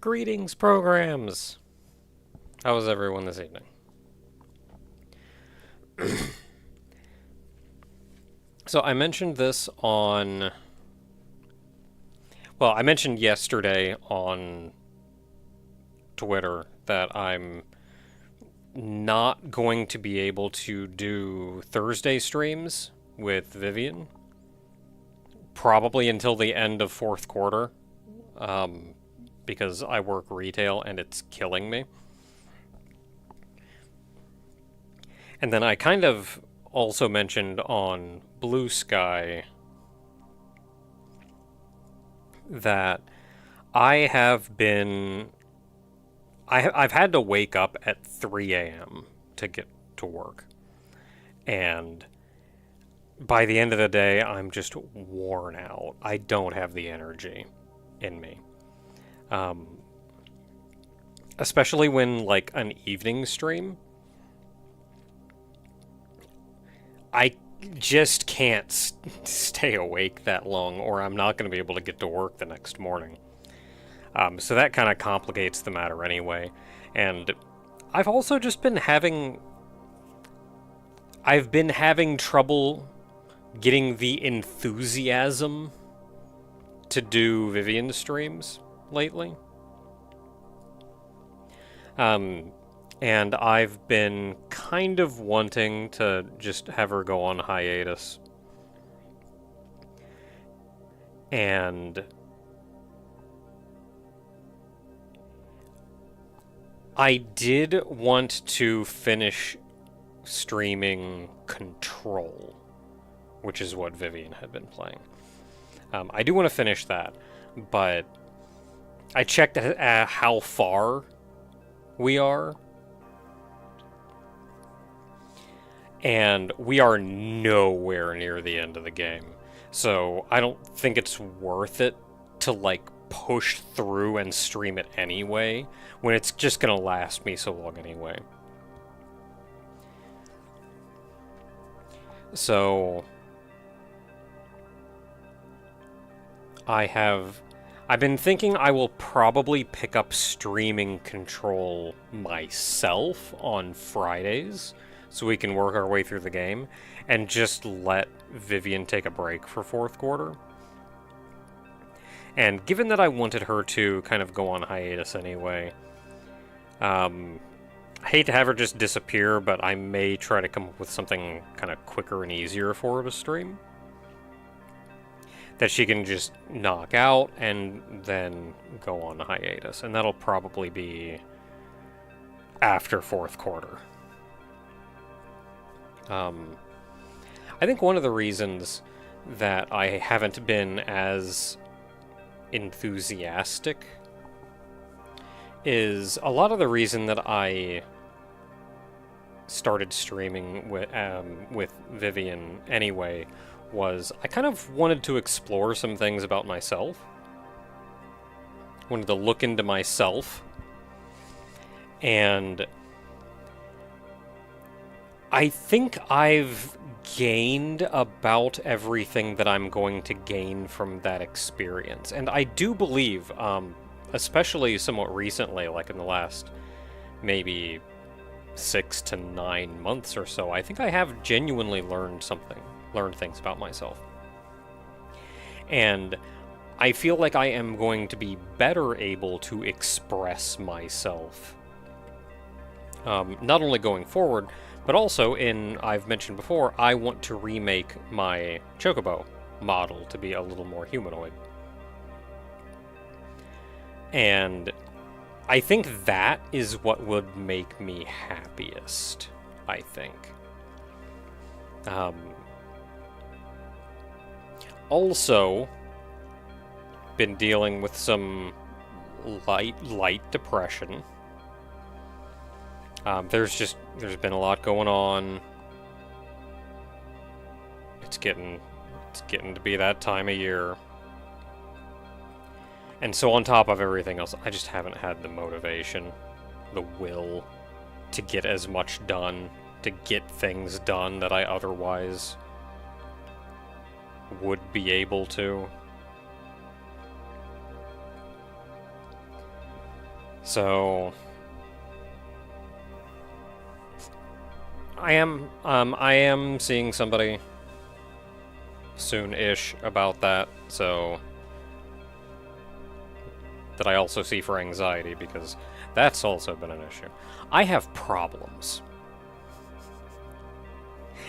Greetings, programs! How was everyone this evening? So I mentioned this on... Well, I mentioned yesterday on Twitter that I'm not going to be able to do Thursday streams with Vivian. Probably until the end of fourth quarter. Because I work retail and it's killing me. And then I kind of also mentioned on Blue Sky that I've had to wake up at 3 a.m. to get to work. And by the end of the day, I'm just worn out. I don't have the energy in me. Especially when, like, an evening stream, I just can't stay awake that long, or I'm not going to be able to get to work the next morning. So that kind of complicates the matter anyway. And I've also just been having... I've been having trouble getting the enthusiasm to do Vivian streams lately. And I've been kind of wanting to just have her go on hiatus. And I did want to finish streaming Control, which is what Vivian had been playing. I do want to finish that, but I checked how far we are, and we are nowhere near the end of the game. So I don't think it's worth it to, like, push through and stream it anyway, when it's just gonna last me so long anyway. So I've been thinking I will probably pick up streaming Control myself on Fridays, so we can work our way through the game, and just let Vivian take a break for fourth quarter. And given that I wanted her to kind of go on hiatus anyway, I hate to have her just disappear, but I may try to come up with something kind of quicker and easier for her to stream that she can just knock out and then go on hiatus. And that'll probably be after fourth quarter. I think one of the reasons that I haven't been as enthusiastic is a lot of the reason that I started streaming with Vivian anyway was I kind of wanted to explore some things about myself. Wanted to look into myself. And I think I've gained about everything that I'm going to gain from that experience. And I do believe, especially somewhat recently, like in the last maybe 6 to 9 months or so, I think I have genuinely learned things about myself. And I feel like I am going to be better able to express myself. Not only going forward, but also I've mentioned before, I want to remake my Chocobo model to be a little more humanoid. And I think that is what would make me happiest, I think. Also, been dealing with some light depression. There's been a lot going on. It's getting to be that time of year. And so on top of everything else, I just haven't had the motivation, the will to get as much done, to get things done that I otherwise would be able to. So I am seeing somebody soon-ish about that, so that I also see for anxiety, because that's also been an issue. I have problems,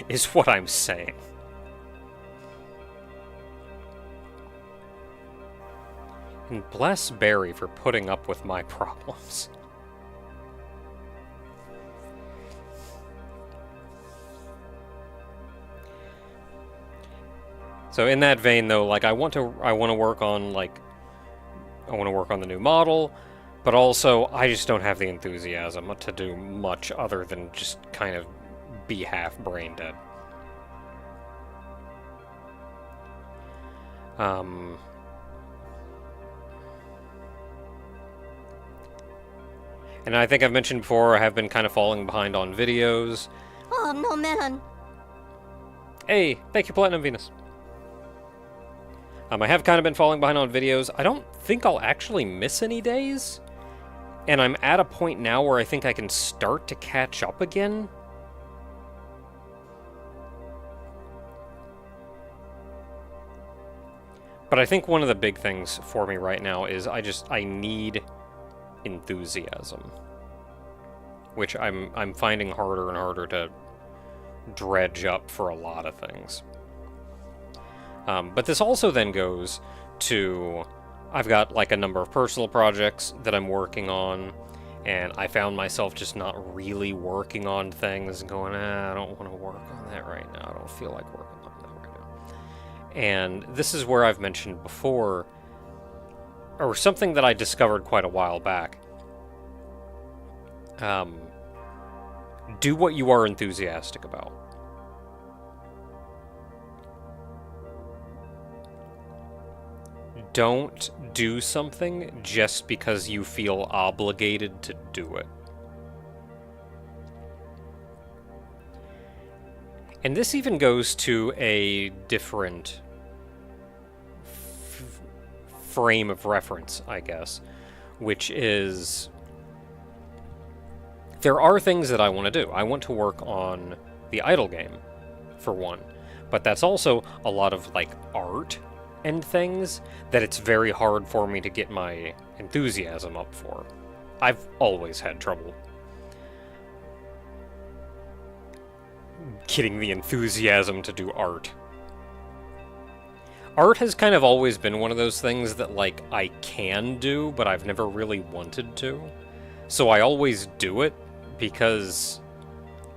is what I'm saying. And bless Barry for putting up with my problems. So in that vein, though, like I want to work on the new model, but also I just don't have the enthusiasm to do much other than just kind of be half brain dead. And I think I've mentioned before, I have been kind of falling behind on videos. Oh, no, man. Hey, thank you, Platinum Venus. I have kind of been falling behind on videos. I don't think I'll actually miss any days. And I'm at a point now where I think I can start to catch up again. But I think one of the big things for me right now is I need enthusiasm, which I'm finding harder and harder to dredge up for a lot of things. But this also then goes to, I've got like a number of personal projects that I'm working on, and I found myself just not really working on things and going, I don't want to work on that right now. I don't feel like working on that right now. And this is where I've mentioned before, or something that I discovered quite a while back. Do what you are enthusiastic about. Don't do something just because you feel obligated to do it. And this even goes to a different frame of reference, I guess, which is there are things that I want to do. I want to work on the idle game, for one, but that's also a lot of like art and things that it's very hard for me to get my enthusiasm up for. I've always had trouble getting the enthusiasm to do art. Art has kind of always been one of those things that, like, I can do, but I've never really wanted to. So I always do it because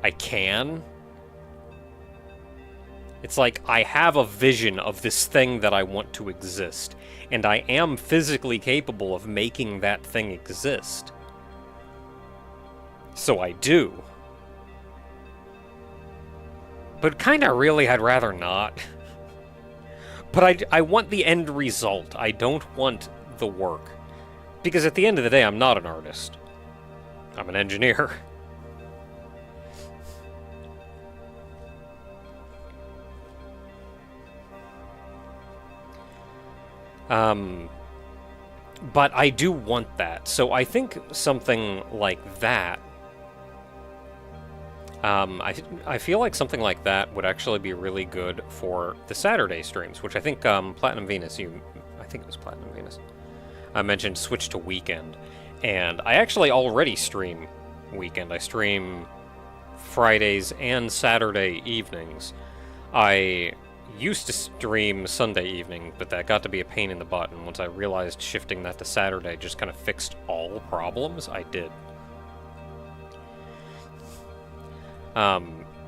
I can. It's like I have a vision of this thing that I want to exist, and I am physically capable of making that thing exist. So I do. But kinda really, I'd rather not. But I want the end result. I don't want the work. Because at the end of the day, I'm not an artist. I'm an engineer. But I do want that. So I think something like that, I feel like something like that would actually be really good for the Saturday streams, which I think Platinum Venus, I think it was Platinum Venus, I mentioned switch to weekend. And I actually already stream weekend. I stream Fridays and Saturday evenings. I used to stream Sunday evening, but that got to be a pain in the butt, and once I realized shifting that to Saturday just kind of fixed all problems, I did.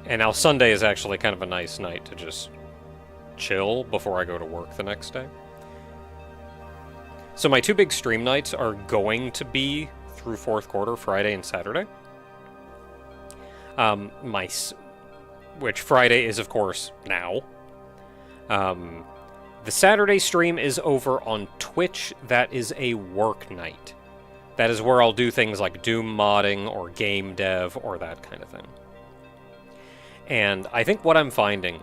And now Sunday is actually kind of a nice night to just chill before I go to work the next day. So my two big stream nights are going to be through fourth quarter, Friday and Saturday. Which Friday is, of course, now. The Saturday stream is over on Twitch. That is a work night. That is where I'll do things like Doom modding or game dev or that kind of thing. And I think what I'm finding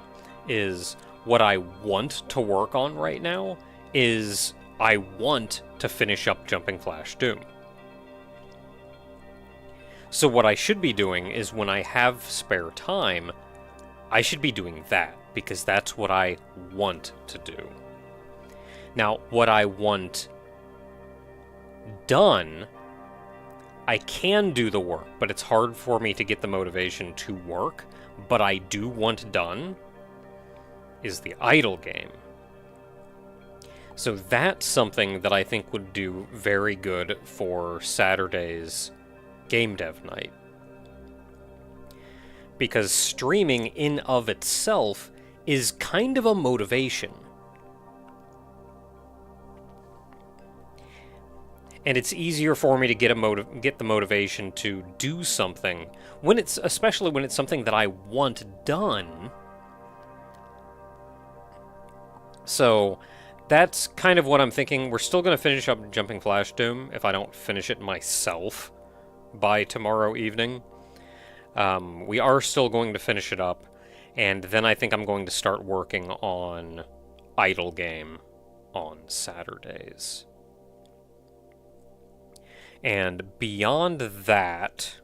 is what I want to work on right now is I want to finish up Jumping Flash Doom. So what I should be doing is when I have spare time, I should be doing that, because that's what I want to do. Now, what I want done, I can do the work, but it's hard for me to get the motivation to work, but I do want done, is the idle game. So that's something that I think would do very good for Saturday's game dev night. Because streaming in of itself is kind of a motivation. And it's easier for me to get the motivation to do something when especially when it's something that I want done. So that's kind of what I'm thinking. We're still going to finish up Jumping Flash Doom if I don't finish it myself by tomorrow evening. We are still going to finish it up, and then I think I'm going to start working on Idle Game on Saturdays. And beyond that,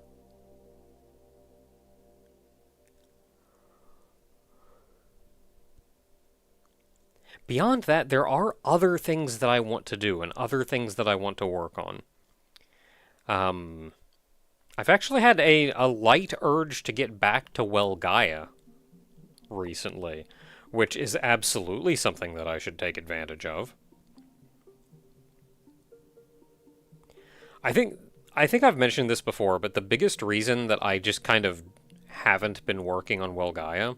there are other things that I want to do and other things that I want to work on. I've actually had a light urge to get back to Gaia recently, which is absolutely something that I should take advantage of. I think I've mentioned this before, but the biggest reason that I just kind of haven't been working on Gaia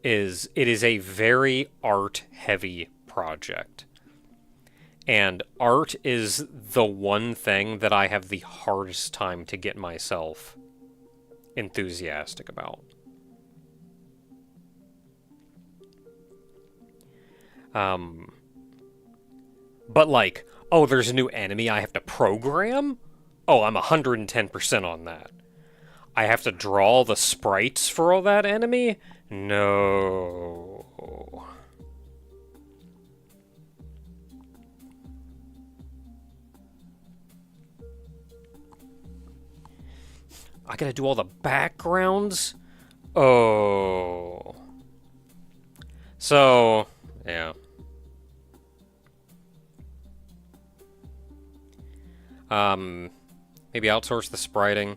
is it is a very art-heavy project. And art is the one thing that I have the hardest time to get myself enthusiastic about. But like, oh, there's a new enemy I have to program? Oh, I'm 110% on that. I have to draw the sprites for all that enemy? No. I gotta do all the backgrounds? Oh. So, yeah. Maybe outsource the spriting.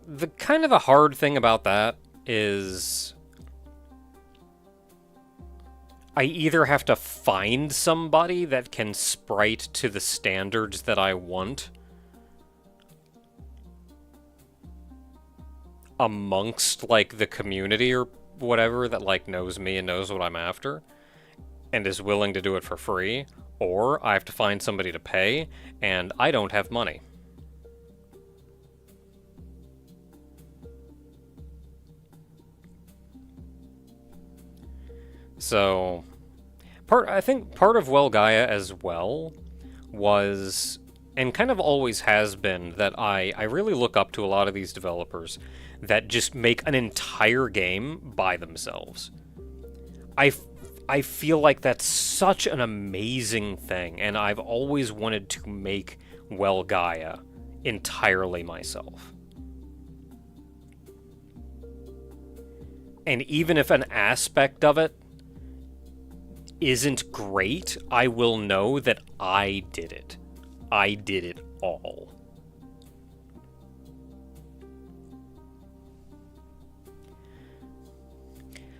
The kind of a hard thing about that is I either have to find somebody that can sprite to the standards that I want amongst, like, the community or whatever that, like, knows me and knows what I'm after and is willing to do it for free, or I have to find somebody to pay, and I don't have money. So, I think part of Gaia as well was, and kind of always has been, that I really look up to a lot of these developers that just make an entire game by themselves. I feel like that's such an amazing thing, and I've always wanted to make Gaia entirely myself. And even if an aspect of it isn't great, I will know that I did it. I did it all.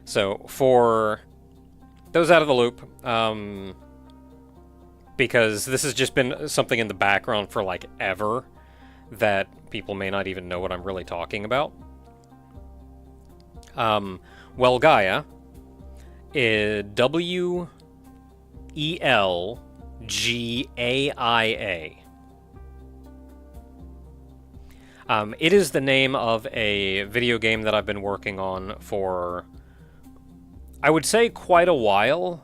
So, for those out of the loop, because this has just been something in the background for, like, ever, that people may not even know what I'm really talking about. Gaia is WELGAIA. It is the name of a video game that I've been working on for, I would say, quite a while,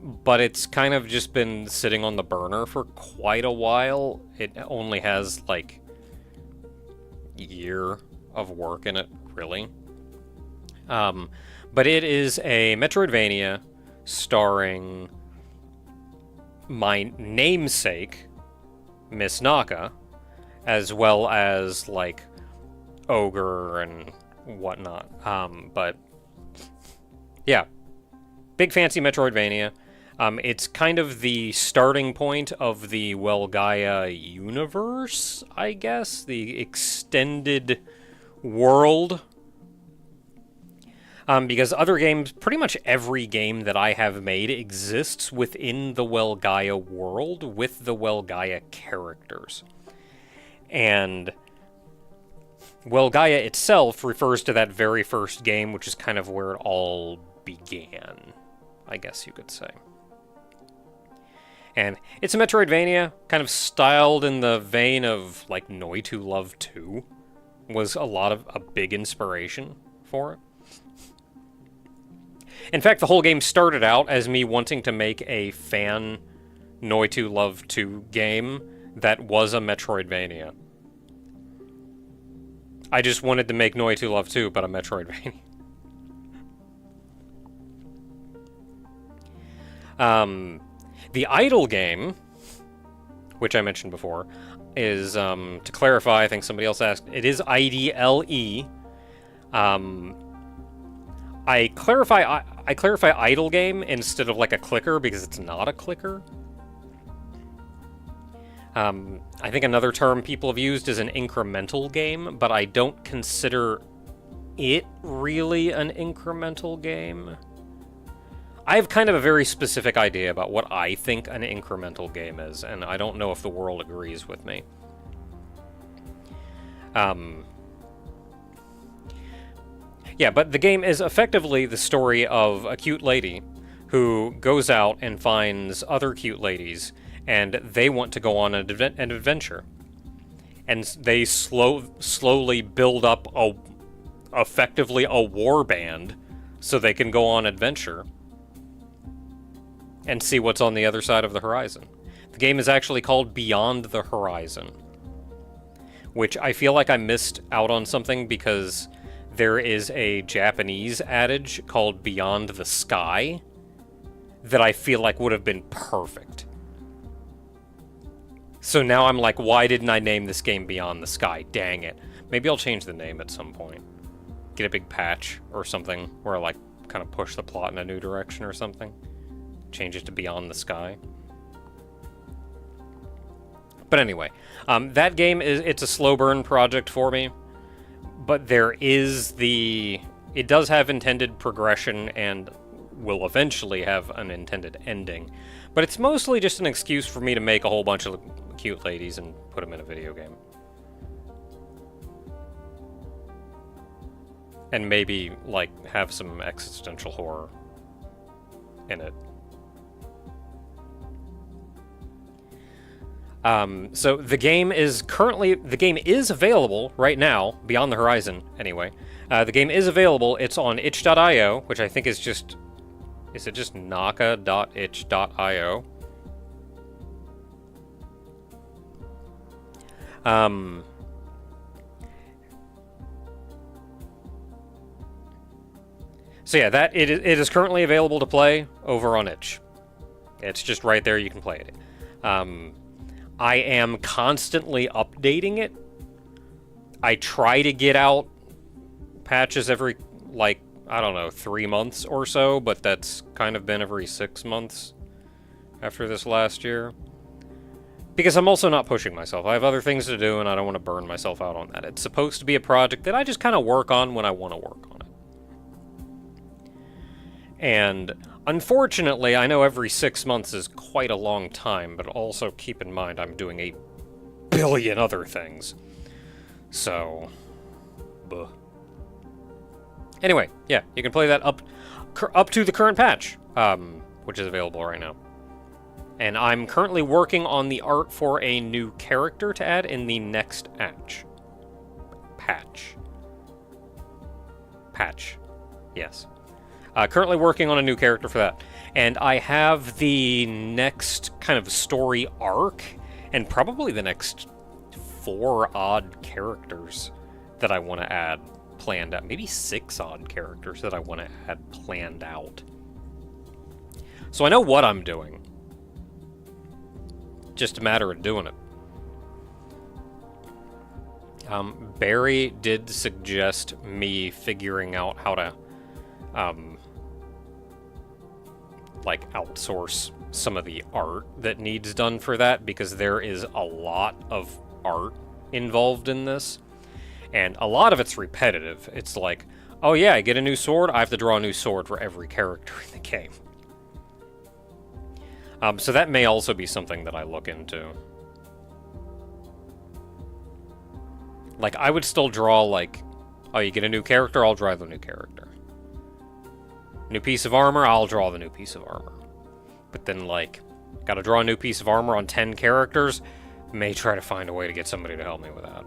but it's kind of just been sitting on the burner for quite a while. It only has, like, a year of work in it, really. But it is a Metroidvania starring my namesake, Miss Naka, as well as, like, Ogre and whatnot. But, yeah. Big fancy Metroidvania. It's kind of the starting point of the, well, Gaia universe, I guess? The extended world. Because other games, pretty much every game that I have made exists within the, well, Gaia world with the, well, Gaia characters. And, well, Gaia itself refers to that very first game, which is kind of where it all began, I guess you could say. And it's a Metroidvania, kind of styled in the vein of, like, Noi 2 Love 2 was a big inspiration for it. In fact, the whole game started out as me wanting to make a fan Noi 2 Love 2 game that was a Metroidvania. I just wanted to make Noi 2 Love 2, but a Metroidvania. The idle game, which I mentioned before, is, to clarify, I think somebody else asked, it is IDLE. I clarify idle game instead of, like, a clicker because it's not a clicker. I think another term people have used is an incremental game, but I don't consider it really an incremental game. I have kind of a very specific idea about what I think an incremental game is, and I don't know if the world agrees with me. Yeah, but the game is effectively the story of a cute lady who goes out and finds other cute ladies, and they want to go on an adventure. And they slowly build up effectively a war band so they can go on adventure and see what's on the other side of the horizon. The game is actually called Beyond the Horizon, which I feel like I missed out on something because there is a Japanese adage called Beyond the Sky that I feel like would have been perfect. So now I'm like, why didn't I name this game Beyond the Sky? Dang it. Maybe I'll change the name at some point. Get a big patch or something where I, like, kind of push the plot in a new direction or something. Change it to Beyond the Sky. But anyway, that game it's a slow burn project for me, but it does have intended progression and will eventually have an intended ending, but it's mostly just an excuse for me to make a whole bunch of cute ladies and put them in a video game. And maybe, like, have some existential horror in it. So the game is available right now, Beyond the Horizon, anyway. The game is available. It's on itch.io, which I think is it just naka.itch.io? So yeah, it is currently available to play over on itch. It's just right there, you can play it. I am constantly updating it. I try to get out patches every, like, I don't know, 3 months or so, but that's kind of been every 6 months after this last year. Because I'm also not pushing myself. I have other things to do, and I don't want to burn myself out on that. It's supposed to be a project that I just kind of work on when I want to work on it. And unfortunately, I know every 6 months is quite a long time, but also keep in mind I'm doing a billion other things. So, buh. Anyway, yeah, you can play that up to the current patch, which is available right now. And I'm currently working on the art for a new character to add in the next patch. Yes. Currently working on a new character for that. And I have the next kind of story arc, and probably the next 4 odd characters that I want to add planned out. Maybe 6 odd characters that I want to add planned out. So I know what I'm doing. Just a matter of doing it. Barry did suggest me figuring out how to, like, outsource some of the art that needs done for that, because there is a lot of art involved in this, and a lot of it's repetitive. It's like, oh yeah, I get a new sword, I have to draw a new sword for every character in the game. So that may also be something that I look into. Like, I would still draw, like, oh, you get a new character, I'll draw the new character. New piece of armor, I'll draw the new piece of armor. But then, like, gotta draw a new piece of armor on 10 characters, may try to find a way to get somebody to help me with that.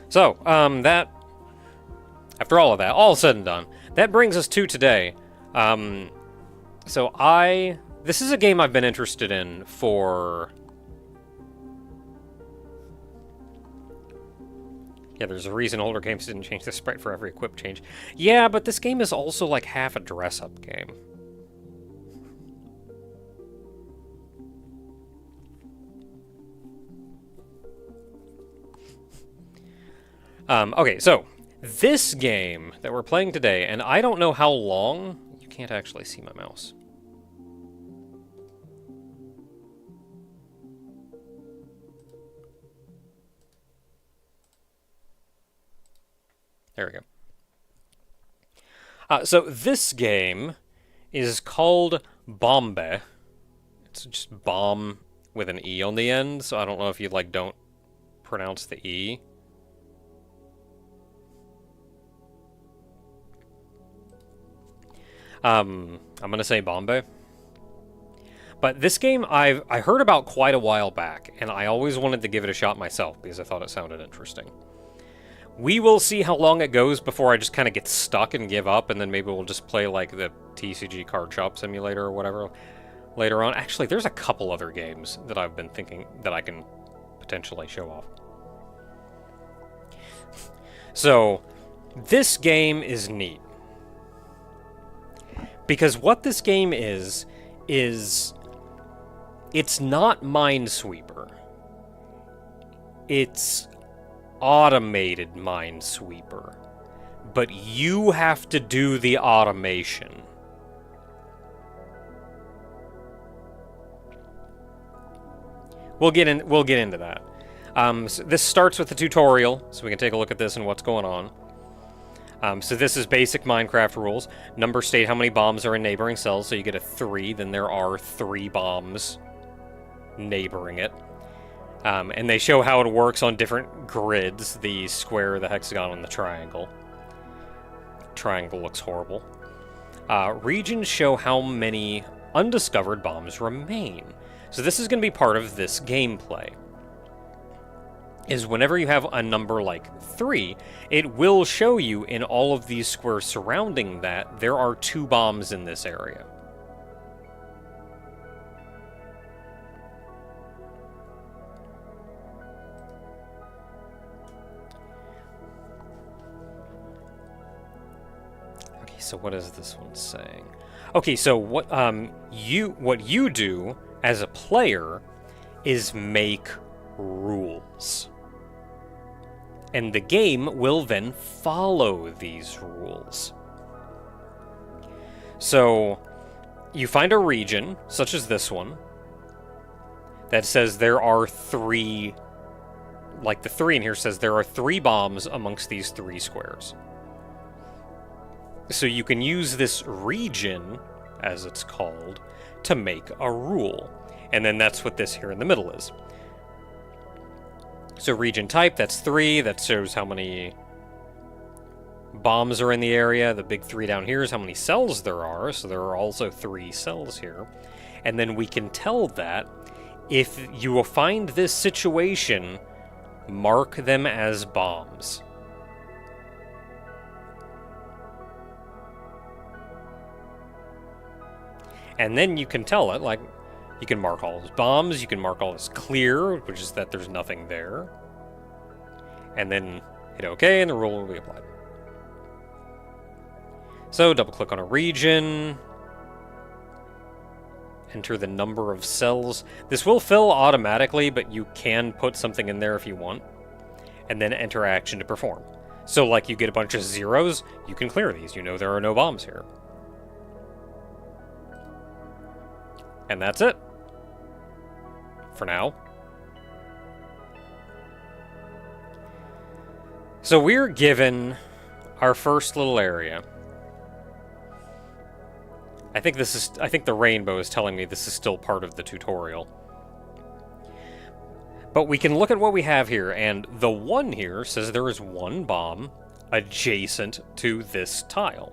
So, after all of that, all said and done, that brings us to today. This is a game I've been interested in for... Yeah, there's a reason older games didn't change the sprite for every equip change. Yeah, but this game is also like half a dress-up game. Okay, so this game that we're playing today, and I don't know how long... You can't actually see my mouse. There we go. So this game is called Bombe. It's just bomb with an E on the end, so I don't know if you, like, don't pronounce the E. I'm gonna say Bombe. But this game I heard about quite a while back, and I always wanted to give it a shot myself because I thought it sounded interesting. We will see how long it goes before I just kind of get stuck and give up, and then maybe we'll just play like the TCG Card Shop Simulator or whatever later on. Actually, there's a couple other games that I've been thinking that I can potentially show off. So, this game is neat. Because what this game is it's not Minesweeper. It's automated Minesweeper. But you have to do the automation. We'll get into that. So this starts with the tutorial, so we can take a look at this and what's going on. So this is basic Minecraft rules. Numbers state how many bombs are in neighboring cells, so you get a 3, then there are 3 bombs neighboring it. And they show how it works on different grids, the square, the hexagon, and the triangle. Triangle looks horrible. Regions show how many undiscovered bombs remain. So this is going to be part of this gameplay. Is whenever you have a number like 3, it will show you in all of these squares surrounding that there are 2 bombs in this area. Okay, so what is this one saying? Okay, so what you do as a player is make rules. And the game will then follow these rules. So, you find a region, such as this one, that says there are 3... Like the 3 in here says there are 3 bombs amongst these 3 squares. So you can use this region, as it's called, to make a rule. And then that's what this here in the middle is. So region type, that's 3. That shows how many bombs are in the area. The big 3 down here is how many cells there are. So there are also 3 cells here. And then we can tell that if you will find this situation, mark them as bombs. And then you can tell it, like, you can mark all as bombs, you can mark all as clear, which is that there's nothing there. And then hit OK, and the rule will be applied. So double-click on a region. Enter the number of cells. This will fill automatically, but you can put something in there if you want. And then enter action to perform. So like you get a bunch of zeros, you can clear these. You know there are no bombs here. And that's it. For now. So we're given our first little area. I think the rainbow is telling me this is still part of the tutorial. But we can look at what we have here, and the 1 here says there is 1 bomb adjacent to this tile.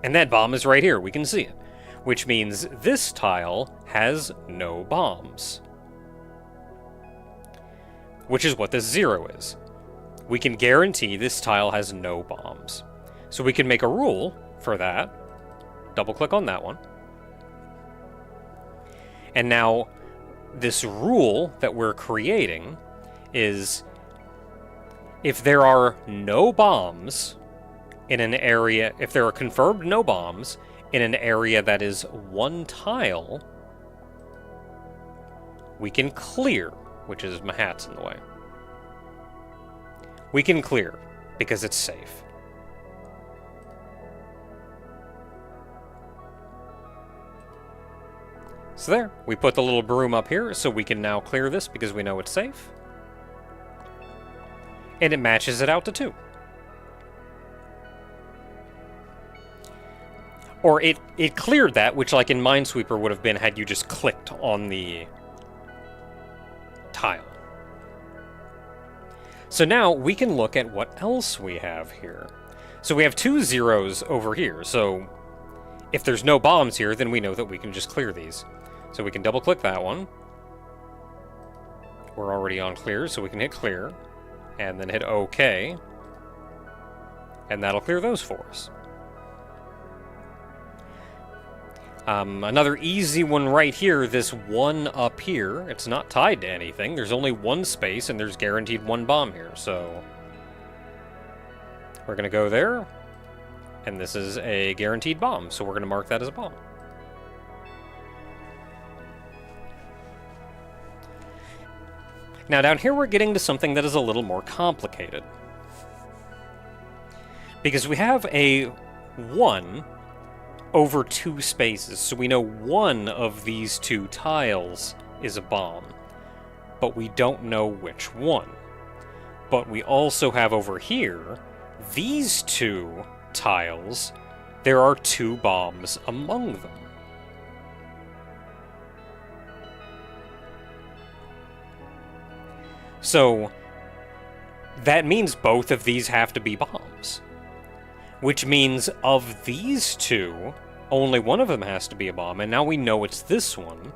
And that bomb is right here, we can see it. Which means this tile has no bombs. Which is what this 0 is. We can guarantee this tile has no bombs. So we can make a rule for that. Double-click on that one. And now, this rule that we're creating is if there are no bombs in an area, if there are confirmed no bombs in an area that is 1 tile, we can clear, which is my hat's in the way. We can clear because it's safe. So there, we put the little broom up here, so we can now clear this because we know it's safe. And it matches it out to 2. Or it cleared that, which like in Minesweeper would have been had you just clicked on the tile. So now we can look at what else we have here. So we have 2 zeros over here, so if there's no bombs here, then we know that we can just clear these. So we can double-click that one. We're already on clear, so we can hit clear, and then hit OK, and that'll clear those for us. Another easy one right here, this 1 up here, it's not tied to anything. There's only 1 space, and there's guaranteed 1 bomb here, so we're going to go there, and this is a guaranteed bomb, so we're going to mark that as a bomb. Now down here we're getting to something that is a little more complicated. Because we have a 1 over 2 spaces, so we know 1 of these 2 tiles is a bomb. But we don't know which one. But we also have over here, these 2 tiles, there are 2 bombs among them. So, that means both of these have to be bombs. Which means of these 2, only one of them has to be a bomb, and now we know it's this one.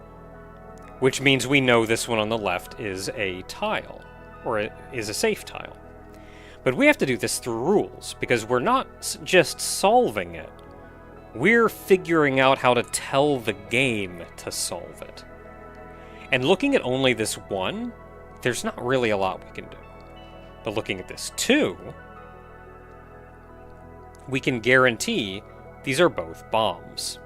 Which means we know this one on the left is a tile, or it is a safe tile. But we have to do this through rules, because we're not just solving it. We're figuring out how to tell the game to solve it. And looking at only this 1, there's not really a lot we can do. But looking at this 2, we can guarantee these are both bombs.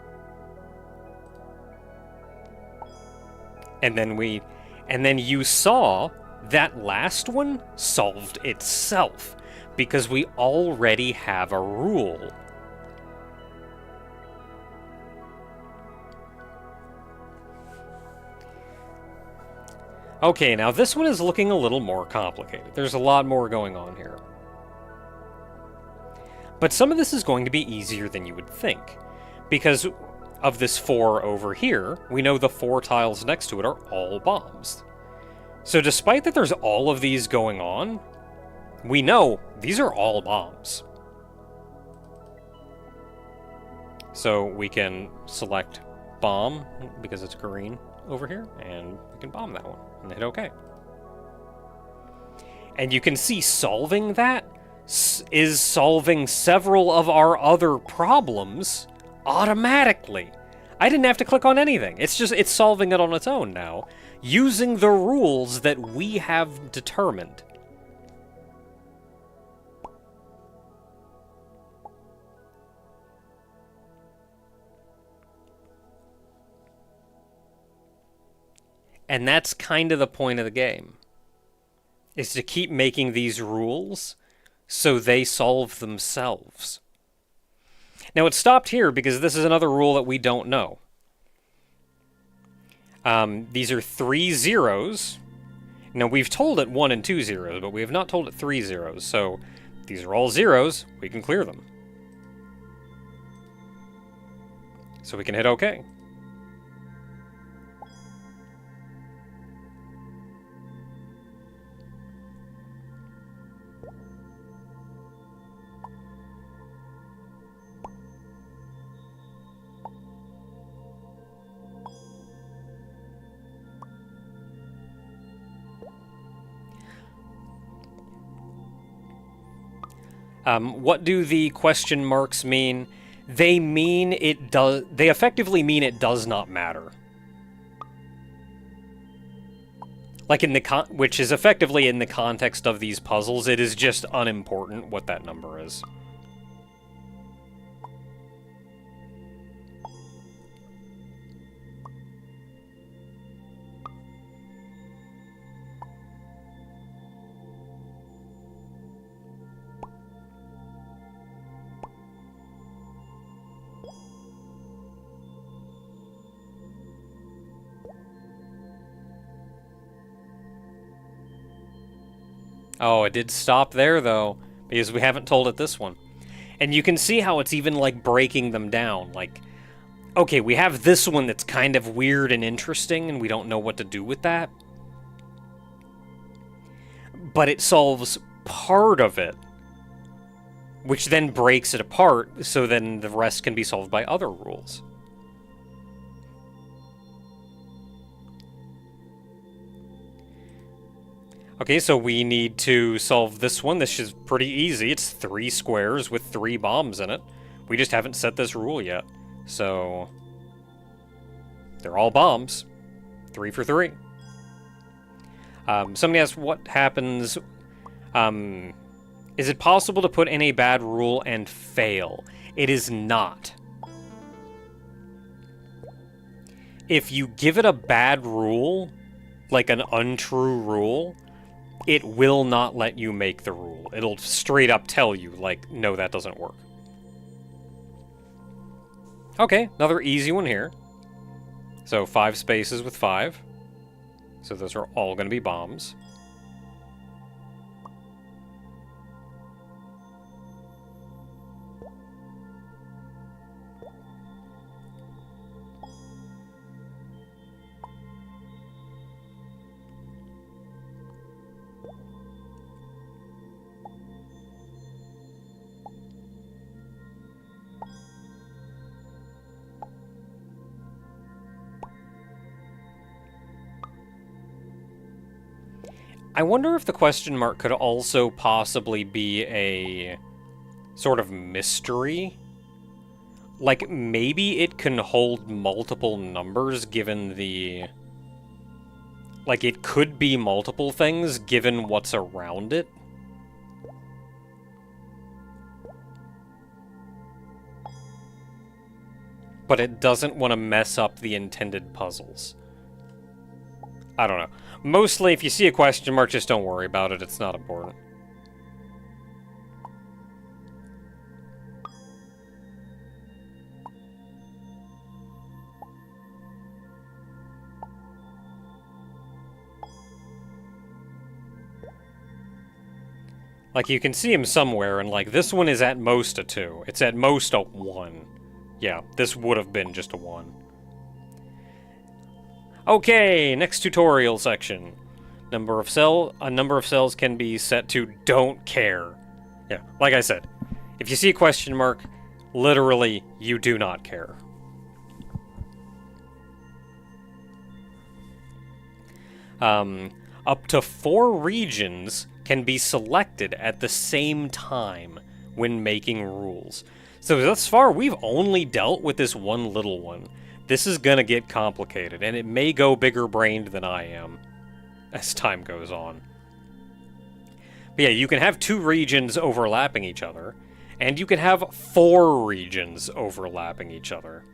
And then you saw that last one solved itself, because we already have a rule. Okay, now this one is looking a little more complicated. There's a lot more going on here. But some of this is going to be easier than you would think. Because of this 4 over here, we know the 4 tiles next to it are all bombs. So despite that there's all of these going on, we know these are all bombs. So we can select bomb, because it's green over here, and we can bomb that one, and hit OK. And you can see solving that is solving several of our other problems automatically. I didn't have to click on anything. It's solving it on its own now, using the rules that we have determined. And that's kind of the point of the game, is to keep making these rules so they solve themselves. Now, it stopped here because this is another rule that we don't know. These are 3 zeros. Now, we've told it 1 and 2 zeros, but we have not told it 3 zeros. So, these are all zeros. We can clear them. So we can hit OK. What do the question marks mean? They mean it does. They effectively mean it does not matter. Like in the which is effectively in the context of these puzzles, it is just unimportant what that number is. Oh, it did stop there, though, because we haven't told it this one. And you can see how it's even, like, breaking them down. Like, okay, we have this one that's kind of weird and interesting, and we don't know what to do with that. But it solves part of it, which then breaks it apart, so then the rest can be solved by other rules. Okay, so we need to solve this one. This is pretty easy. It's 3 squares with 3 bombs in it. We just haven't set this rule yet. So, they're all bombs. 3 for 3. Somebody asked, what happens... is it possible to put in a bad rule and fail? It is not. If you give it a bad rule, like an untrue rule, it will not let you make the rule. It'll straight up tell you, like, no, that doesn't work. Okay, another easy one here. So 5 spaces with 5. So those are all going to be bombs. I wonder if the question mark could also possibly be a sort of mystery. Like, maybe it can hold multiple numbers given the... Like, it could be multiple things given what's around it. But it doesn't want to mess up the intended puzzles. I don't know. Mostly, if you see a question mark, just don't worry about it. It's not important. Like, you can see him somewhere, and, like, this one is at most a 2. It's at most a 1. Yeah, this would have been just a 1. Okay, next tutorial section. A number of cells can be set to don't care. Yeah, like I said, if you see a question mark, literally, you do not care. Up to 4 regions can be selected at the same time when making rules. So thus far, we've only dealt with this one little one. This is gonna get complicated, and it may go bigger-brained than I am as time goes on. But yeah, you can have 2 regions overlapping each other, and you can have 4 regions overlapping each other.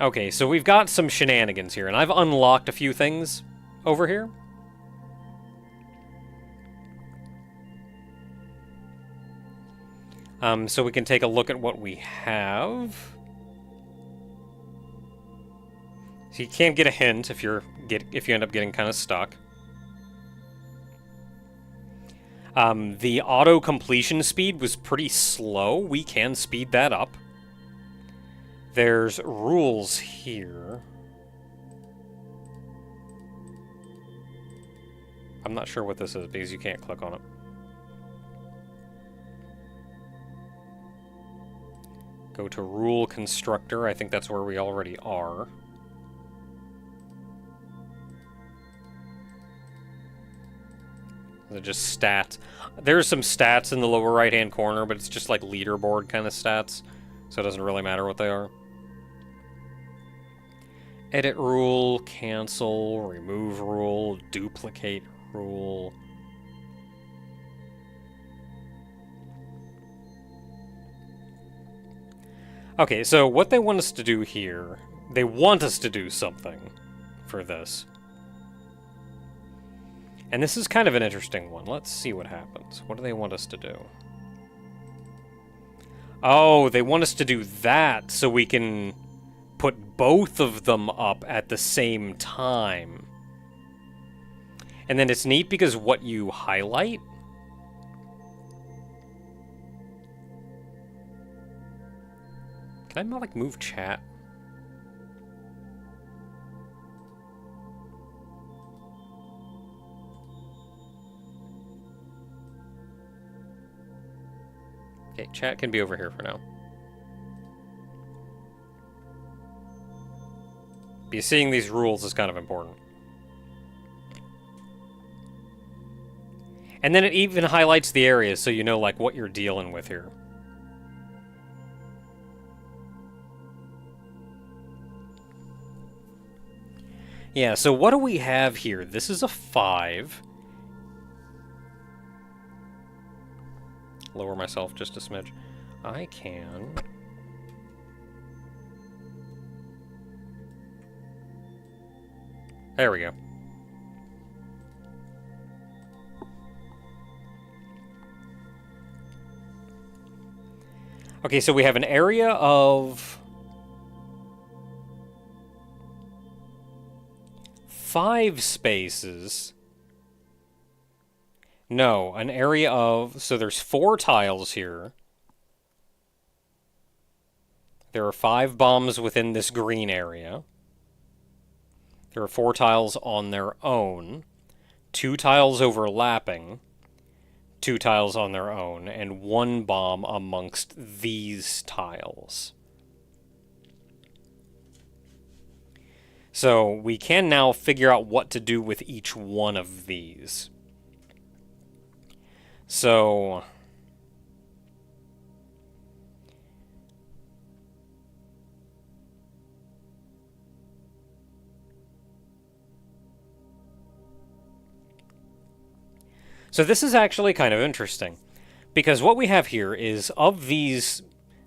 Okay, so we've got some shenanigans here, and I've unlocked a few things over here. So we can take a look at what we have. So you can't get a hint if you end up getting kind of stuck. The auto completion speed was pretty slow. We can speed that up. There's rules here. I'm not sure what this is because you can't click on it. Go to Rule Constructor. I think that's where we already are. They're just stats. There's some stats in the lower right-hand corner, but it's just like leaderboard kind of stats, so it doesn't really matter what they are. Edit rule, cancel, remove rule, duplicate rule. Okay, so what they want us to do here, they want us to do something for this. And this is kind of an interesting one. Let's see what happens. What do they want us to do? Oh, they want us to do that so we can put both of them up at the same time. And then it's neat because what you highlight... Can I not, like, move chat? Okay, chat can be over here for now. Because seeing these rules is kind of important. And then it even highlights the areas so you know, like, what you're dealing with here. Yeah, so what do we have here? This is a 5. Lower myself just a smidge. I can... There we go. Okay, so we have an area of 5 spaces. No, an area of... So there's 4 tiles here. There are 5 bombs within this green area. There are 4 tiles on their own. 2 tiles overlapping. 2 tiles on their own. And 1 bomb amongst these tiles. So we can now figure out what to do with each one of these. So... So this is actually kind of interesting, because what we have here is, of these,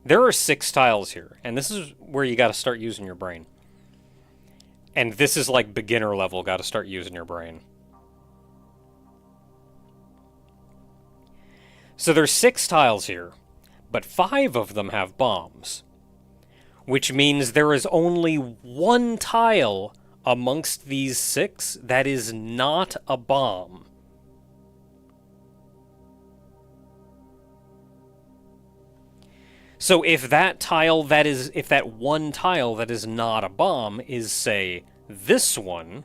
there are 6 tiles here, and this is where you got to start using your brain. And this is like beginner level, got to start using your brain. So there's 6 tiles here, but 5 of them have bombs, which means there is only 1 tile amongst these 6 that is not a bomb. So if that tile that is, if that 1 tile that is not a bomb is, say, this one,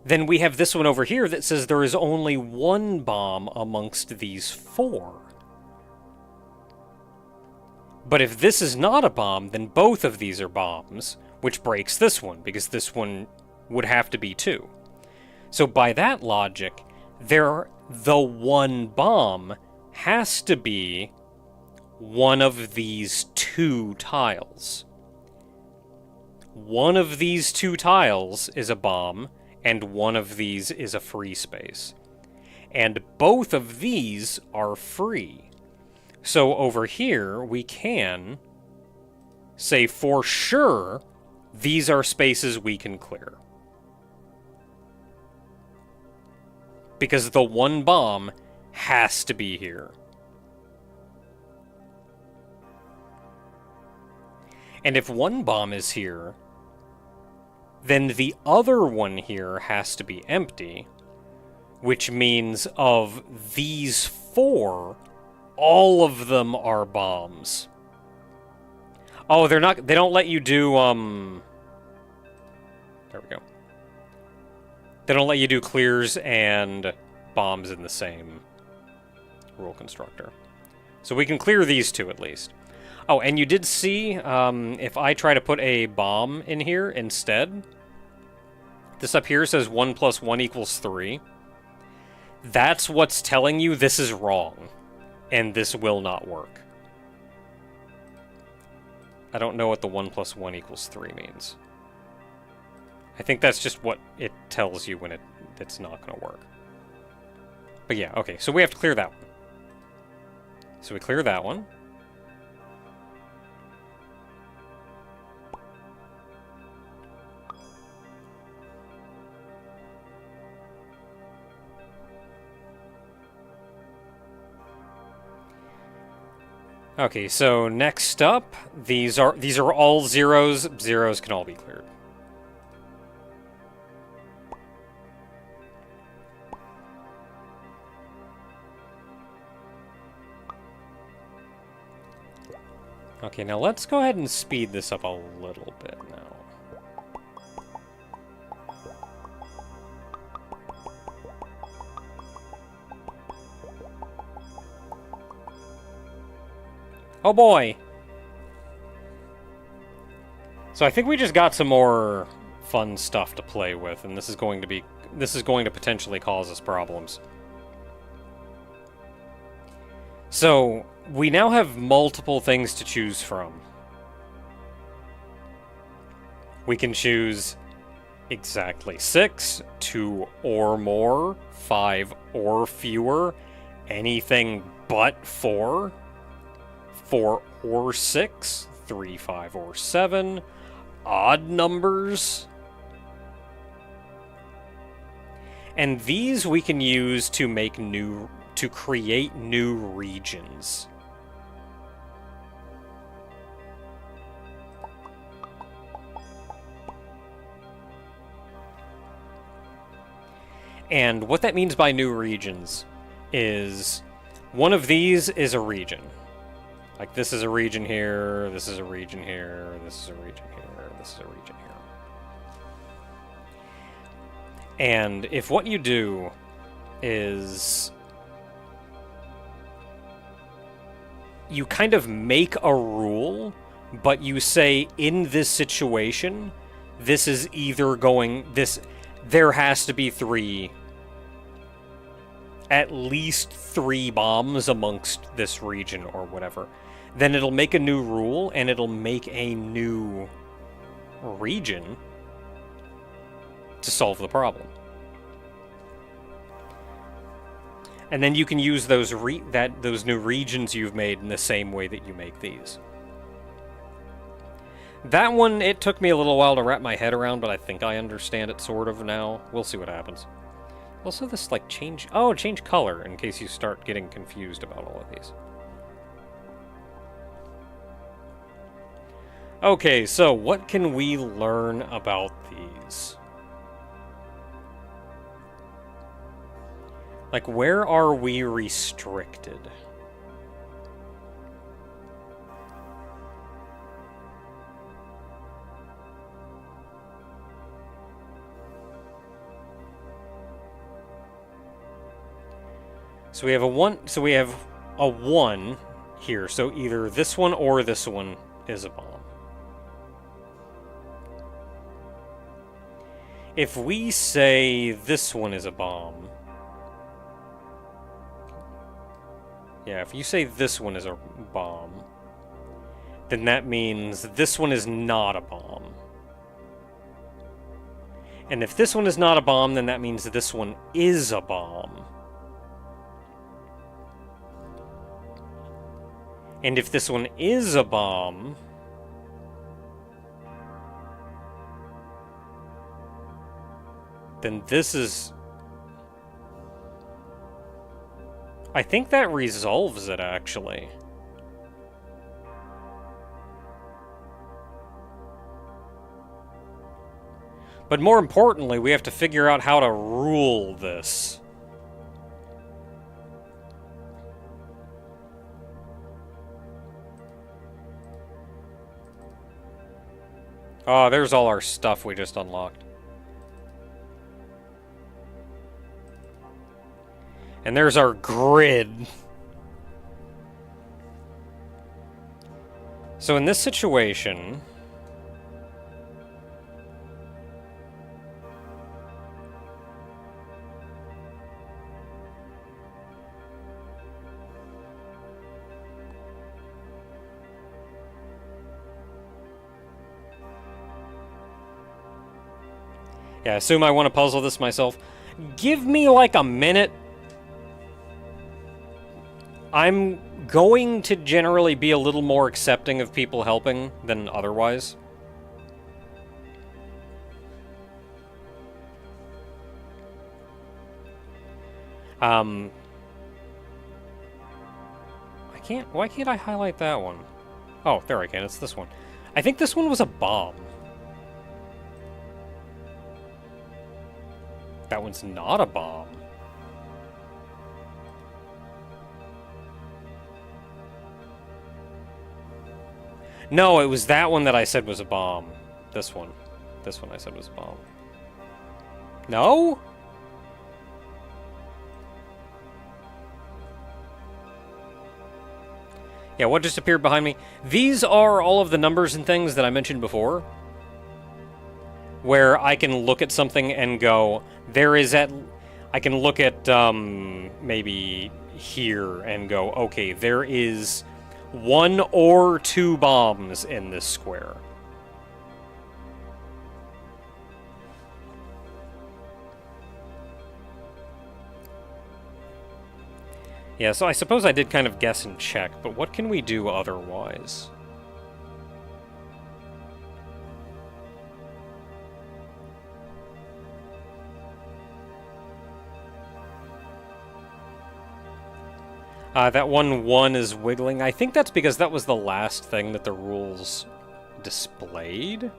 then we have this one over here that says there is only 1 bomb amongst these 4. But if this is not a bomb, then both of these are bombs, which breaks this one, because this one would have to be 2. So by that logic, the 1 bomb has to be one of these 2 tiles. One of these 2 tiles is a bomb, and one of these is a free space. And both of these are free. So over here, we can say for sure these are spaces we can clear. Because the one bomb has to be here. And if one bomb is here, then the other one here has to be empty, which means of these 4, all of them are bombs. Oh, they don't let you do, there we go. They don't let you do clears and bombs in the same rule constructor. So we can clear these 2 at least. Oh, and you did see, if I try to put a bomb in here instead, this up here says 1 + 1 = 3. That's what's telling you this is wrong, and this will not work. I don't know what the 1 + 1 = 3 means. I think that's just what it tells you when it's not going to work. But yeah, okay, so we have to clear that one. So we clear that one. Okay, so next up, these are all zeros. Zeros can all be cleared. Okay, now let's go ahead and speed this up a little bit now. Oh boy! So I think we just got some more fun stuff to play with, and this is going to potentially cause us problems. So, we now have multiple things to choose from. We can choose exactly 6, 2 or more, 5 or fewer, anything but 4, 4 or 6, 3, 5 or 7, odd numbers. And these we can use to create new regions. And what that means by new regions is one of these is a region. Like this is a region here, this is a region here, this is a region here, this is a region here. And if what you do is you kind of make a rule, but you say in this situation, this is either there has to be at least 3 bombs amongst this region or whatever. Then it'll make a new rule and it'll make a new region to solve the problem. And then you can use those new regions you've made in the same way that you make these. That one, it took me a little while to wrap my head around, but I think I understand it sort of now. We'll see what happens. Also, this, like, change color, in case you start getting confused about all of these. Okay, so what can we learn about these? Like, where are we restricted? So we have a 1 here, so either this one or this one is a bomb. If we say this one is a bomb, yeah, if you say this one is a bomb, then that means this one is not a bomb. And if this one is not a bomb, then that means this one is a bomb. And if this one is a bomb, then this is... I think that resolves it, actually. But more importantly, we have to figure out how to rule this. Oh, there's all our stuff we just unlocked. And there's our grid. So in this situation... Yeah, I assume I want to puzzle this myself. Give me like a minute. I'm going to generally be a little more accepting of people helping than otherwise. I can't... Why can't I highlight that one? Oh, there I can. It's this one. I think this one was a bomb. That one's not a bomb. No, it was that one that I said was a bomb. This one. This one I said was a bomb. No? Yeah, what just appeared behind me? These are all of the numbers and things that I mentioned before. Where I can look at something and go, there is at... I can look at, maybe here and go, okay, there is 1 or 2 bombs in this square. Yeah, so I suppose I did kind of guess and check, but what can we do otherwise? That 1-1 is wiggling. I think that's because that was the last thing that the rules displayed.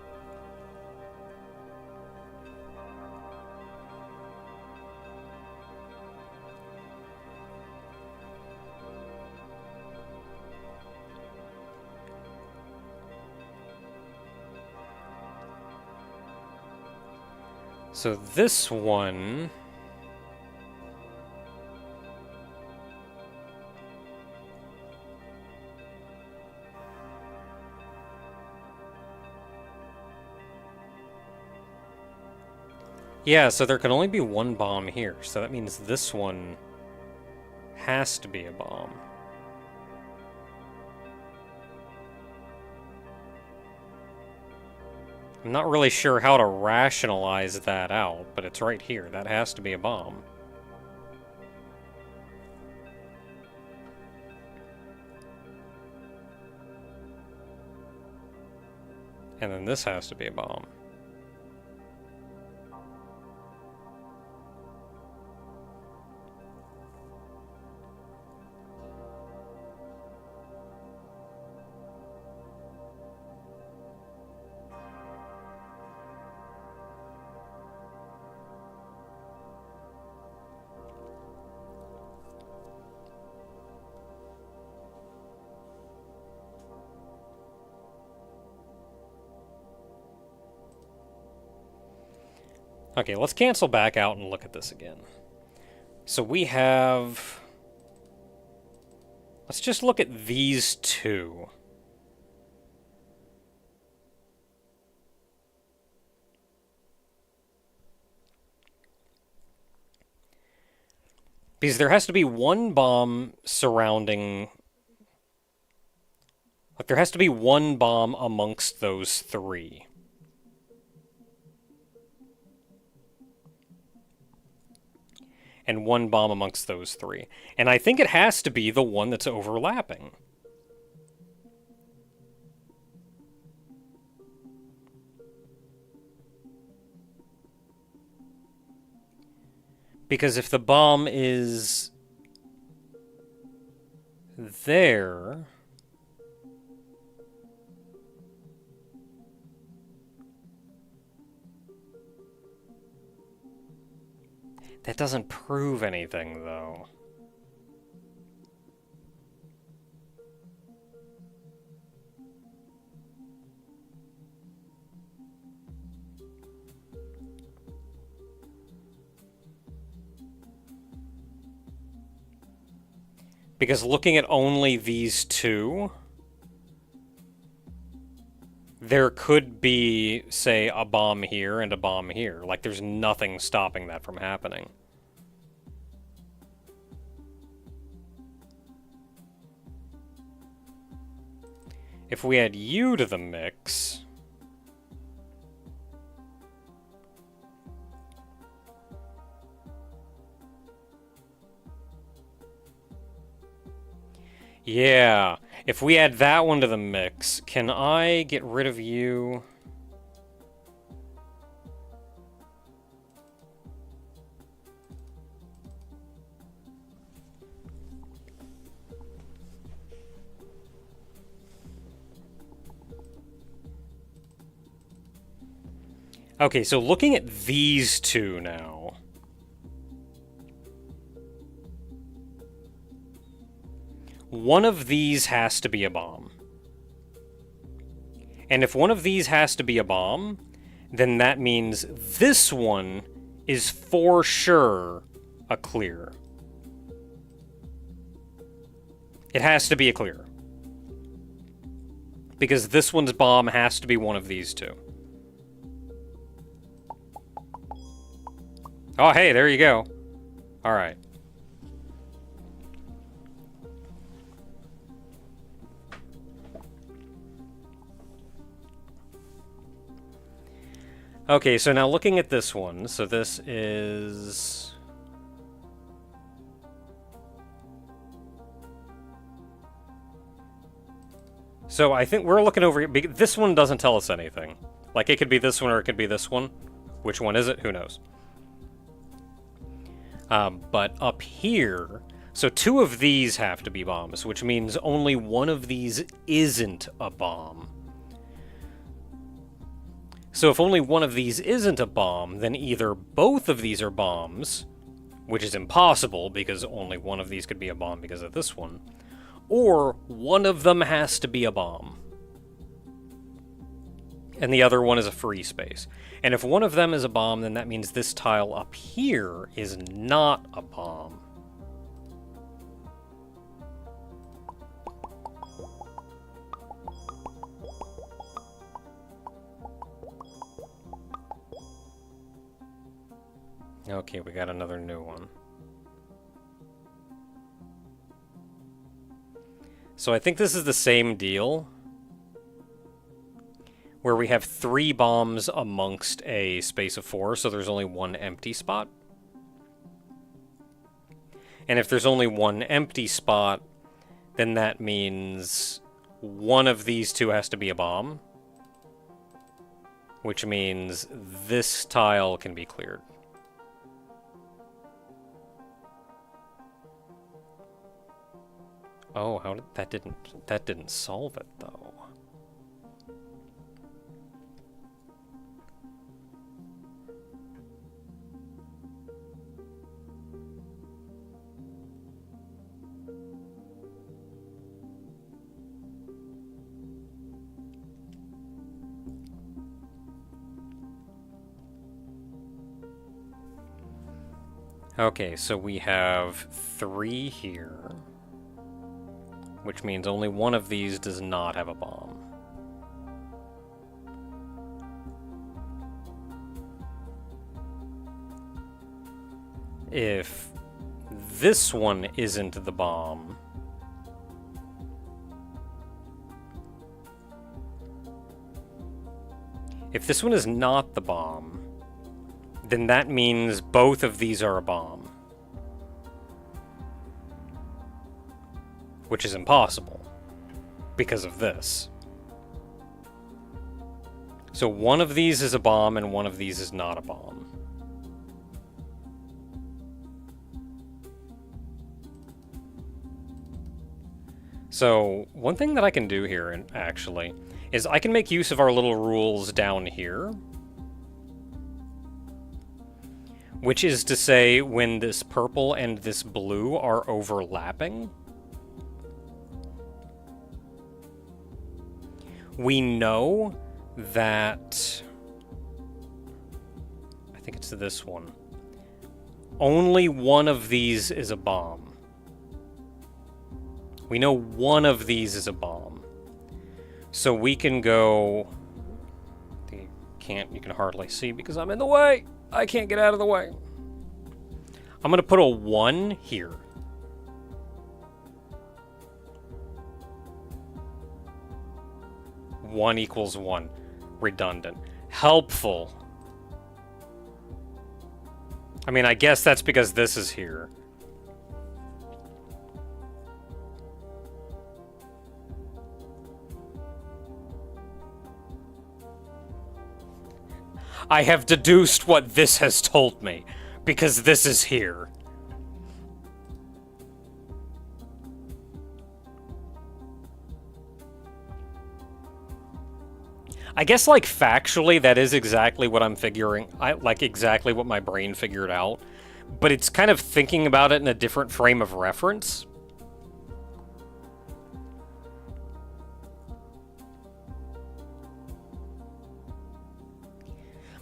So this one... Yeah, so there can only be 1 bomb here, so that means this one has to be a bomb. I'm not really sure how to rationalize that out, but it's right here. That has to be a bomb. And then this has to be a bomb. Okay, let's cancel back out and look at this again. So we have... Let's just look at these 2. Because there has to be 1 bomb surrounding... Like, there has to be 1 bomb amongst those 3. And 1 bomb amongst those 3. And I think it has to be the one that's overlapping. Because if the bomb is there... That doesn't prove anything, though. Because looking at only these two, there could be, say, a bomb here and a bomb here. Like, there's nothing stopping that from happening. If we add you to the mix... Yeah, if we add that one to the mix, can I get rid of you? Okay, so looking at these two now... One of these has to be a bomb. And if one of these has to be a bomb, then that means this one is for sure a clear. It has to be a clear. Because this one's bomb has to be one of these two. Oh, hey, there you go. Alright. Okay, so now looking at this one, so this is... So I think we're looking over here, this one doesn't tell us anything. Like, it could be this one or it could be this one. Which one is it? Who knows? But up here, so two of these have to be bombs, which means only one of these isn't a bomb. So if only one of these isn't a bomb, then either both of these are bombs, which is impossible because only one of these could be a bomb because of this one, or one of them has to be a bomb. And the other one is a free space. And if one of them is a bomb, then that means this tile up here is not a bomb. Okay, we got another new one. So I think this is the same deal, where we have 3 bombs amongst a space of 4, so there's only one empty spot. And if there's only one empty spot, then that means one of these two has to be a bomb, which means this tile can be cleared. Oh, how did that didn't solve it though. Okay, so we have 3 here, which means only one of these does not have a bomb. If this one isn't the bomb, if this one is not the bomb, then that means both of these are a bomb. Which is impossible, because of this. So one of these is a bomb, and one of these is not a bomb. So, one thing that I can do here, actually, is I can make use of our little rules down here. Which is to say, when this purple and this blue are overlapping, we know that... I think it's this one. Only one of these is a bomb. We know one of these is a bomb. So we can go... You can hardly see because I'm in the way! I can't get out of the way. I'm going to put a 1 here. One equals 1. Redundant. Helpful. I mean, I guess that's because this is here. I have deduced what this has told me, because this is here. I guess, like, factually, that is exactly what I'm figuring, like, exactly what my brain figured out, but it's kind of thinking about it in a different frame of reference.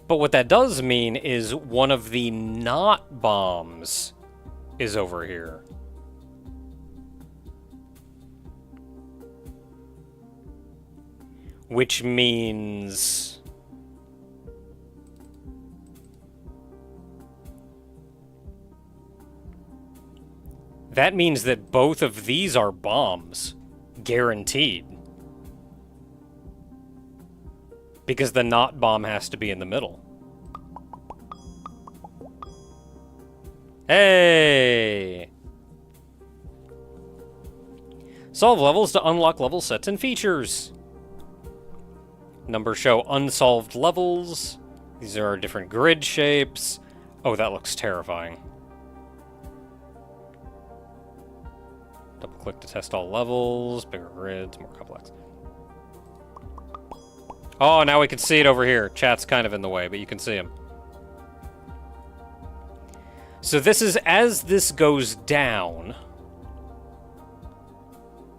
But what that does mean is one of the not bombs is over here. Which means... that means that both of these are bombs. Guaranteed. Because the not bomb has to be in the middle. Hey! Solve levels to unlock level sets and features. Numbers show unsolved levels. These are different grid shapes. Oh, that looks terrifying. Double click to test all levels. Bigger grids, more complex. Oh, now we can see it over here. Chat's kind of in the way, but you can see him. So this is, as this goes down,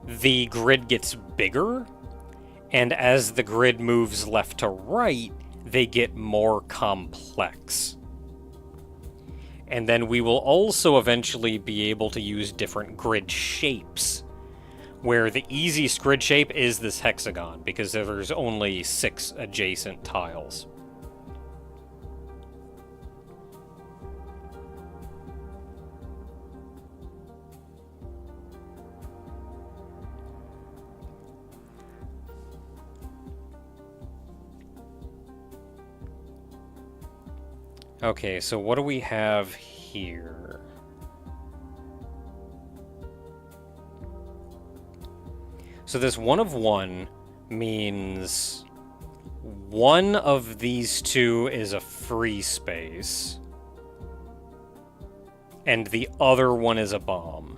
the grid gets bigger, and as the grid moves left to right, they get more complex. And then we will also eventually be able to use different grid shapes, where the easiest grid shape is this hexagon, because there's only 6 adjacent tiles. Okay, so what do we have here? So this 1 of 1 means one of these two is a free space, and the other one is a bomb.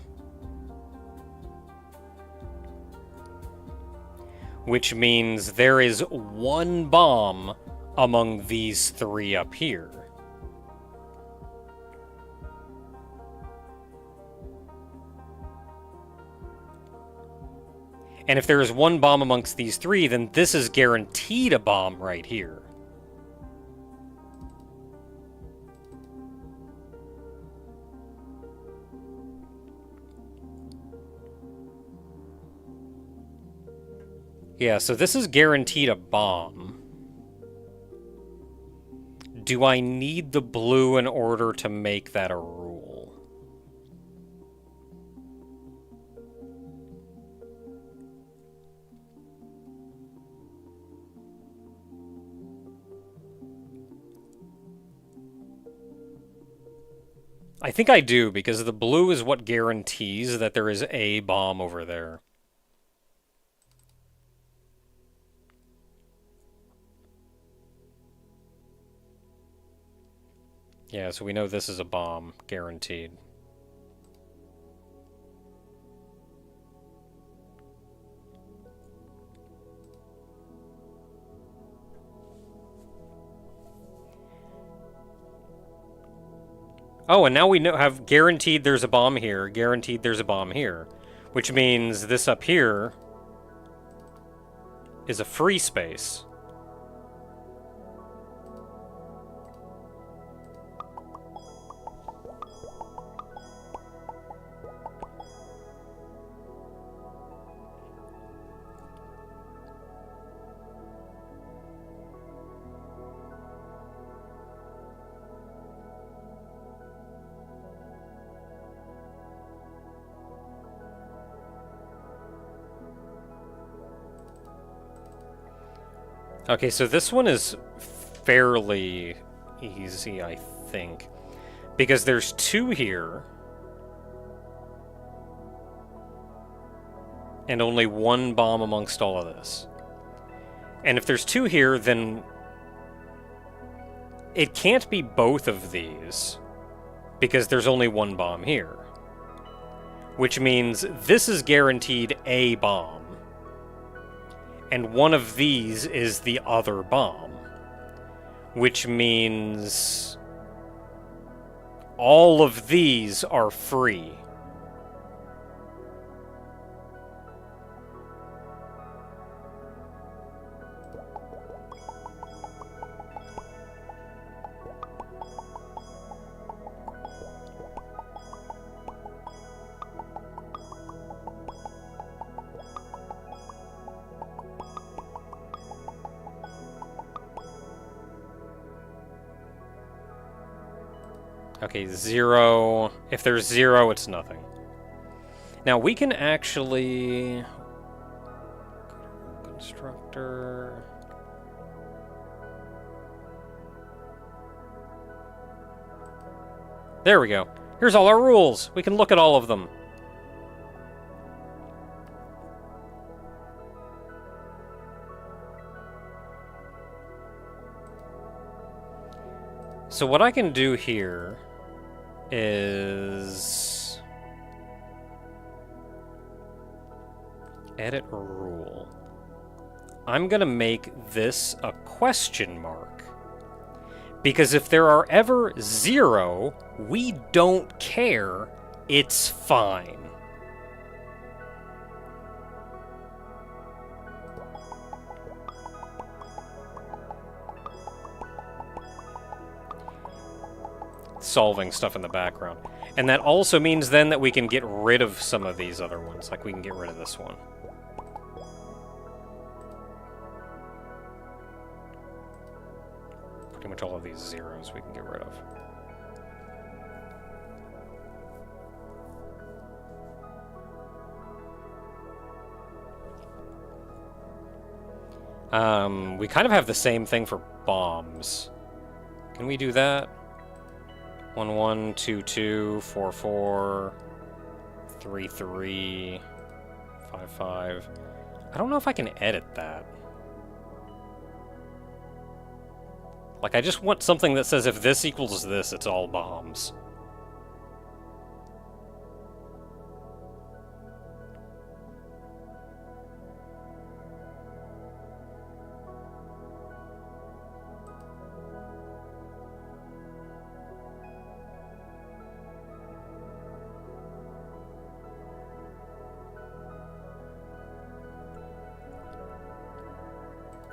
Which means there is one bomb among these 3 up here. And if there is one bomb amongst these 3, then this is guaranteed a bomb right here. Yeah, so this is guaranteed a bomb. Do I need the blue in order to make that a rule? I think I do, because the blue is what guarantees that there is a bomb over there. Yeah, so we know this is a bomb, guaranteed. Oh, and now we have guaranteed there's a bomb here, guaranteed there's a bomb here. Which means this up here is a free space. Okay, so this one is fairly easy, I think. Because there's 2 here. And only 1 bomb amongst all of this. And if there's 2 here, then it can't be both of these. Because there's only 1 bomb here. Which means this is guaranteed a bomb. And one of these is the other bomb. Which means all of these are free. Okay, 0. If there's 0, it's nothing. Now, we can actually... Constructor... There we go. Here's all our rules. We can look at all of them. So what I can do here is edit rule. I'm gonna make this a question mark. Because if there are ever 0, we don't care. It's fine. Solving stuff in the background. And that also means then that we can get rid of some of these other ones. Like we can get rid of this one. Pretty much all of these 0s we can get rid of. We kind of have the same thing for bombs. Can we do that? 1 1 2 2 4 4 3 3 5 5. I don't know if I can edit that. Like, I just want something that says if this equals this, it's all bombs.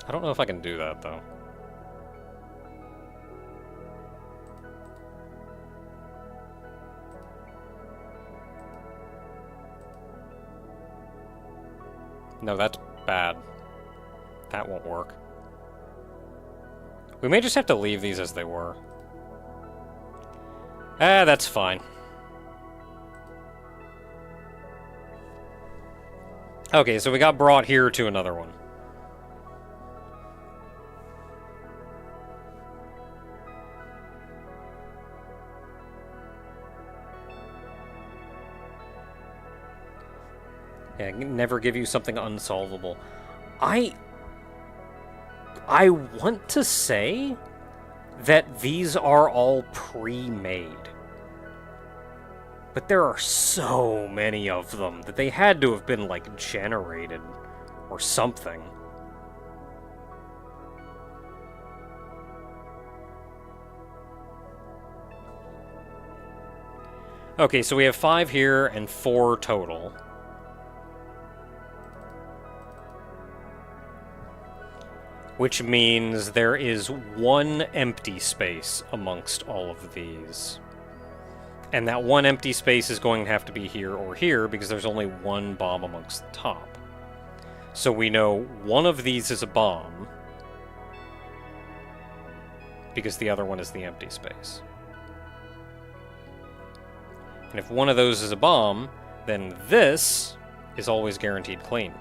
I don't know if I can do that, though. No, that's bad. That won't work. We may just have to leave these as they were. Ah, that's fine. Okay, so we got brought here to another one. Yeah, never give you something unsolvable. I want to say that these are all pre-made. But there are so many of them that they had to have been, like, generated or something. Okay, so we have 5 here and 4 total. Which means there is 1 empty space amongst all of these. And that 1 empty space is going to have to be here or here because there's only 1 bomb amongst the top. So we know one of these is a bomb because the other one is the empty space. And if one of those is a bomb, then this is always guaranteed clean.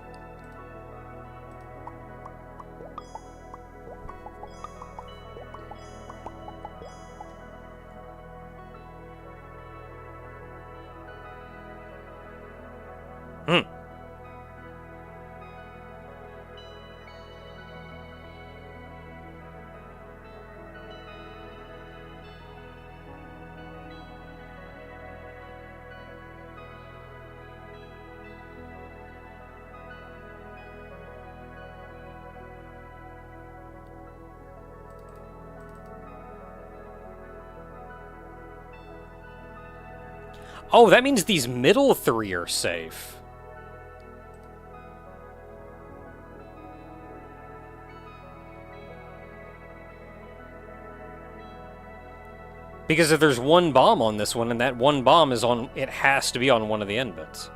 Oh, that means these middle 3 are safe. Because if there's 1 bomb on this one, and that 1 bomb is on... it has to be on one of the end bits.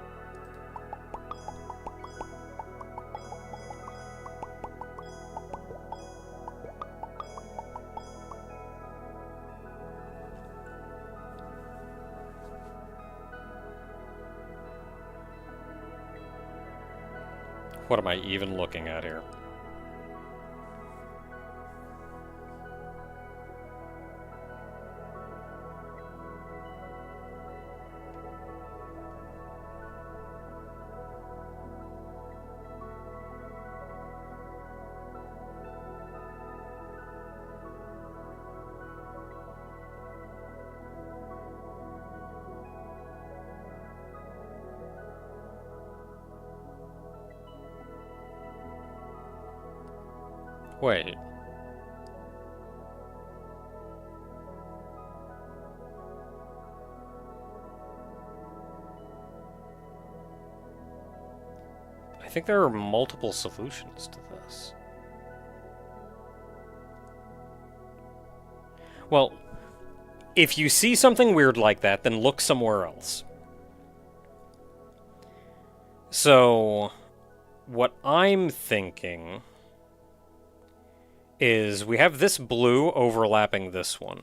What am I even looking at here? Wait. I think there are multiple solutions to this. Well, if you see something weird like that, then look somewhere else. So, what I'm thinking is we have this blue overlapping this one.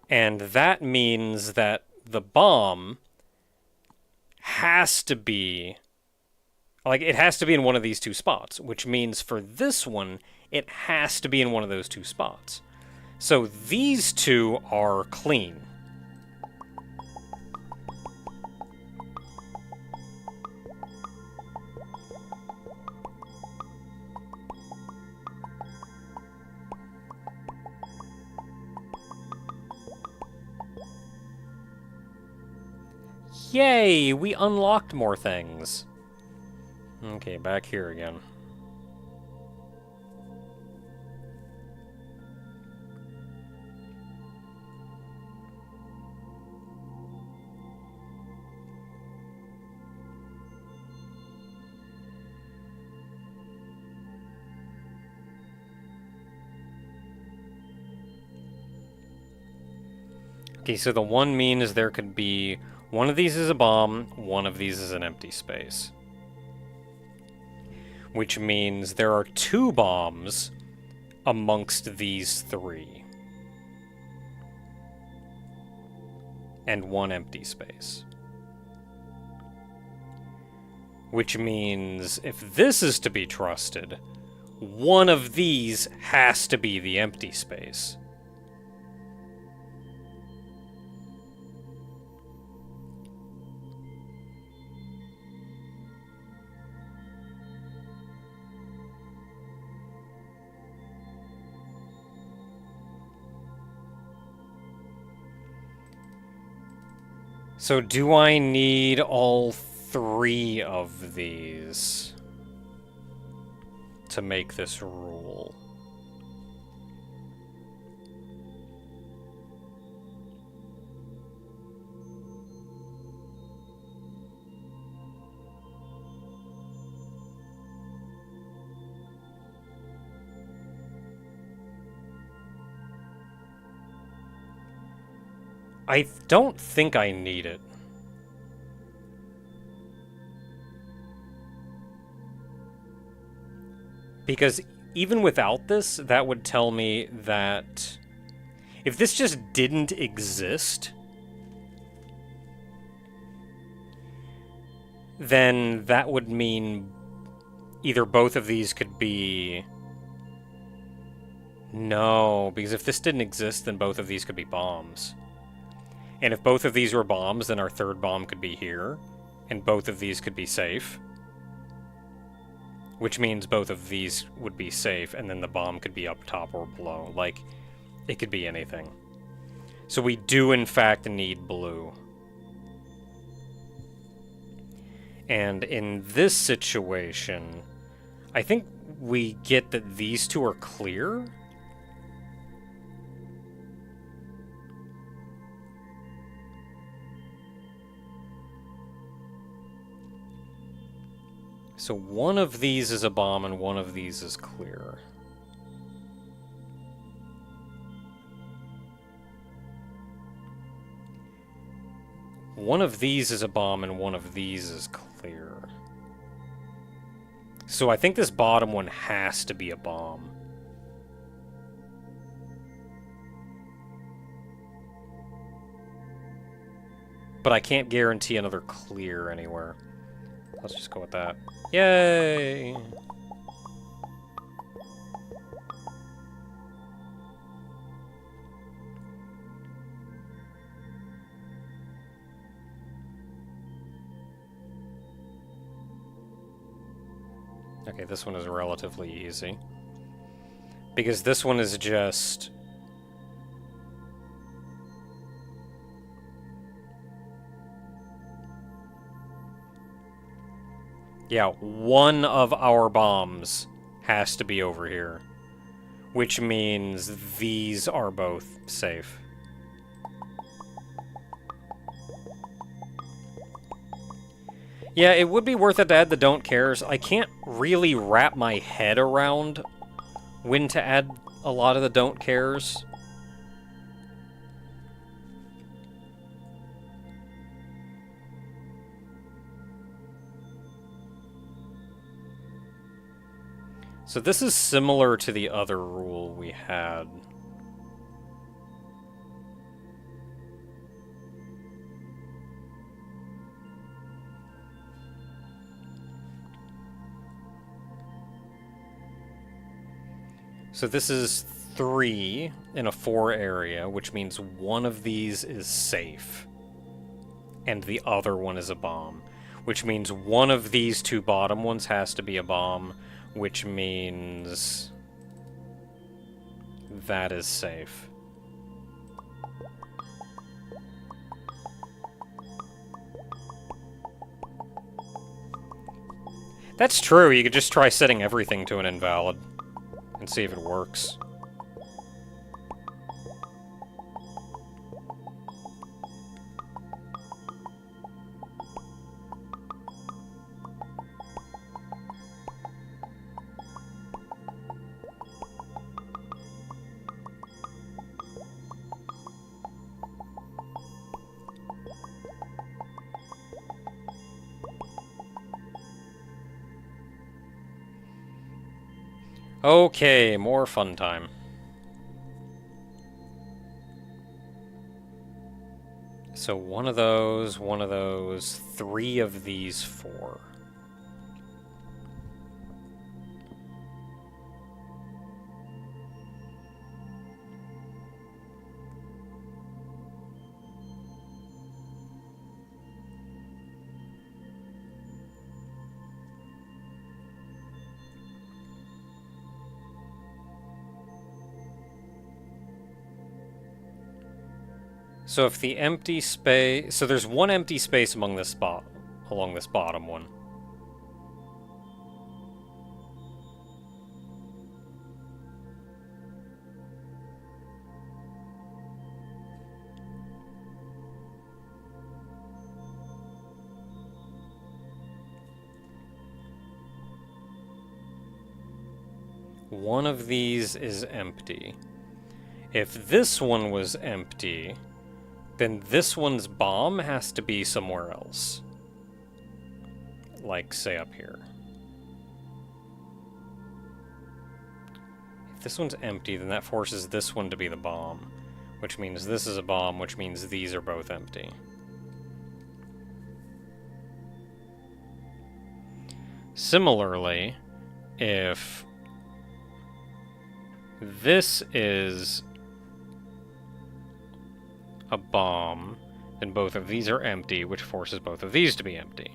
And that means that the bomb has to be... like, it has to be in one of these 2 spots, which means for this one, it has to be in one of those 2 spots. So these 2 are clean. Yay! We unlocked more things. Okay, back here again. Okay, so the 1 means there could be... one of these is a bomb, one of these is an empty space. Which means there are 2 bombs amongst these 3. And 1 empty space. Which means if this is to be trusted, one of these has to be the empty space. So do I need all 3 of these to make this rule? I don't think I need it. Because even without this, that would tell me that if this just didn't exist, then that would mean either both of these could be... No, because if this didn't exist, then both of these could be bombs. And if both of these were bombs, then our third bomb could be here, and both of these could be safe. Which means both of these would be safe, and then the bomb could be up top or below. Like, it could be anything. So we do, in fact, need blue. And in this situation, I think we get that these two are clear. So one of these is a bomb and one of these is clear. One of these is a bomb and one of these is clear. So I think this bottom one has to be a bomb. But I can't guarantee another clear anywhere. Let's just go with that. Yay! Okay, this one is relatively easy. Because this one is just... Yeah, one of our bombs has to be over here. Which means these are both safe. Yeah, it would be worth it to add the don't cares. I can't really wrap my head around when to add a lot of the don't cares. So this is similar to the other rule we had. So this is 3 in a 4 area, which means one of these is safe. And the other one is a bomb. Which means one of these 2 bottom ones has to be a bomb. Which means that is safe. That's true, you could just try setting everything to an invalid and see if it works. Okay, more fun time. So one of those, 3 of these 4. So if the empty space... So there's one empty space along this bottom one. One of these is empty. If this one was empty... then this one's bomb has to be somewhere else. Like, say, up here. If this one's empty, then that forces this one to be the bomb, which means this is a bomb, which means these are both empty. Similarly, if this is a bomb, then both of these are empty, which forces both of these to be empty.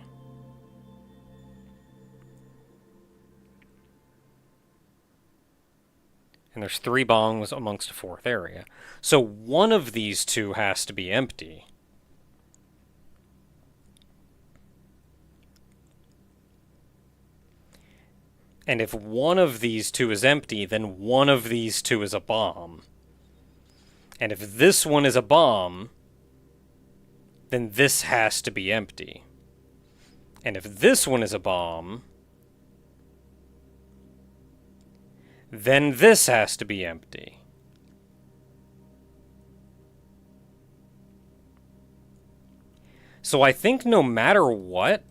And there's 3 bombs amongst a 4th area. So one of these 2 has to be empty. And if one of these 2 is empty, then one of these 2 is a bomb. And if this one is a bomb, then this has to be empty. And if this one is a bomb, then this has to be empty. So I think no matter what,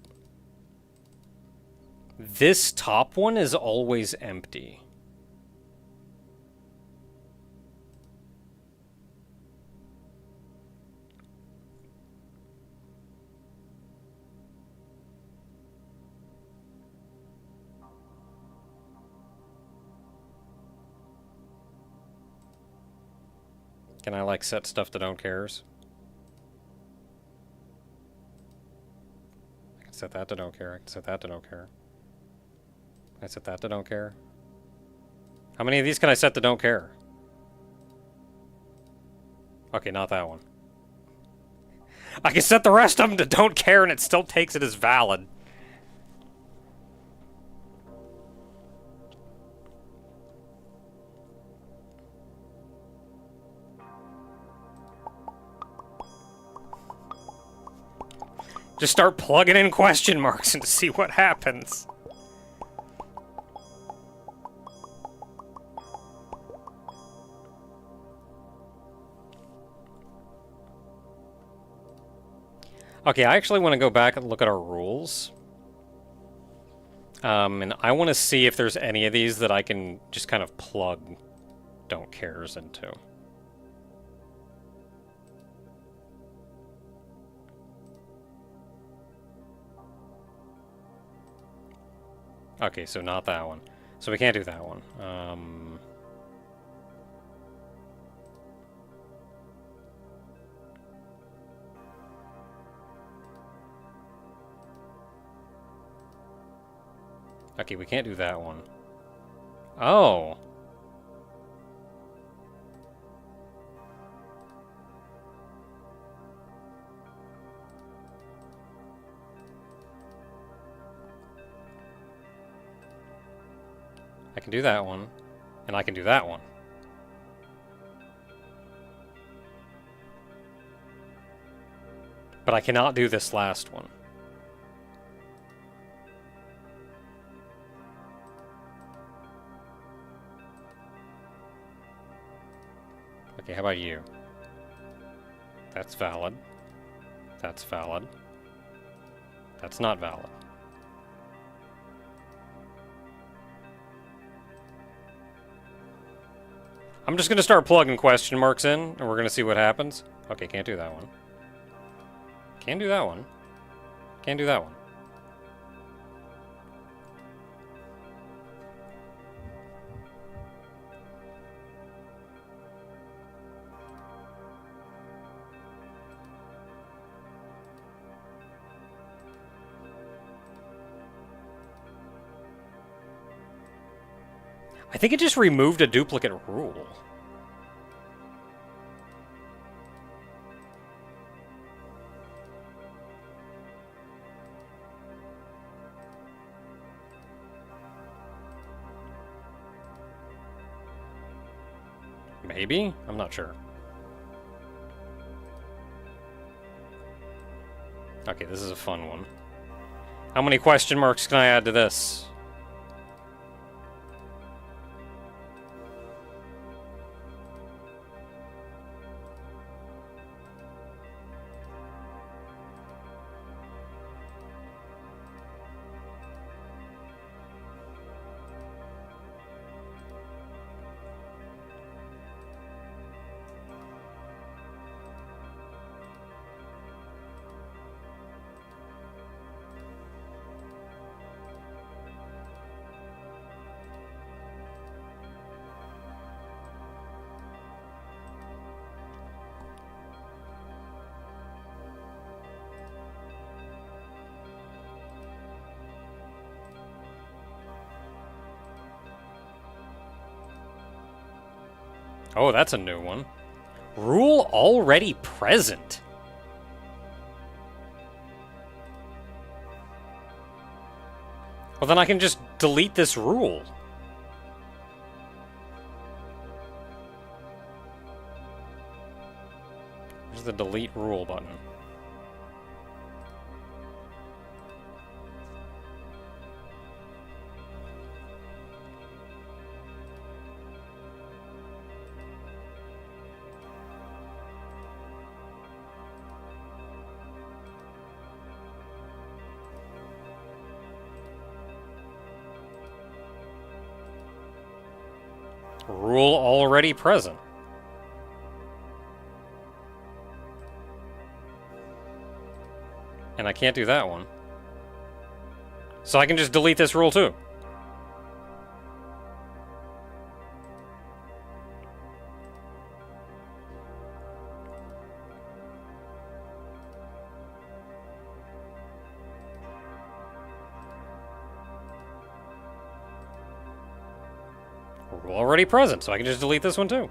this top one is always empty. Can I, like, set stuff to don't cares? I can set that to don't care. I can set that to don't care. Can I set that to don't care? How many of these can I set to don't care? Okay, not that one. I can set the rest of them to don't care and it still takes it as valid. Just start plugging in question marks and see what happens. Okay, I actually want to go back and look at our rules. And I want to see if there's any of these that I can just kind of plug don't cares into. Okay, so not that one. So we can't do that one. Okay, we can't do that one. Oh! I can do that one, and I can do that one. But I cannot do this last one. Okay, how about you? That's valid. That's valid. That's not valid. I'm just going to start plugging question marks in, and we're going to see what happens. Okay, can't do that one. Can't do that one. Can't do that one. I think it just removed a duplicate rule. Maybe? I'm not sure. Okay, this is a fun one. How many question marks can I add to this? Oh, that's a new one. Rule already present. Well, then I can just delete this rule. Where's the delete rule button? Rule already present. And I can't do that one. So I can just delete this rule too. Rule already present, so I can just delete this one too.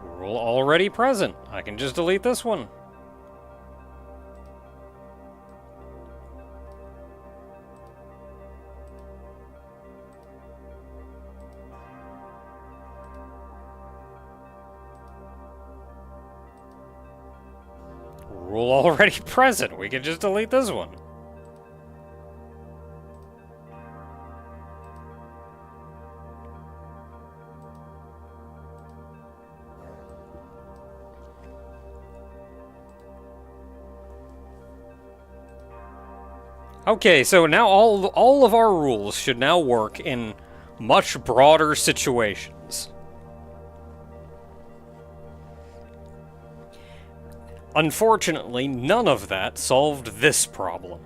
Rule already present. I can just delete this one. Rule already present. We can just delete this one. Okay, so now all of our rules should now work in much broader situations. Unfortunately, none of that solved this problem.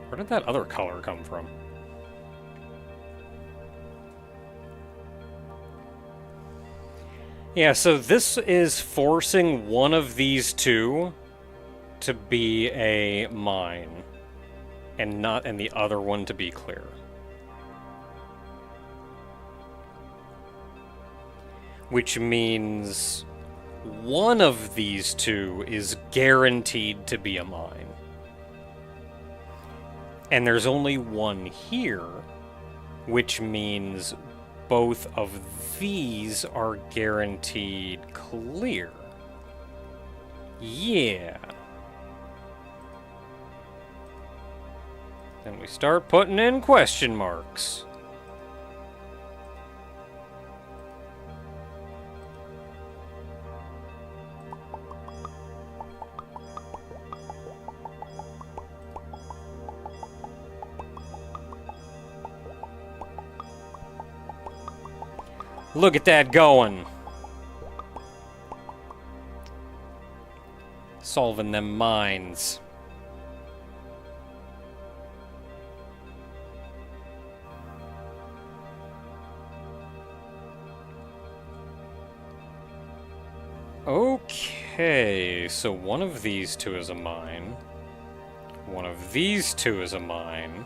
Where did that other color come from? Yeah, so this is forcing one of these two to be a mine, and the other one to be clear. Which means one of these two is guaranteed to be a mine. And there's only one here, which means both of these are guaranteed clear. Yeah. Then we start putting in question marks. Look at that going. Solving them mines. Okay, so one of these two is a mine. One of these two is a mine.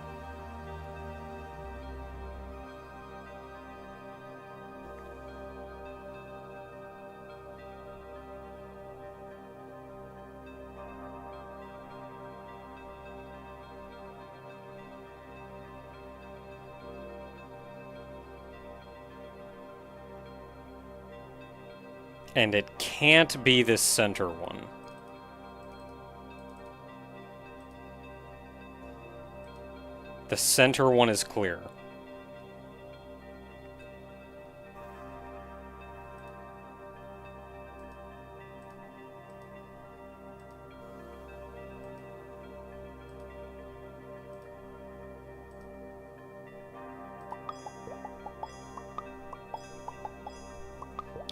And it can't be this center one. The center one is clear.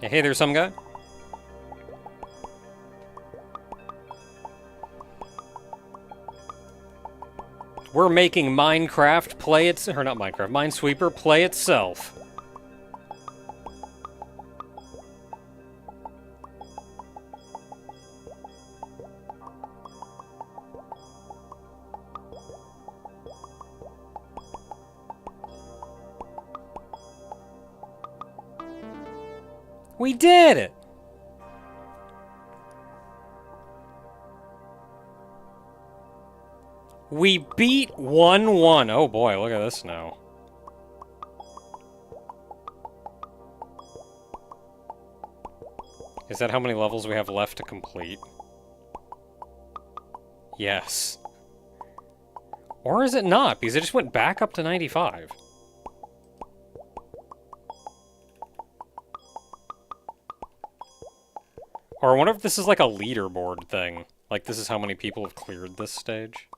Hey, there's some guy. We're making Minecraft play its... or not Minecraft, Minesweeper play itself. We did it! We beat 1-1. Oh boy, look at this now. Is that how many levels we have left to complete? Yes. Or is it not? Because it just went back up to 95. Or I wonder if this is like a leaderboard thing. Like this is how many people have cleared this stage.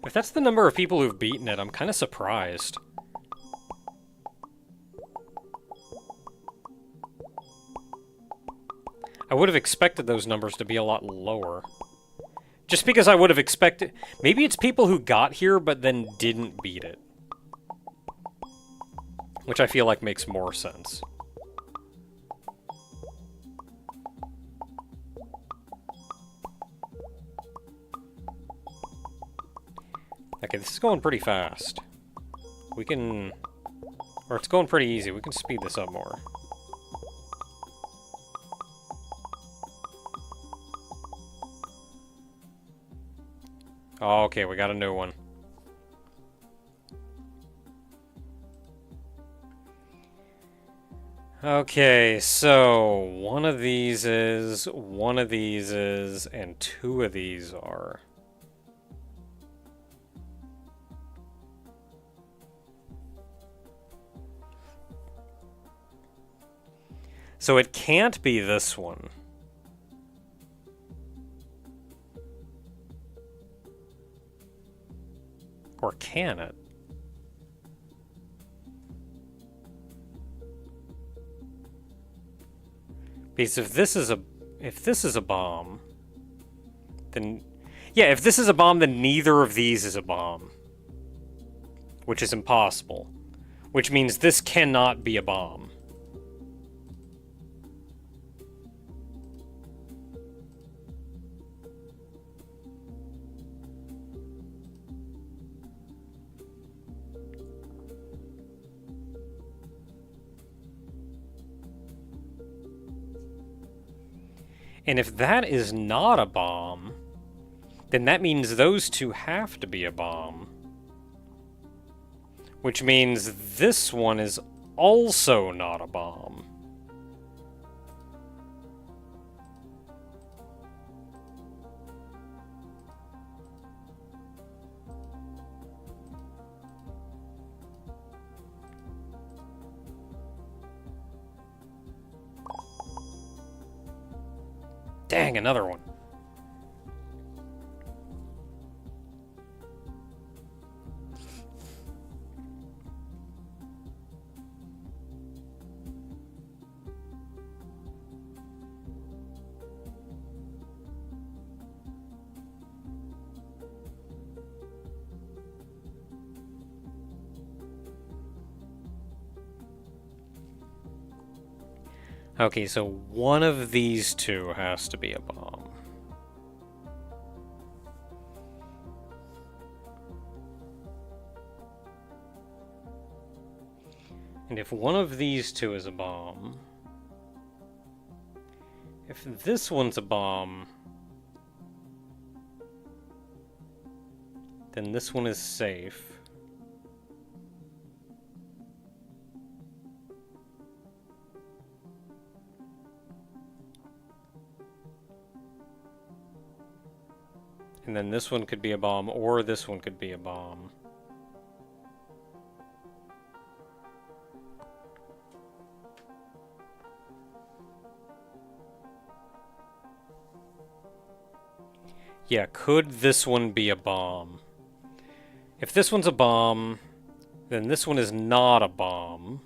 If that's the number of people who've beaten it, I'm kind of surprised. I would have expected those numbers to be a lot lower. Just because I would have expected... Maybe it's people who got here but then didn't beat it. Which I feel like makes more sense. Okay, this is going pretty fast. We can... Or it's going pretty easy. We can speed this up more. Oh, okay, we got a new one. Okay, so one of these is, and two of these are. So it can't be this one. Or can it? Because if this is a bomb, then yeah, if this is a bomb, then neither of these is a bomb. Which is impossible. Which means this cannot be a bomb. And if that is not a bomb, then that means those two have to be a bomb. Which means this one is also not a bomb. Dang, another one. Okay, so one of these two has to be a bomb. And if one of these two is a bomb... If this one's a bomb... then this one is safe. And then this one could be a bomb, or this one could be a bomb. Yeah, could this one be a bomb? If this one's a bomb, then this one is not a bomb.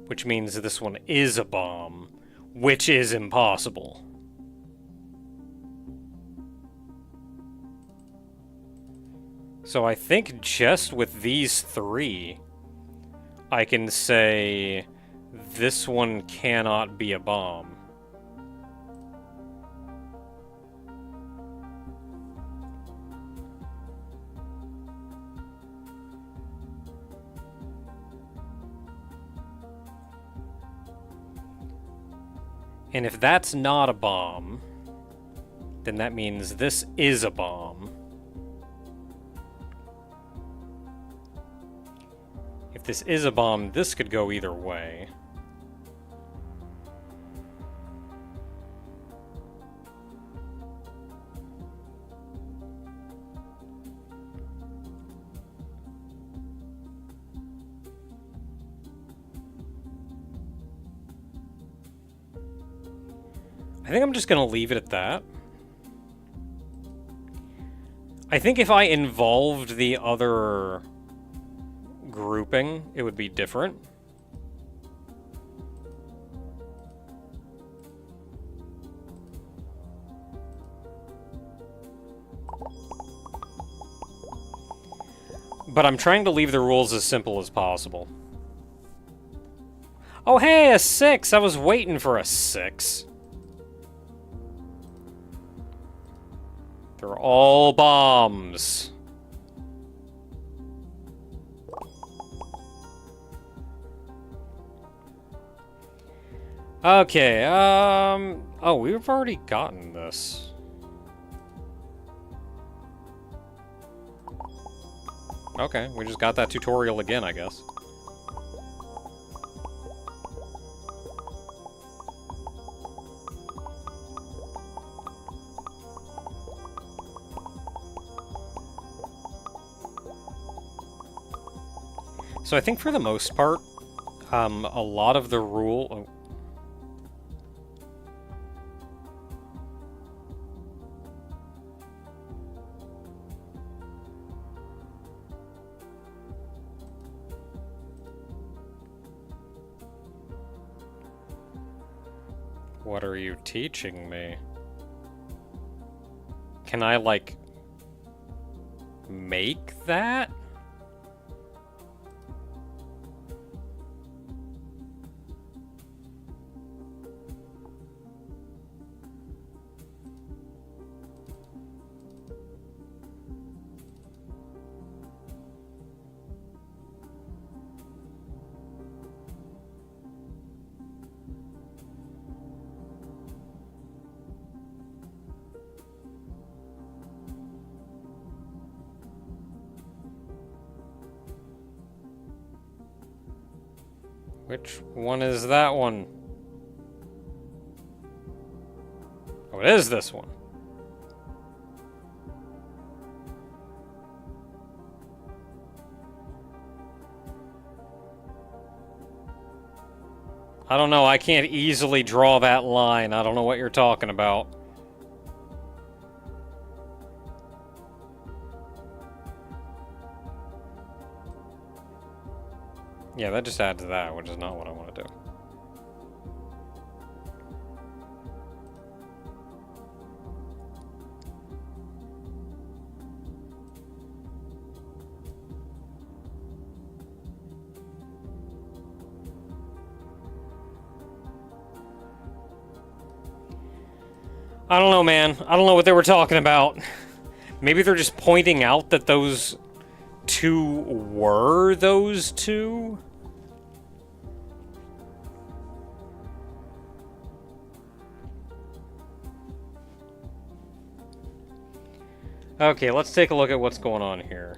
Which means this one is a bomb, which is impossible. So I think just with these three, I can say this one cannot be a bomb. And if that's not a bomb, then that means this is a bomb. If this is a bomb, this could go either way. I think I'm just going to leave it at that. I think if I involved the other grouping, it would be different. But I'm trying to leave the rules as simple as possible. Oh hey, a 6! I was waiting for a 6. They're all bombs. Okay, oh, we've already gotten this. Okay, we just got that tutorial again, I guess. So I think for the most part, a lot of the rule... Oh. What are you teaching me? Can I, like, make that? Which one is that one? Oh, it is this one. I don't know, I can't easily draw that line. I don't know what you're talking about. Yeah, that just adds that, which is not what I want to do. I don't know, man. I don't know what they were talking about. Maybe they're just pointing out that those two were those two? Okay, let's take a look at what's going on here.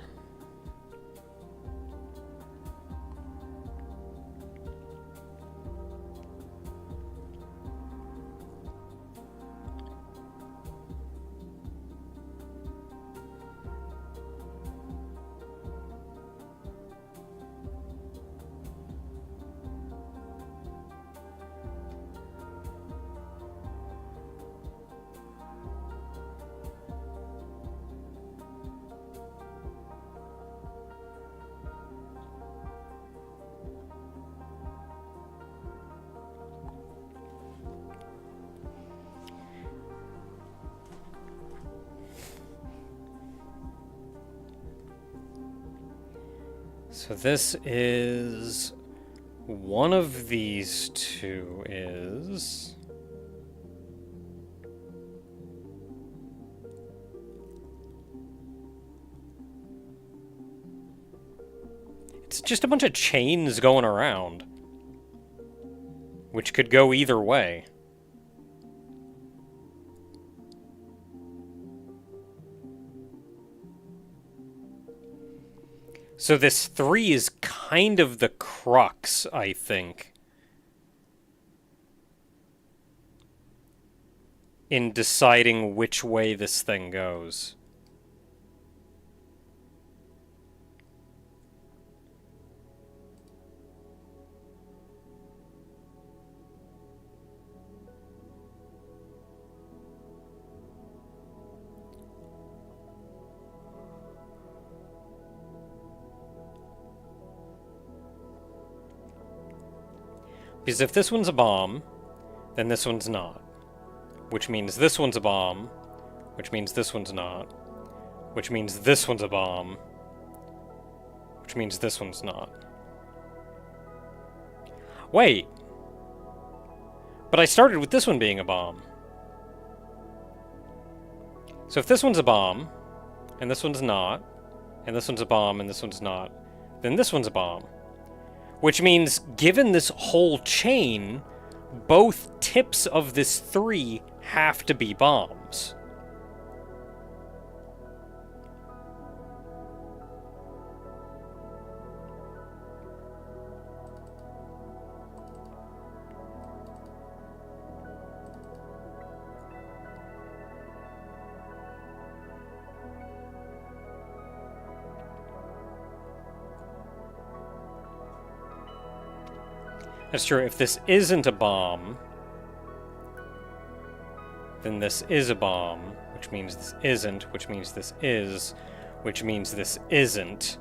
So this is... one of these two is... it's just a bunch of chains going around. Which could go either way. So this 3 is kind of the crux, I think, in deciding which way this thing goes. Because if this one's a bomb, then this one's not. Which means this one's a bomb, which means this one's not. Which means this one's a bomb, which means this one's not. Wait! But I started with this one being a bomb. So if this one's a bomb, and this one's not, and this one's a bomb, and this one's not, then this one's a bomb. Which means, given this whole chain, both tips of this 3 have to be bombs. That's true. If this isn't a bomb, then this is a bomb, which means this isn't, which means this is, which means this isn't,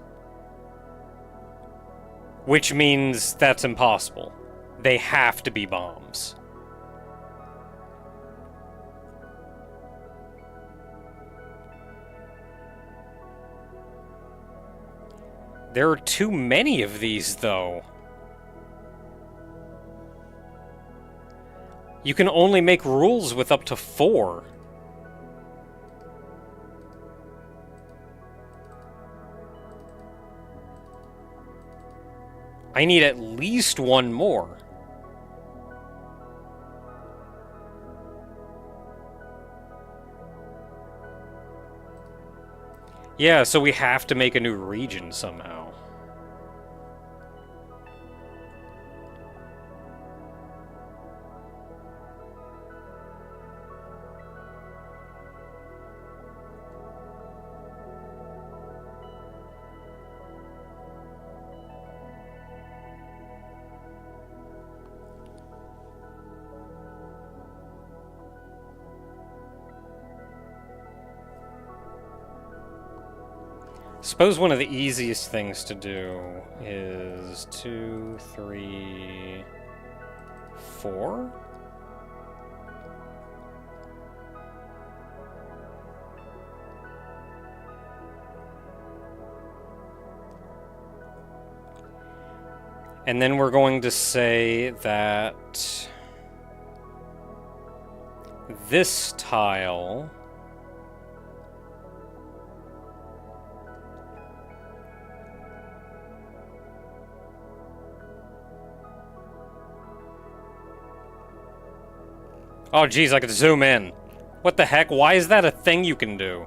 which means that's impossible. They have to be bombs. There are too many of these, though. You can only make rules with up to 4. I need at least one more. Yeah, so we have to make a new region somehow. Suppose one of the easiest things to do is 2, 3, 4? And then we're going to say that this tile... Oh, geez, I could zoom in. What the heck? Why is that a thing you can do?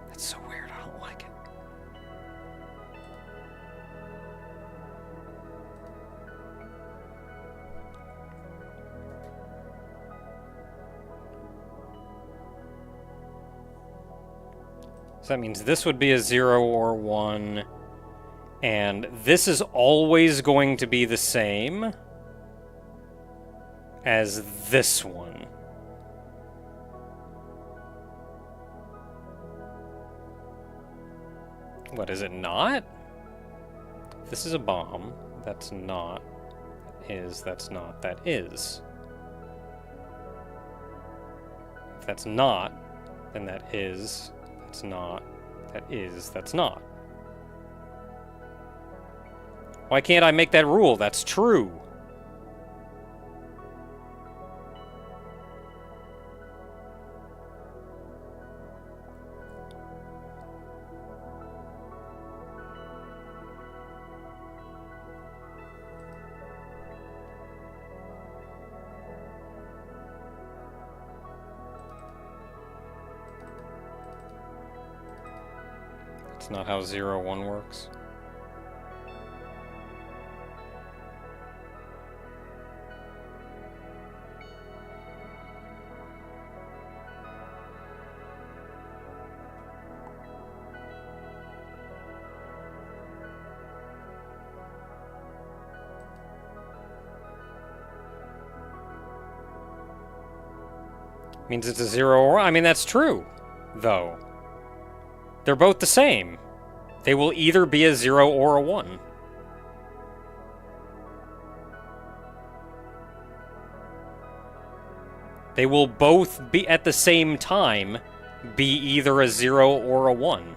That's so weird. I don't like it. So that means this would be a 0 or 1. And this is always going to be the same as this one. What, is it not? This is a bomb. That's not. That is. That's not. That is. If that's not, then that is. That's not. That is. That's not. Why can't I make that rule? That's true. That's not how 0-1 works. Means it's a 0 or... I mean, that's true, though. They're both the same. They will either be a 0 or a 1. They will both be, at the same time, be either a 0 or a 1.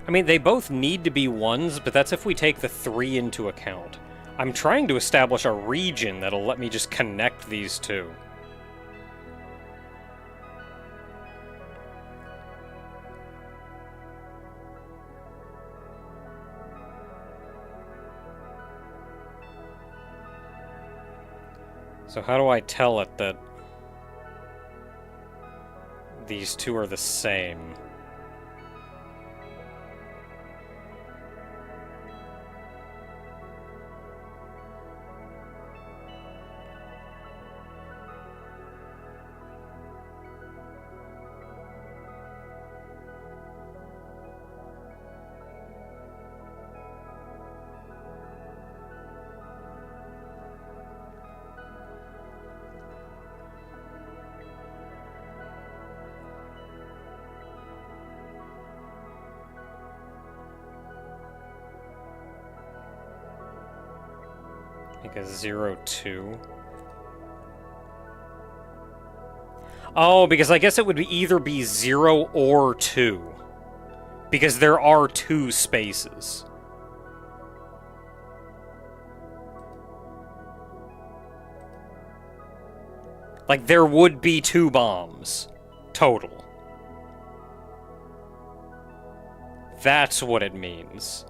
I mean, they both need to be 1s, but that's if we take the 3 into account. I'm trying to establish a region that'll let me just connect these two. So how do I tell it that these two are the same? Like a 0-2. Oh, because I guess it would either be 0 or 2. Because there are 2 spaces. Like, there would be 2 bombs. Total. That's what it means.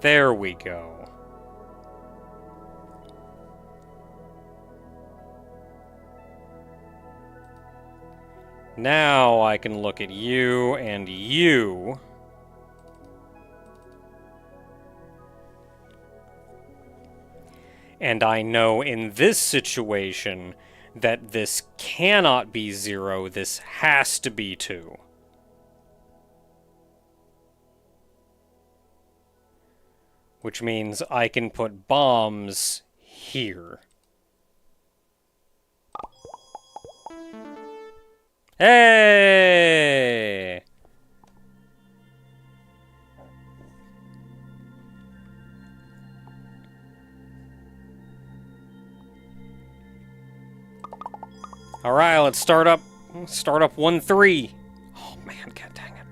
There we go. Now I can look at you and you. And I know in this situation that this cannot be 0, this has to be 2. Which means I can put bombs here. Hey! All right, let's start up 1-3. Oh man, god dang it.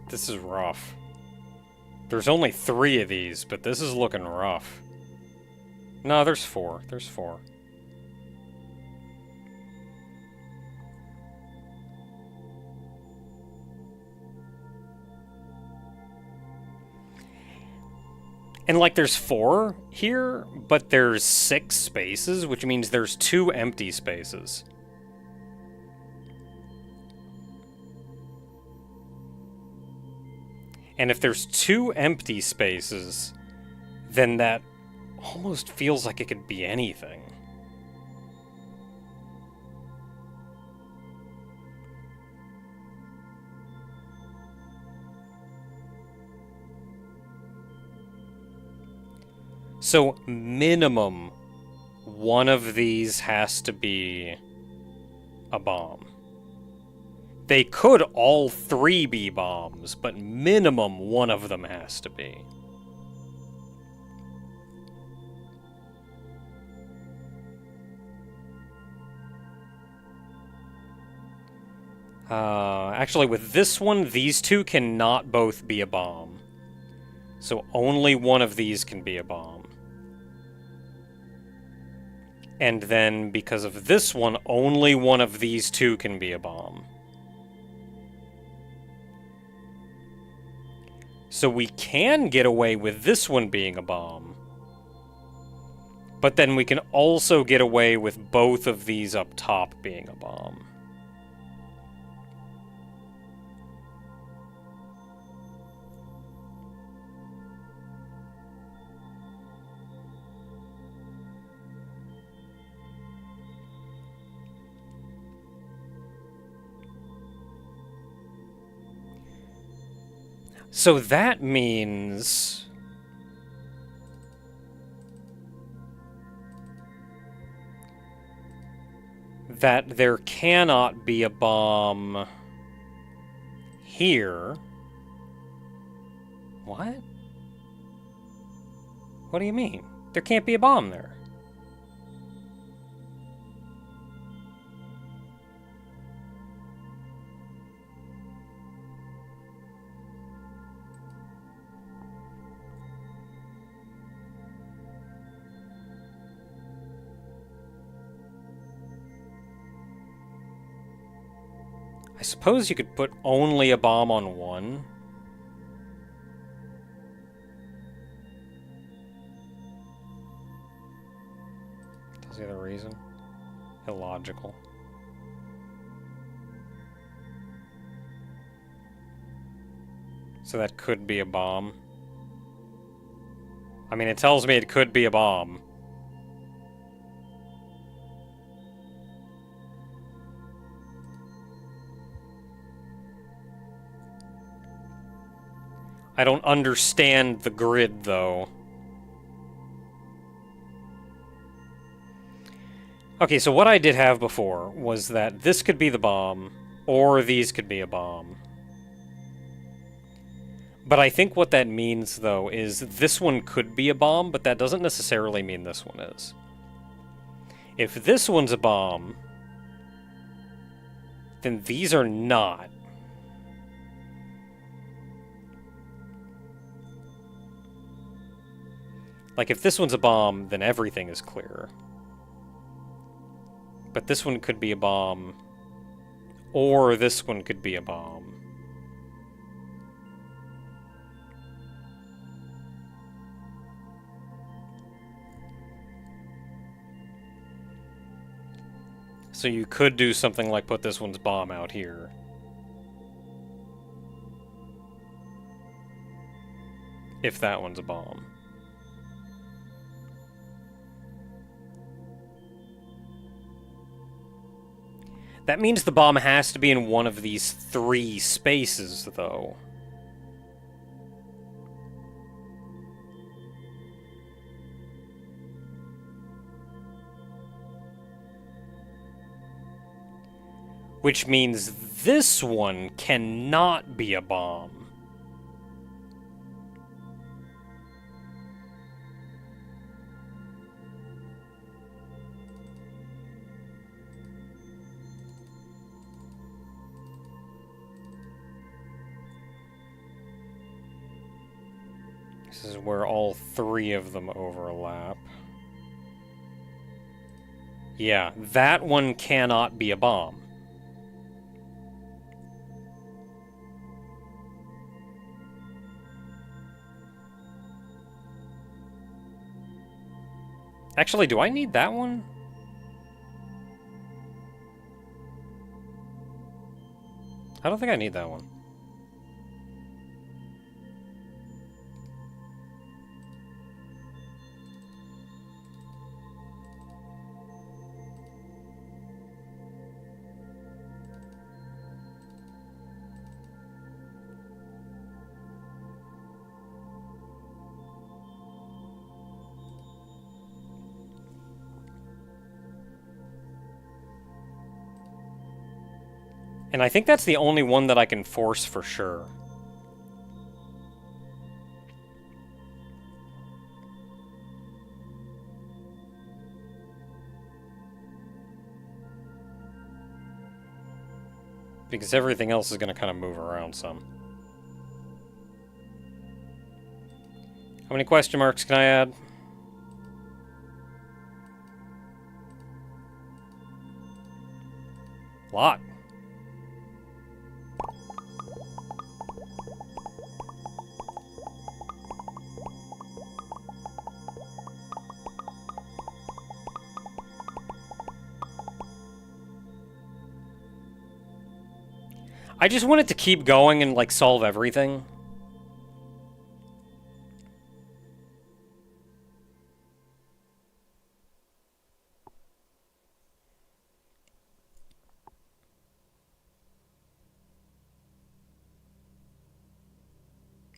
This is rough. There's only 3 of these, but this is looking rough. No, there's 4. There's 4. And, like, there's 4 here, but there's 6 spaces, which means there's 2 empty spaces. And if there's 2 empty spaces, then that almost feels like it could be anything. So, minimum, one of these has to be a bomb. They could all 3 be bombs, but minimum one of them has to be. Actually, with this one, these 2 cannot both be a bomb. So only one of these can be a bomb. And then, because of this one, only one of these 2 can be a bomb. So we can get away with this one being a bomb. But then we can also get away with both of these up top being a bomb. So that means that there cannot be a bomb here. What? What do you mean? There can't be a bomb there. I suppose you could put only a bomb on one. Tells you the reason. Illogical. So that could be a bomb. I mean, it tells me it could be a bomb. I don't understand the grid, though. Okay, so what I did have before was that this could be the bomb, or these could be a bomb. But I think what that means, though, is this one could be a bomb, but that doesn't necessarily mean this one is. If this one's a bomb, then these are not. Like, if this one's a bomb, then everything is clear. But this one could be a bomb, or this one could be a bomb. So you could do something like put this one's bomb out here. If that one's a bomb. That means the bomb has to be in one of these 3 spaces, though. Which means this one cannot be a bomb. This is where all 3 of them overlap. Yeah, that one cannot be a bomb. Actually, do I need that one? I don't think I need that one. And I think that's the only one that I can force for sure. Because everything else is going to kind of move around some. How many question marks can I add? A lot. I just want it to keep going and, like, solve everything.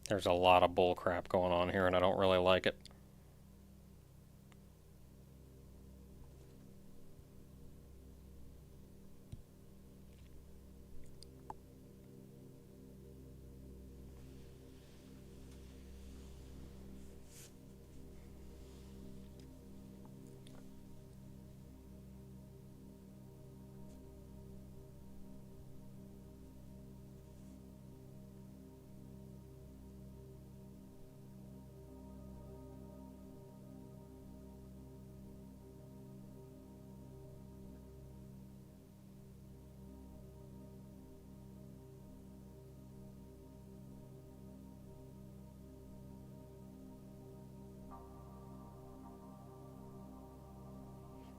There's a lot of bullcrap going on here, and I don't really like it.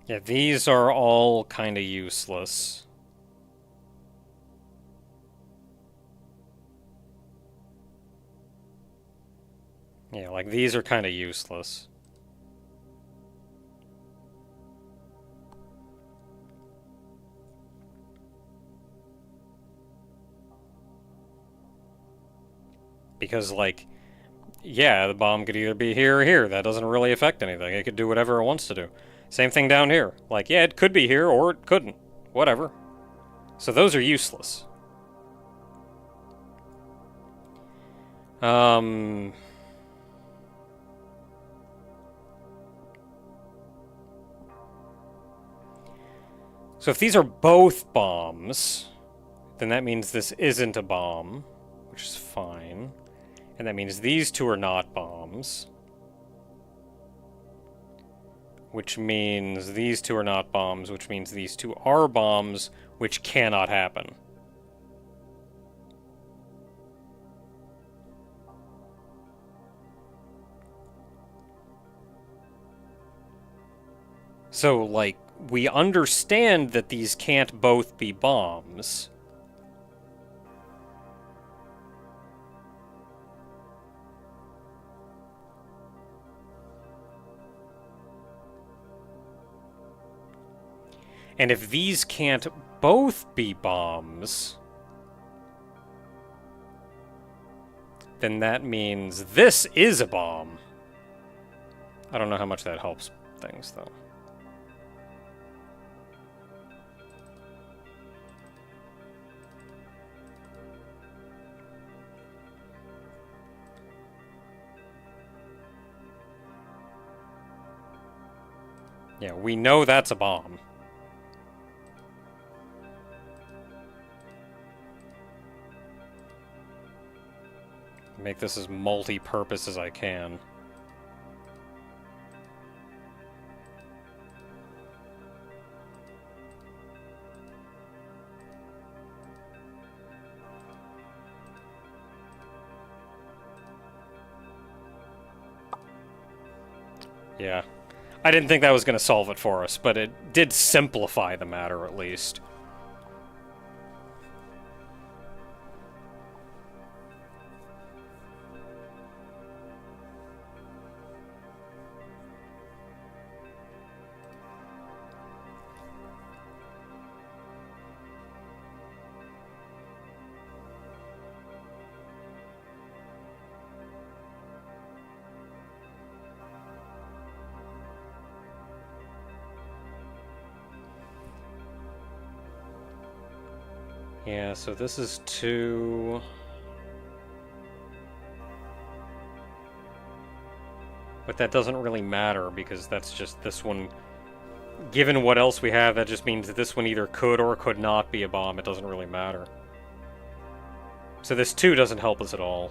Yeah, these are all kind of useless. Yeah, like, these are kind of useless. Because, like, yeah, the bomb could either be here or here. That doesn't really affect anything. It could do whatever it wants to do. Same thing down here. Like, yeah, it could be here or it couldn't. Whatever. So those are useless. So if these are both bombs, then that means this isn't a bomb, which is fine. And that means these 2 are not bombs. which means these two are not bombs, which means these two are bombs, which cannot happen. So, like, we understand that these can't both be bombs. And if these can't both be bombs, then that means this is a bomb. I don't know how much that helps things, though. Yeah, we know that's a bomb. Make this as multi-purpose as I can. Yeah. I didn't think that was going to solve it for us, but it did simplify the matter, at least. Yeah, so this is 2. But that doesn't really matter, because that's just this one. Given what else we have, that just means that this one either could or could not be a bomb. It doesn't really matter. So this 2 doesn't help us at all.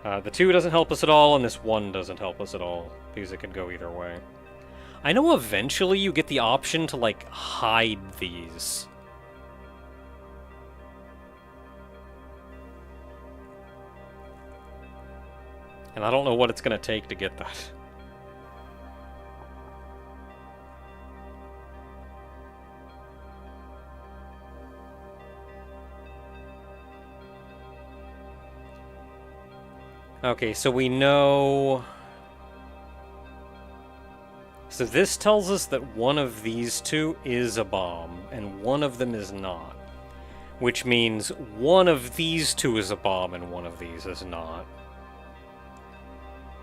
The 2 doesn't help us at all, and this 1 doesn't help us at all, because it could go either way. I know eventually you get the option to, like, hide these. And I don't know what it's going to take to get that. Okay, so we know... So this tells us that one of these 2 is a bomb, and one of them is not. Which means one of these 2 is a bomb, and one of these is not.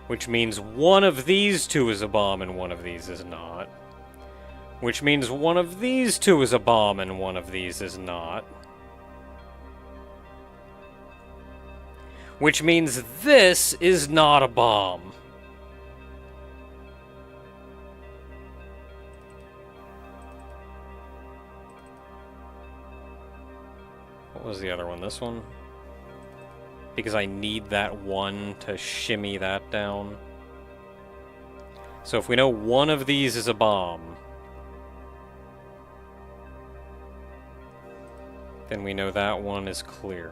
Which means one of these 2 is a bomb, and one of these is not. Which means one of these 2 is a bomb, and one of these is not. Which means this is not a bomb. What was the other one? This one? Because I need that 1 to shimmy that down. So if we know one of these is a bomb, then we know that one is clear.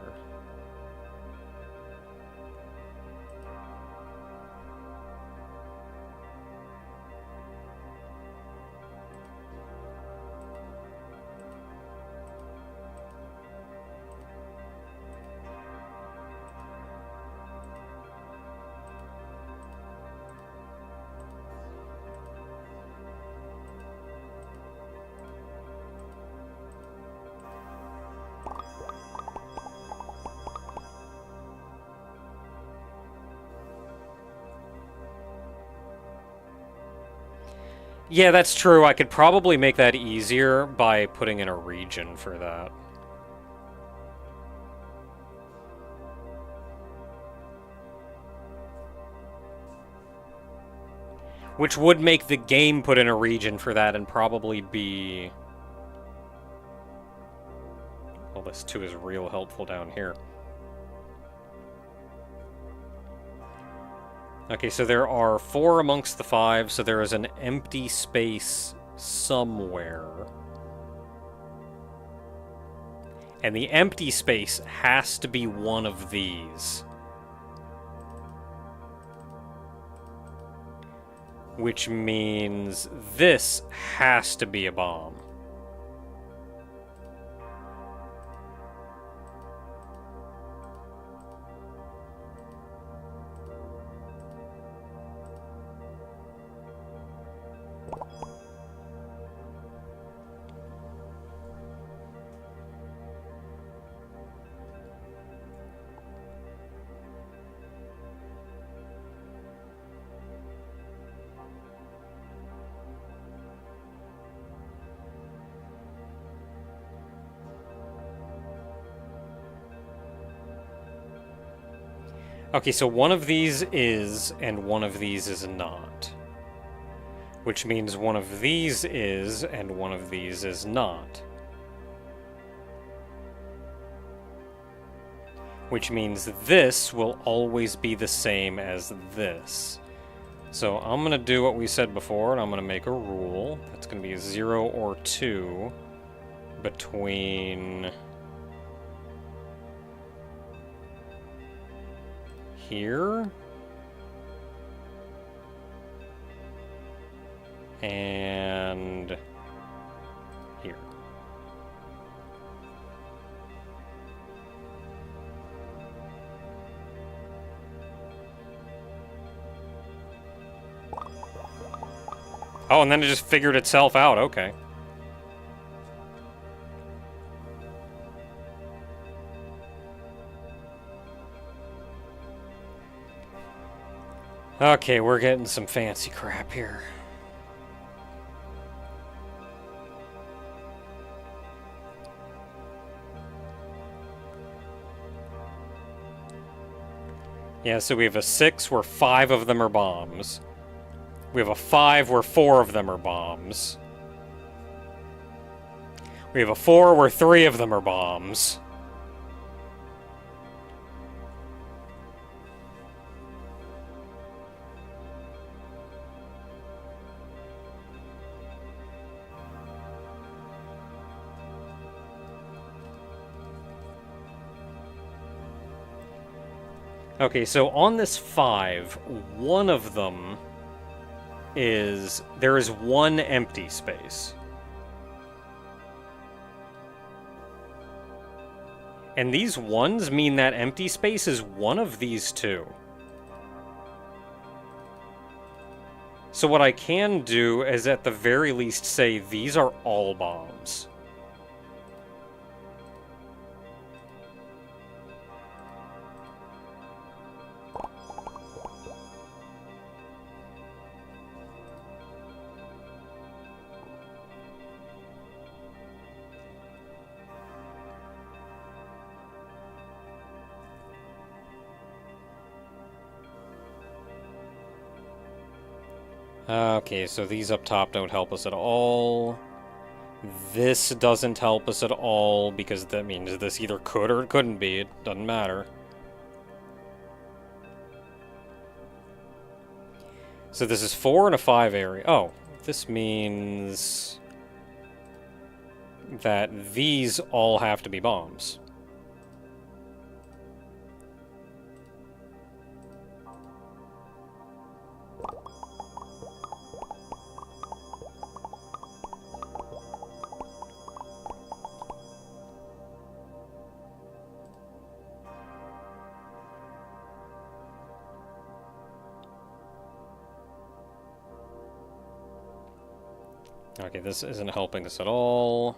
Yeah, that's true. I could probably make that easier by putting in a region for that. Which would make the game put in a region for that and probably be... Well, this 2 is real helpful down here. Okay, so there are 4 amongst the 5, so there is an empty space somewhere. And the empty space has to be one of these. Which means this has to be a bomb. Okay, so one of these is, and one of these is not. Which means one of these is, and one of these is not. Which means this will always be the same as this. So I'm going to do what we said before, and I'm going to make a rule. That's going to be 0 or 2 between here and here. Oh, and then it just figured itself out. Okay. Okay, we're getting some fancy crap here. Yeah, so we have a 6 where 5 of them are bombs. We have a 5 where 4 of them are bombs. We have a 4 where 3 of them are bombs. Okay, so on this 5, one of them is... there is one empty space. And these ones mean that empty space is one of these two. So what I can do is at the very least say these are all bombs. Okay, so these up top don't help us at all. This doesn't help us at all, because that means this either could or it couldn't be. It doesn't matter. So this is 4 and a 5 area. Oh, this means that these all have to be bombs. Okay, this isn't helping us at all.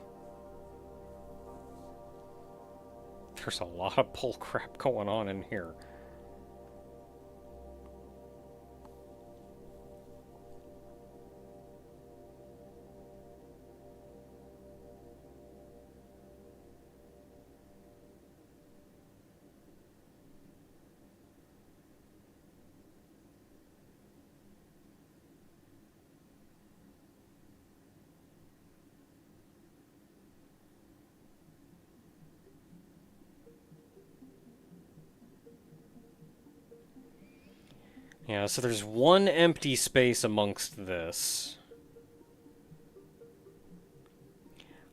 There's a lot of bullcrap going on in here. Yeah, so there's one empty space amongst this.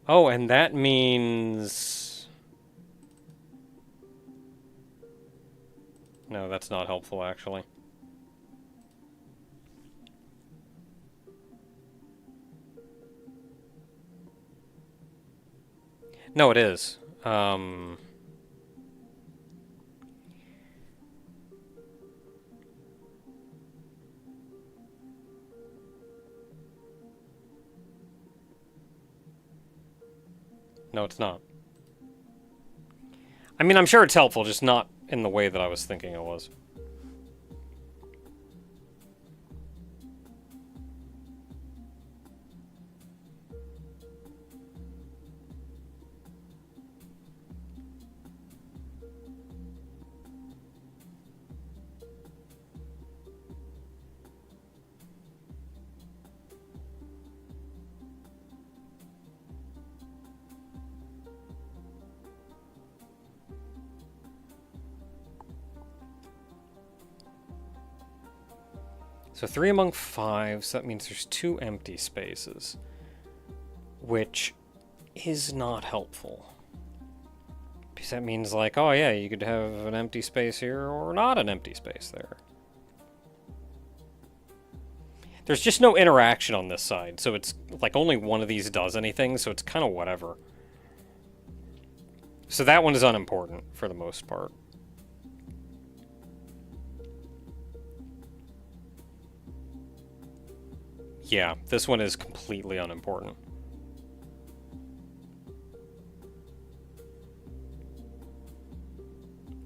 Oh, and that means... No, that's not helpful, actually. No, it is. No, it's not. I mean, I'm sure it's helpful, just not in the way that I was thinking it was. So 3 among 5, so that means there's 2 empty spaces. Which is not helpful. Because that means, like, oh yeah, you could have an empty space here or not an empty space there. There's just no interaction on this side, so it's like only one of these does anything, so it's kind of whatever. So that one is unimportant for the most part. Yeah, this one is completely unimportant.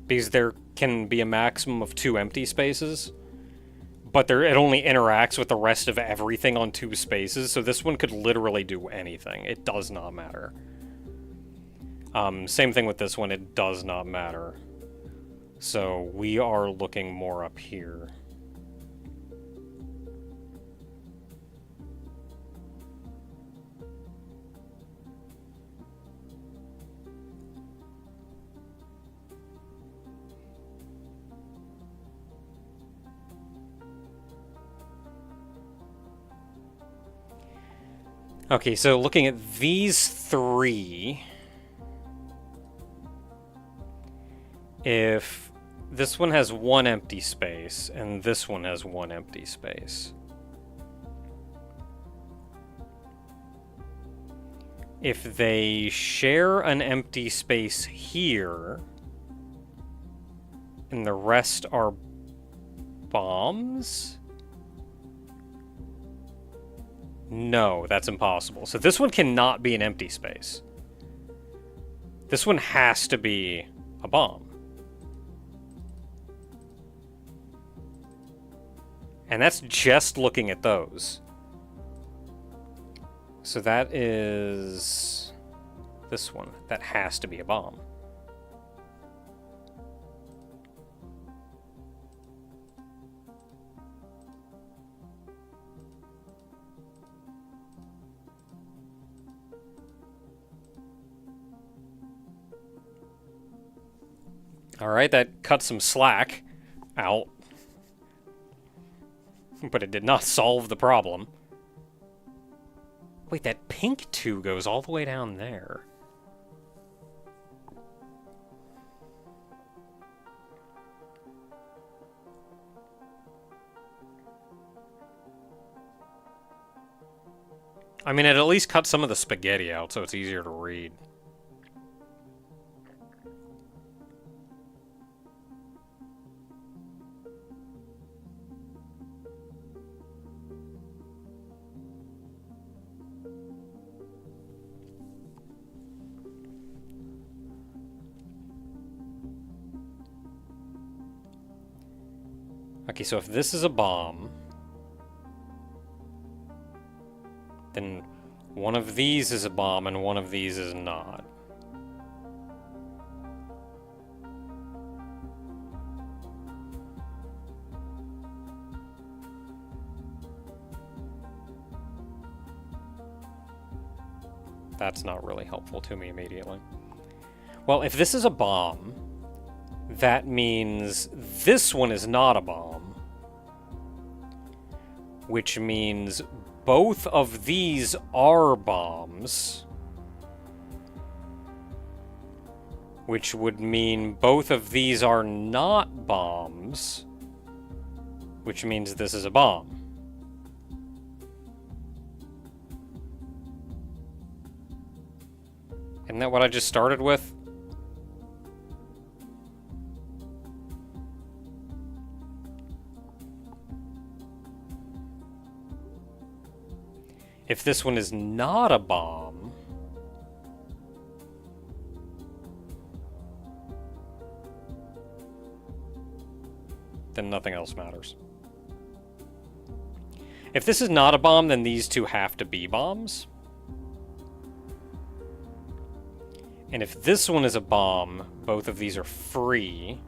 Because there can be a maximum of 2 empty spaces, but it only interacts with the rest of everything on 2 spaces, so this one could literally do anything. It does not matter. Same thing with this one, it does not matter. So we are looking more up here. Okay, so looking at these 3, if this one has 1 empty space and this one has 1 empty space, if they share an empty space here and the rest are bombs? No, that's impossible. So this one cannot be an empty space. This one has to be a bomb. And that's just looking at those. So that is this one. That has to be a bomb. Alright, that cut some slack out. But it did not solve the problem. Wait, that pink 2 goes all the way down there. I mean, it at least cut some of the spaghetti out so it's easier to read. Okay, so if this is a bomb, then one of these is a bomb and one of these is not. That's not really helpful to me immediately. Well, if this is a bomb, that means this one is not a bomb, which means both of these are bombs, which would mean both of these are not bombs, which means this is a bomb. Isn't that what I just started with? If this one is not a bomb, then nothing else matters. If this is not a bomb, then these two have to be bombs. And if this one is a bomb, both of these are free.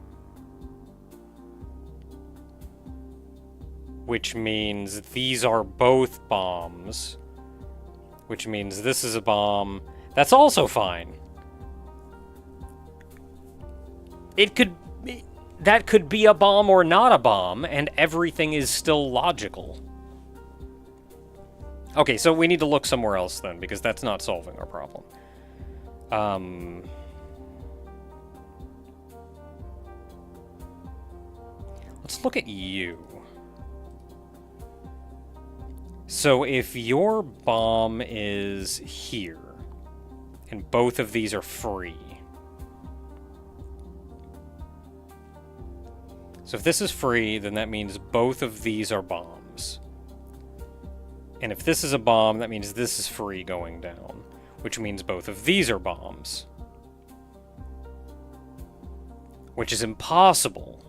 Which means these are both bombs. Which means this is a bomb. That's also fine. That could be a bomb or not a bomb, and everything is still logical. Okay, so we need to look somewhere else then, because that's not solving our problem. Let's look at you. So if your bomb is here, and both of these are free. So if this is free, then that means both of these are bombs. And if this is a bomb, that means this is free going down, which means both of these are bombs. Which is impossible.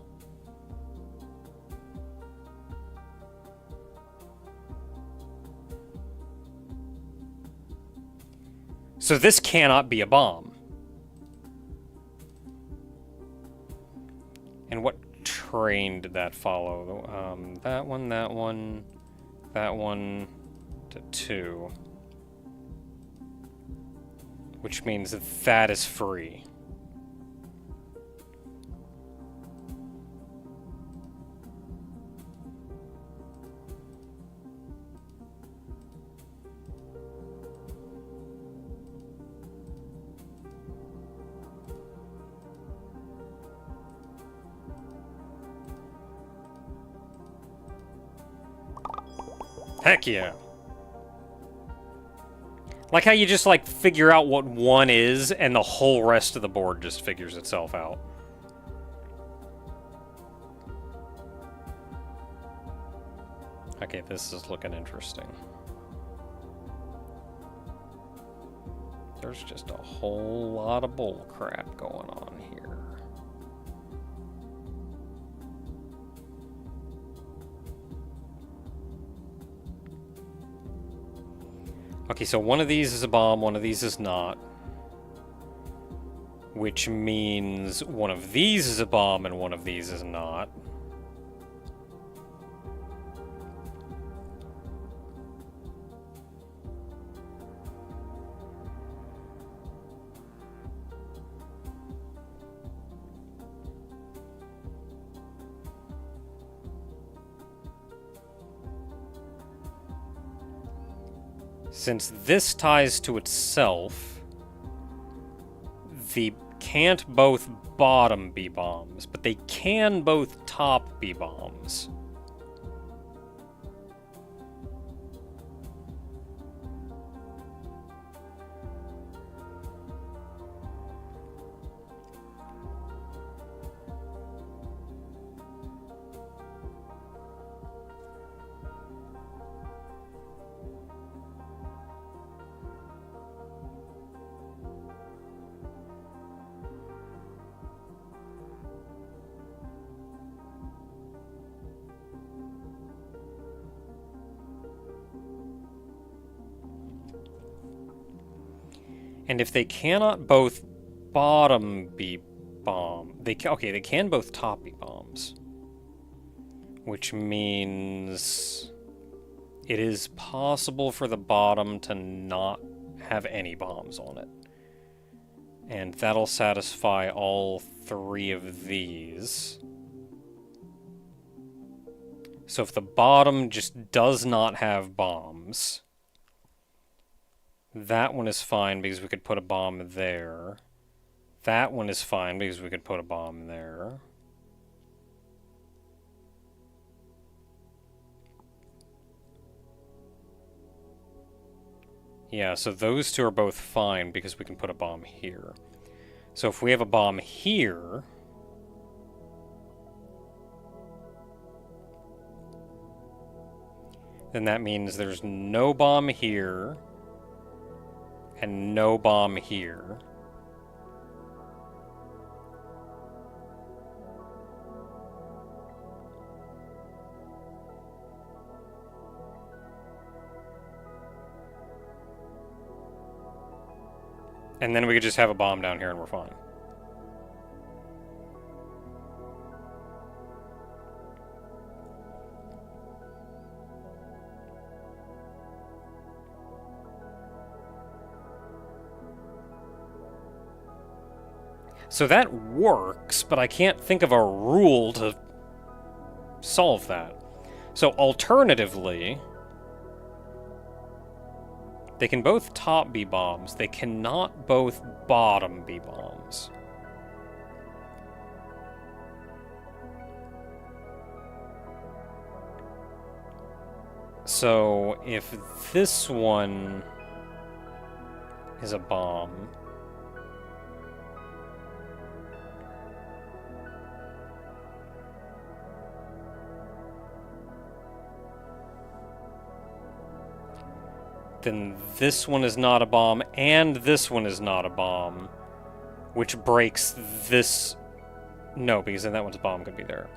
So this cannot be a bomb. And what train did that follow? That one, that one, that one to 2. Which means that that is free. Heck yeah. Like how you just, like, figure out what one is, and the whole rest of the board just figures itself out. Okay, this is looking interesting. There's just a whole lot of bull crap going on here. Okay, so one of these is a bomb, one of these is not. Which means one of these is a bomb and one of these is not. Since this ties to itself, the can't both bottom be bombs, but they can both top be bombs. And if they cannot both bottom be bomb, they can both top be bombs. Which means it is possible for the bottom to not have any bombs on it. And that'll satisfy all 3 of these. So if the bottom just does not have bombs, that one is fine because we could put a bomb there. That one is fine because we could put a bomb there. Yeah, so those two are both fine because we can put a bomb here. So if we have a bomb here, then that means there's no bomb here and no bomb here. And then we could just have a bomb down here and we're fine. So that works, but I can't think of a rule to solve that. So alternatively, they can both top be bombs. They cannot both bottom be bombs. So if this one is a bomb, then this one is not a bomb, and this one is not a bomb, which breaks this... No, because then that one's bomb could be there.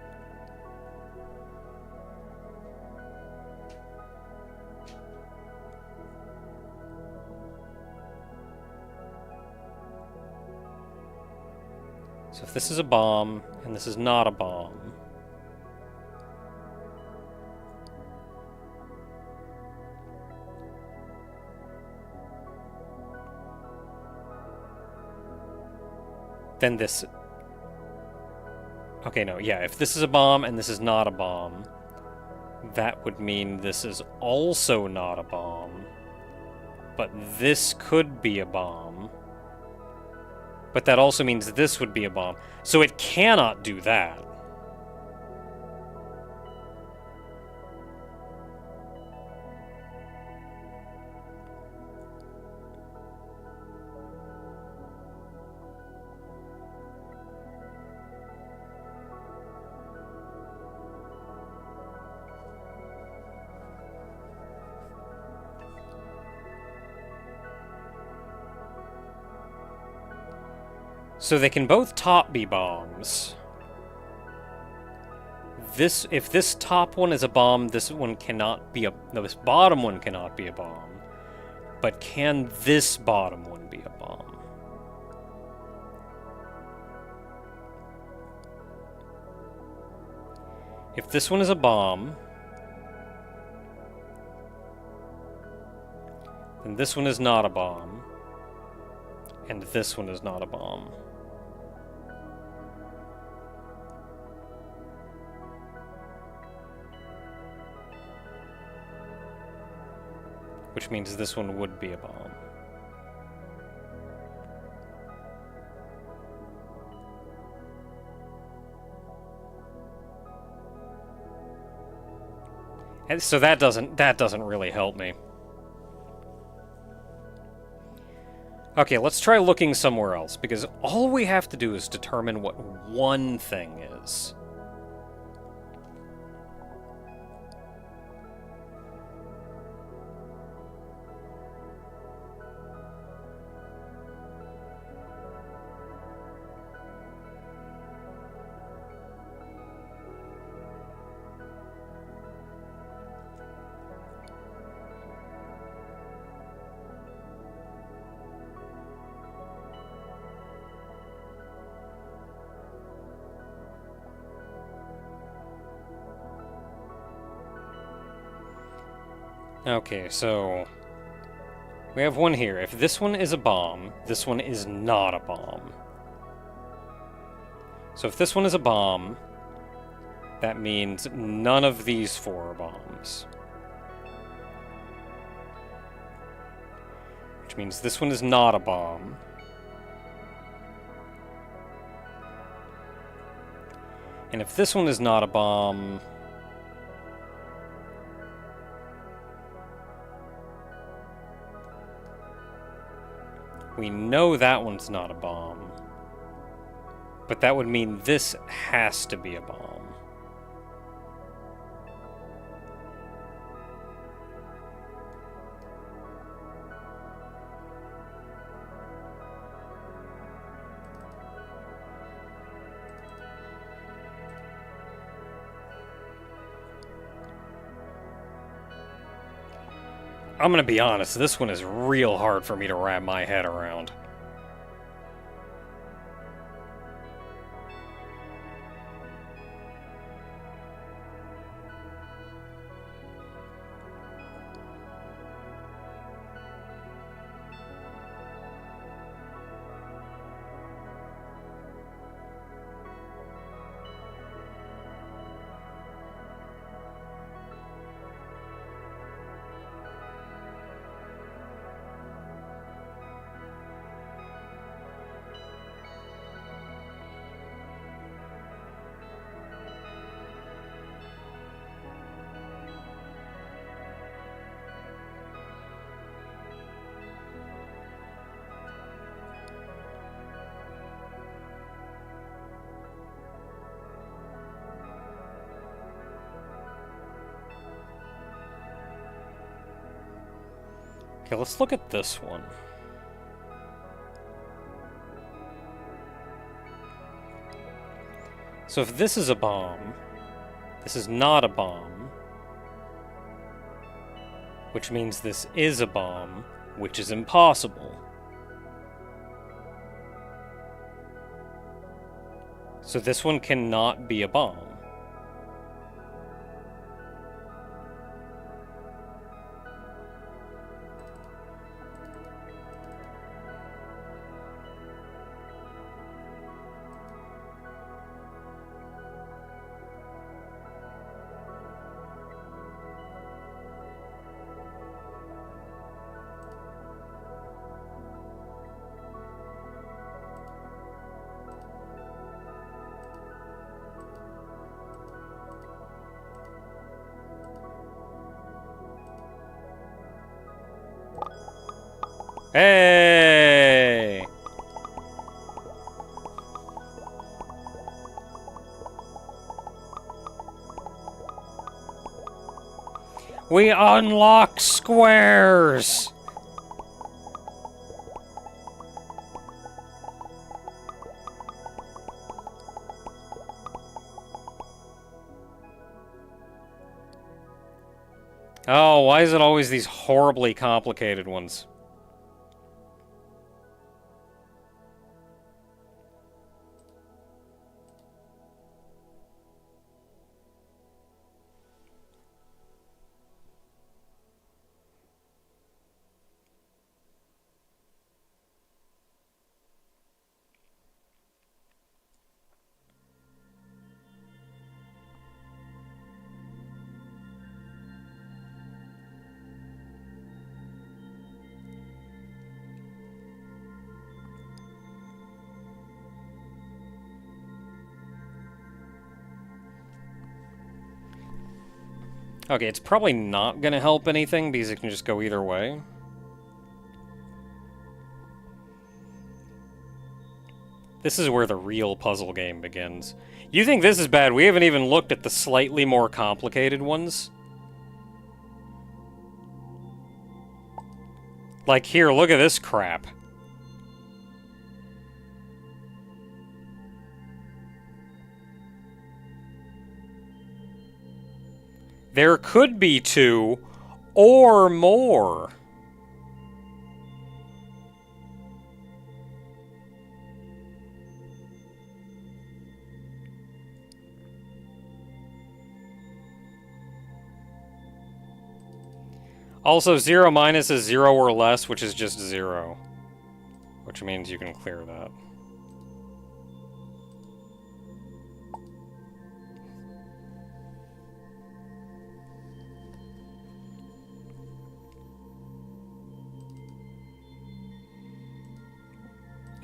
So if this is a bomb, and this is not a bomb, then this... Okay, no, yeah, if this is a bomb and this is not a bomb, that would mean this is also not a bomb, but this could be a bomb, but that also means this would be a bomb. So it cannot do that. So they can both top be bombs. If this top one is a bomb, this one cannot be a... No, this bottom one cannot be a bomb. But can this bottom one be a bomb? If this one is a bomb, then this one is not a bomb. And this one is not a bomb. Which means this one would be a bomb. And so that doesn't really help me. Okay, let's try looking somewhere else, because all we have to do is determine what one thing is. Okay, so we have one here. If this one is a bomb, this one is not a bomb. So if this one is a bomb, That means none of these 4 are bombs. Which means this one is not a bomb. And if this one is not a bomb... we know that one's not a bomb. But that would mean this has to be a bomb. I'm gonna be honest, this one is real hard for me to wrap my head around. Okay, let's look at this one. So if this is a bomb, this is not a bomb, which means this is a bomb, which is impossible. So this one cannot be a bomb. Hey! We unlock squares! Oh, why is it always these horribly complicated ones? Okay, it's probably not gonna help anything because it can just go either way. This is where the real puzzle game begins. You think this is bad? We haven't even looked at the slightly more complicated ones. Like here, look at this crap. There could be 2 or more. Also, 0 minus is 0 or less, which is just 0. Which means you can clear that.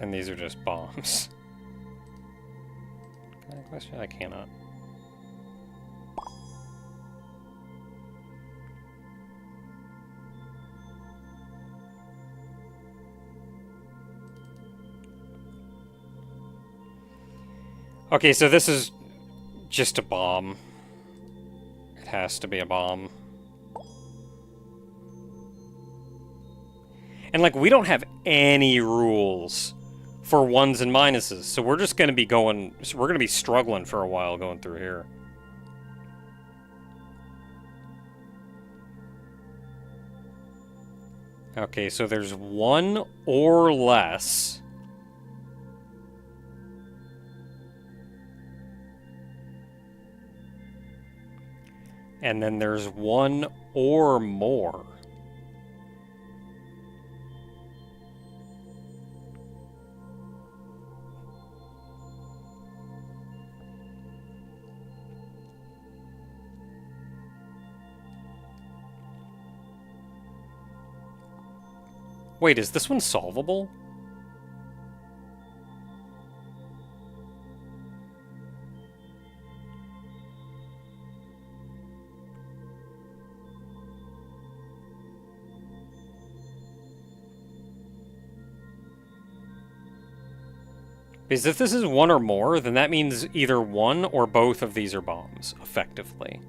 And these are just bombs. Can I question? I cannot. Okay, so this is just a bomb. It has to be a bomb. And, like, we don't have any rules for ones and minuses, so we're just gonna be going... We're gonna be struggling for a while going through here. Okay, so there's one or less. And then there's one or more. Wait, is this one solvable? Because if this is one or more, then that means either one or both of these are bombs, effectively.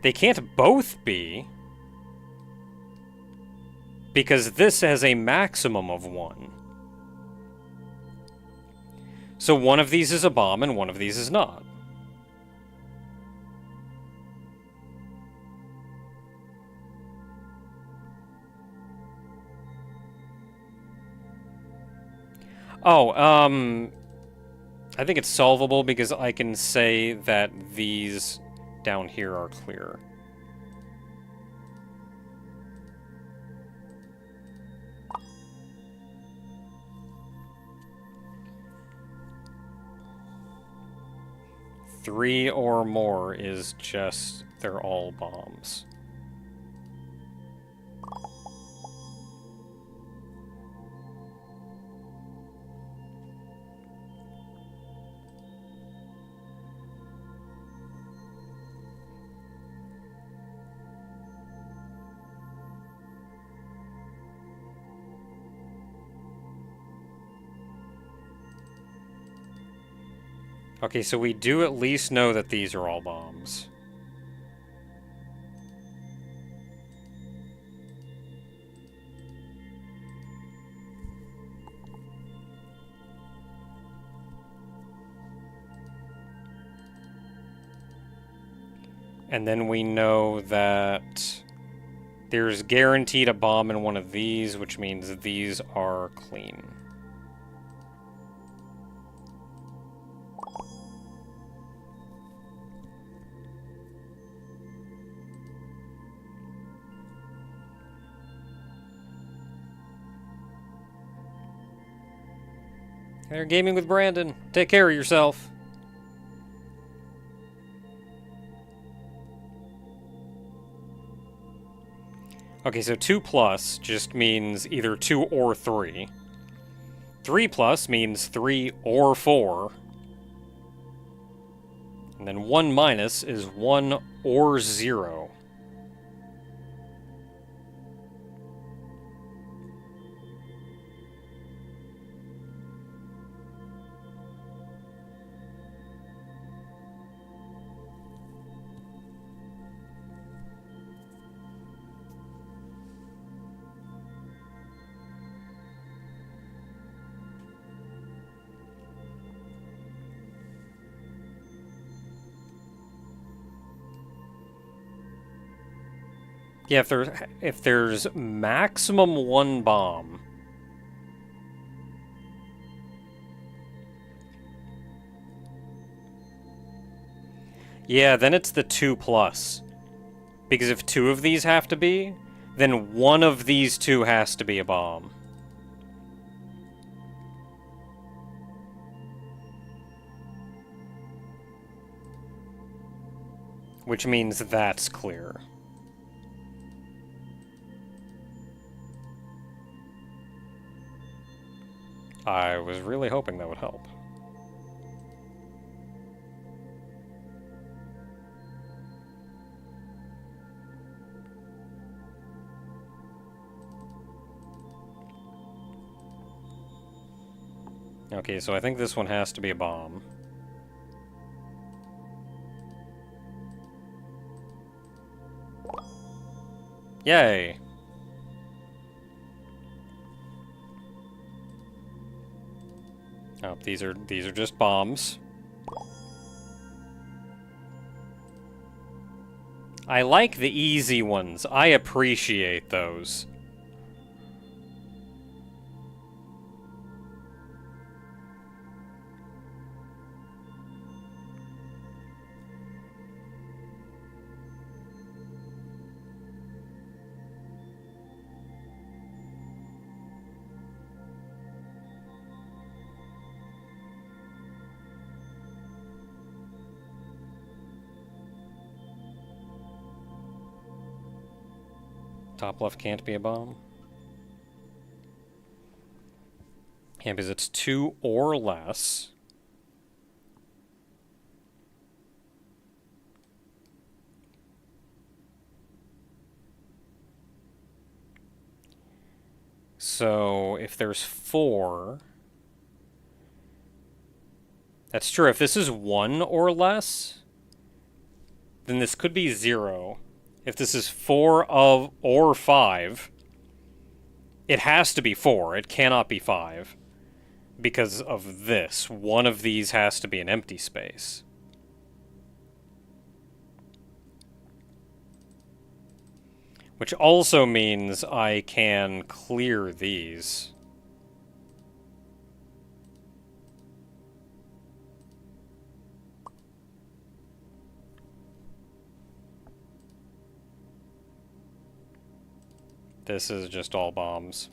They can't both be, because this has a maximum of one. So one of these is a bomb and one of these is not. Oh, I think it's solvable because I can say that these down here are clear. Three or more is just, they're all bombs. Okay, so we do at least know that these are all bombs. And then we know that there's guaranteed a bomb in one of these, which means these are clean. They're gaming with Brandon. Take care of yourself. Okay, so 2 plus just means either 2 or 3. 3 plus means 3 or 4. And then 1 minus is 1 or 0. Yeah, if there's maximum 1 bomb, yeah, then it's the 2 plus. Because if 2 of these have to be, then 1 of these 2 has to be a bomb. Which means that's clear. I was really hoping that would help. Okay, so I think this one has to be a bomb. Yay! Oh, these are just bombs. I like the easy ones. I appreciate those. Top left can't be a bomb. Yeah, because it's 2 or less. So, if there's 4... That's true. If this is 1 or less, then this could be 0. If this is 4 of or 5, it has to be 4. It cannot be 5. Because of this. One of these has to be an empty space. Which also means I can clear these. This is just all bombs.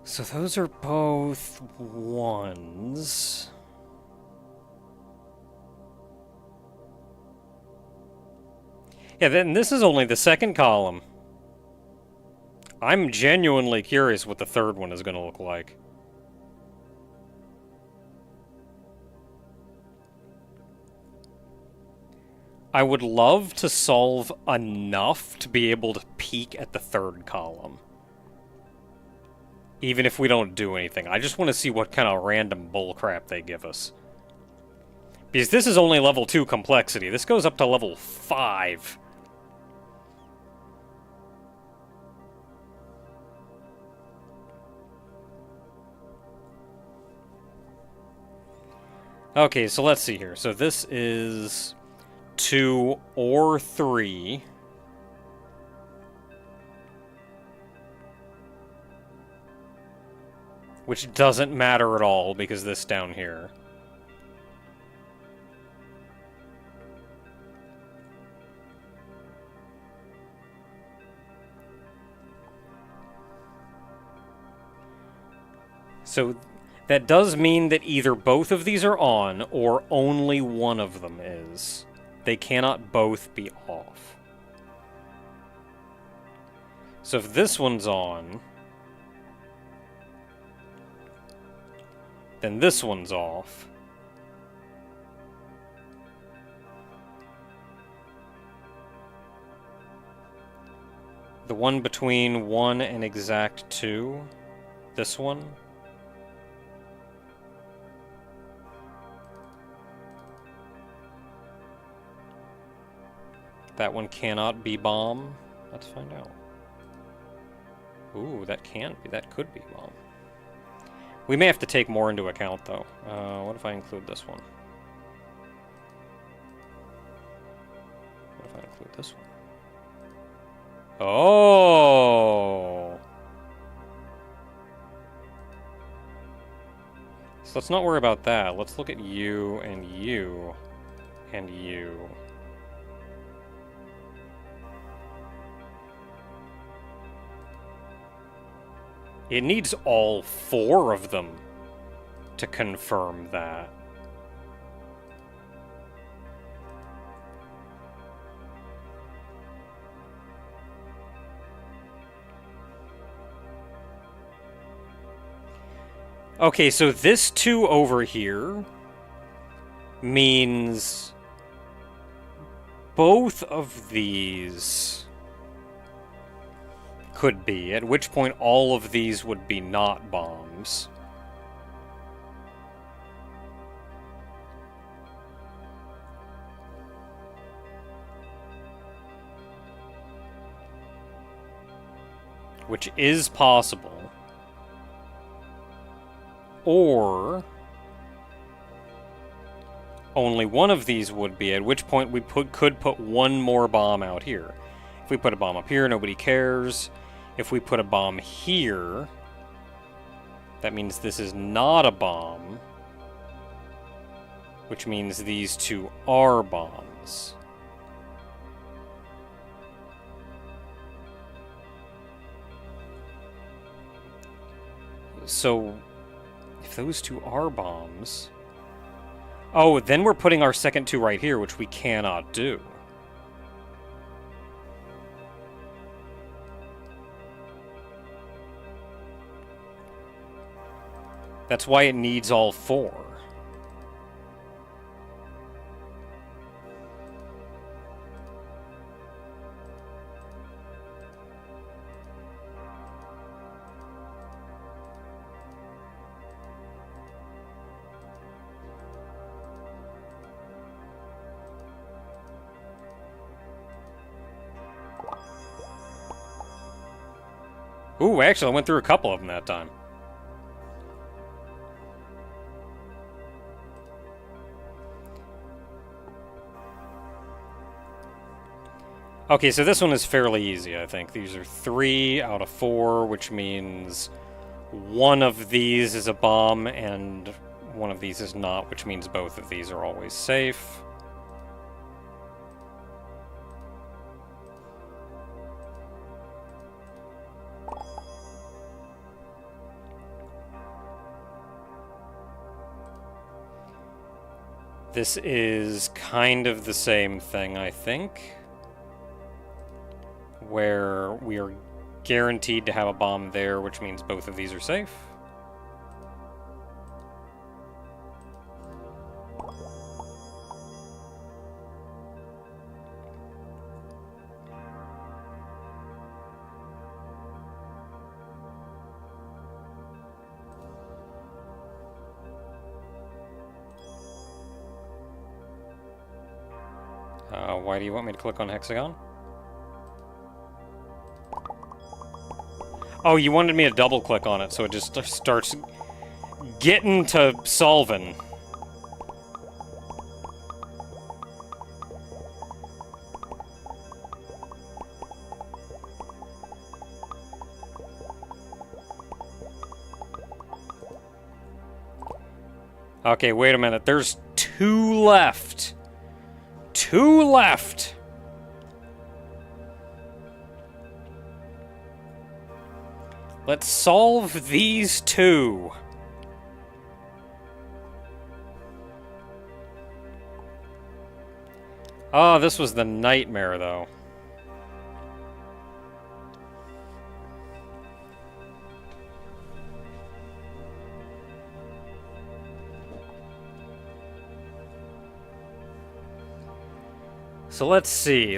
So those are both 1s. Yeah, then this is only the second column. I'm genuinely curious what the third one is going to look like. I would love to solve enough to be able to peek at the third column. Even if we don't do anything. I just want to see what kind of random bullcrap they give us. Because this is only level 2 complexity. This goes up to level 5. Okay, so let's see here. So this is 2 or 3. Which doesn't matter at all, because this down here. So that does mean that either both of these are on, or only one of them is. They cannot both be off. So if this one's on, then this one's off. The one between 1 and exact 2, this one. That one cannot be bomb. Let's find out. Ooh, that could be bomb. We may have to take more into account, though. What if I include this one? What if I include this one? Oh! So let's not worry about that. Let's look at you and you and you. It needs all 4 of them to confirm that. Okay, so this 2 over here means both of these could be, at which point all of these would be not bombs. Which is possible. Or only one of these would be, at which point we could put one more bomb out here. If we put a bomb up here, nobody cares. If we put a bomb here, that means this is not a bomb, which means these 2 are bombs. So, if those 2 are bombs... Oh, then we're putting our second 2 right here, which we cannot do. That's why it needs all 4. Ooh, actually, I went through a couple of them that time. Okay, so this one is fairly easy, I think. These are 3 out of 4, which means one of these is a bomb and one of these is not, which means both of these are always safe. This is kind of the same thing, I think, where we are guaranteed to have a bomb there, which means both of these are safe. Why do you want me to click on hexagon? Oh, you wanted me to double click on it, so it just starts getting to solving. Okay, wait a minute. There's 2 left. 2 left. Let's solve these 2. Oh, this was the nightmare, though. So let's see.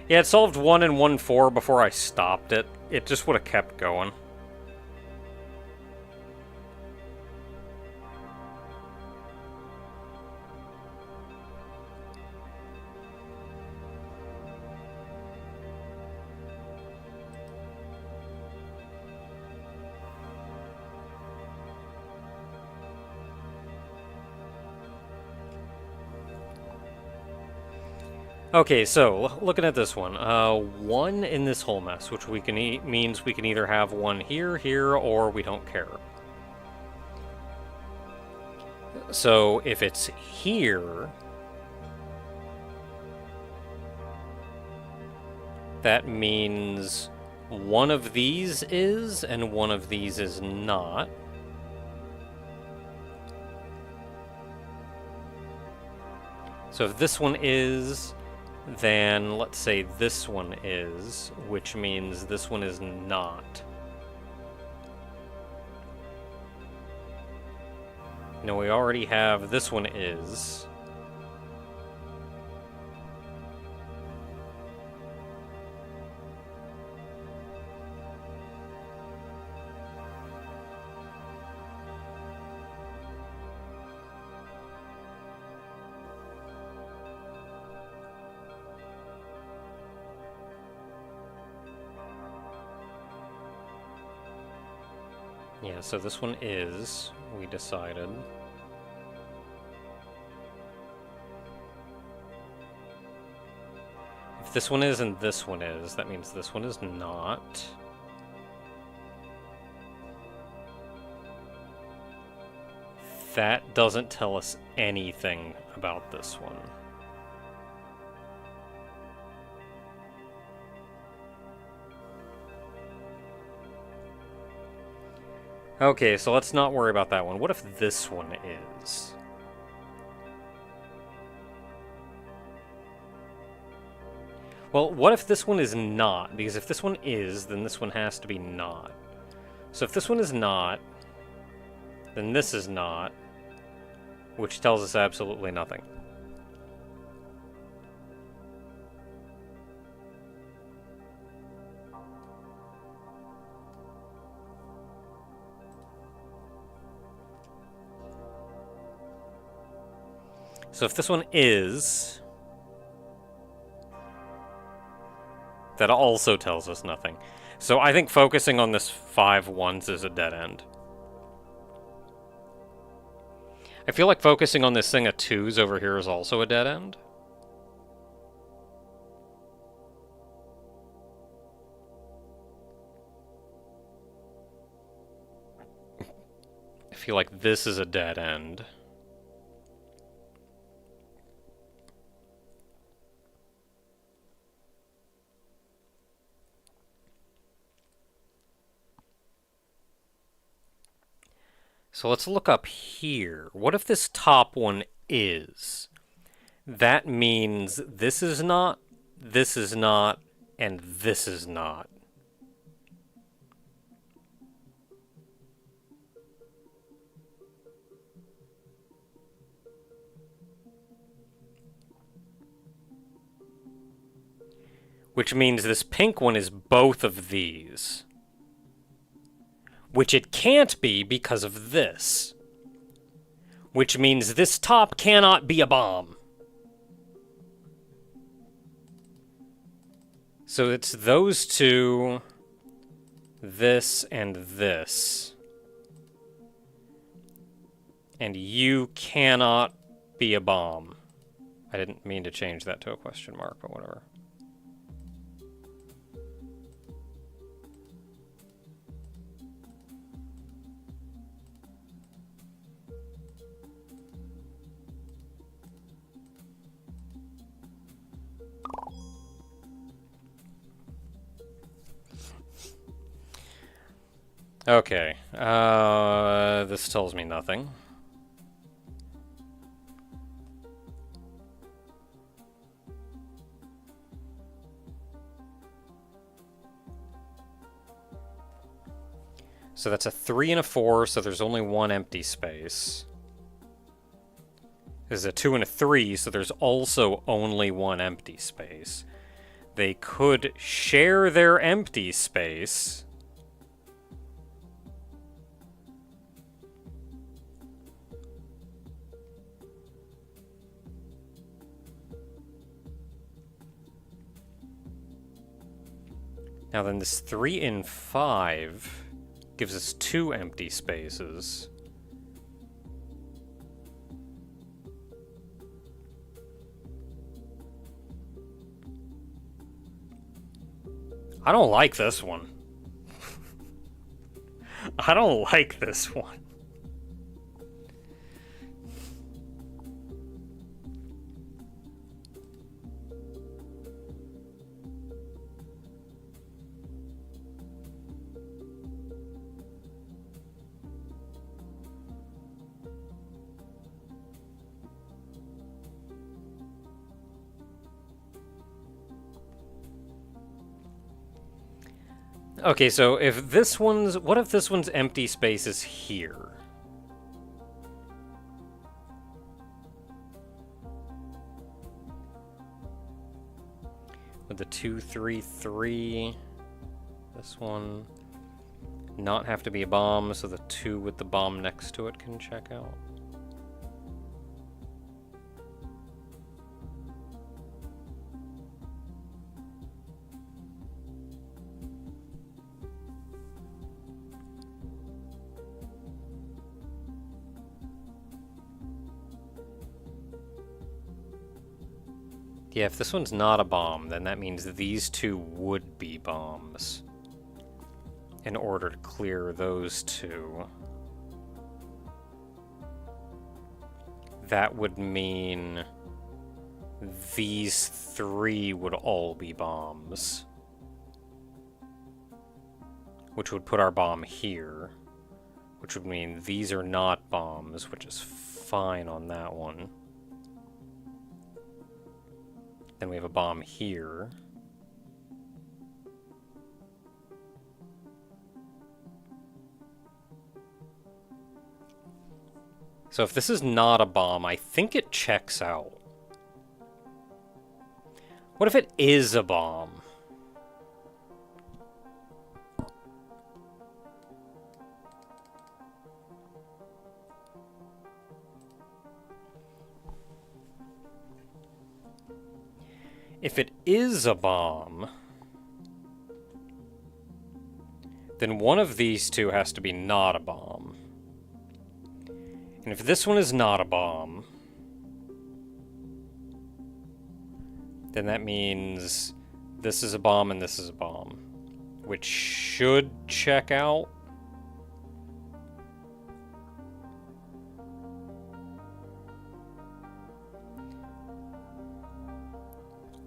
Yeah, it solved 1 and 1-4 before I stopped it. It just would have kept going. Okay, so looking at this one, one in this whole mess, which we can means we can either have one here, here, or we don't care. So if it's here, that means one of these is, and one of these is not. So if this one is, then let's say this one is, which means this one is not. No, we already have this one is. Yeah, so this one is, we decided. If this one is and this one is, that means this one is not. That doesn't tell us anything about this one. Okay, so let's not worry about that one. What if this one is? Well, what if this one is not? Because if this one is, then this one has to be not. So if this one is not, then this is not, which tells us absolutely nothing. So if this one is, that also tells us nothing. So I think focusing on this 5 ones is a dead end. I feel like focusing on this thing of 2s over here is also a dead end. I feel like this is a dead end. So let's look up here. What if this top one is? That means this is not, and this is not. Which means this pink one is both of these. Which it can't be because of this. Which means this top cannot be a bomb. So it's those two, this and this. And you cannot be a bomb. I didn't mean to change that to a question mark, but whatever. Okay, this tells me nothing. So that's a 3 and a 4, so there's only one empty space. There's a 2 and a 3, so there's also only one empty space. They could share their empty space. Now then this 3 and 5 gives us 2 empty spaces. I don't like this one. I don't like this one. Okay, so if this one's... What if this one's empty space is here? With the 2, 3, 3... This one... Not have to be a bomb, so the 2 with the bomb next to it can check out. Yeah, if this one's not a bomb, then that means these 2 would be bombs. In order to clear those 2. That would mean these 3 would all be bombs. Which would put our bomb here. Which would mean these are not bombs, which is fine on that one. Then we have a bomb here. So if this is not a bomb, I think it checks out. What if it is a bomb? If it is a bomb, then one of these 2 has to be not a bomb. And if this one is not a bomb, then that means this is a bomb and this is a bomb, which should check out.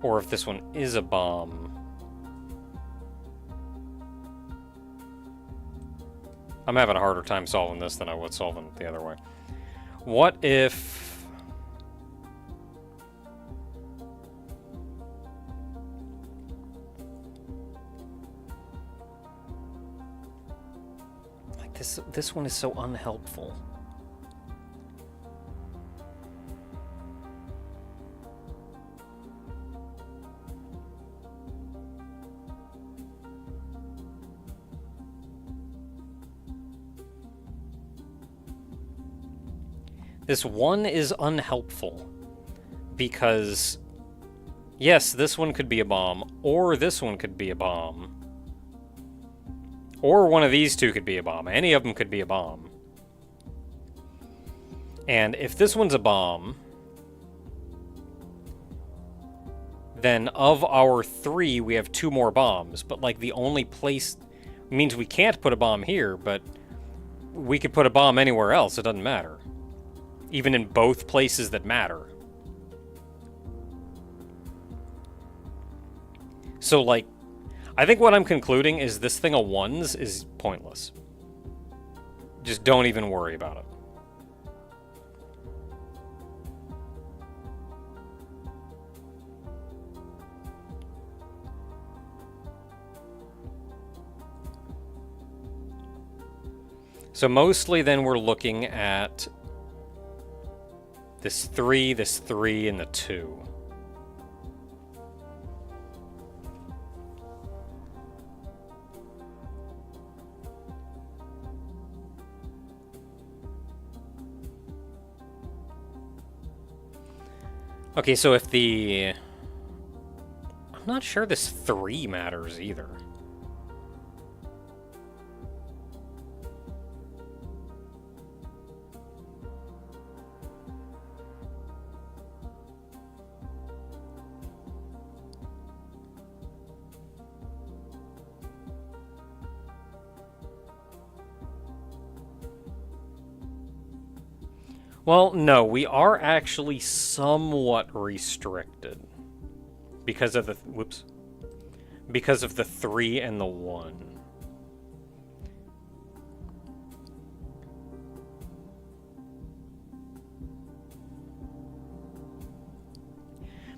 Or if this one is a bomb. I'm having a harder time solving this than I would solving it the other way. What if... Like this one is so unhelpful. This one is unhelpful because, yes, this one could be a bomb, or this one could be a bomb, or one of these 2 could be a bomb. Any of them could be a bomb. And if this one's a bomb, then of our 3, we have 2 more bombs. But, like, the only place means we can't put a bomb here, but we could put a bomb anywhere else. It doesn't matter. Even in both places that matter. So, like, I think what I'm concluding is this thing of 1s is pointless. Just don't even worry about it. So mostly then we're looking at this 3, and the 2. Okay, so if the... I'm not sure this 3 matters either. Well, no, we are actually somewhat restricted. Because of the... Whoops. Because of the 3 and the 1.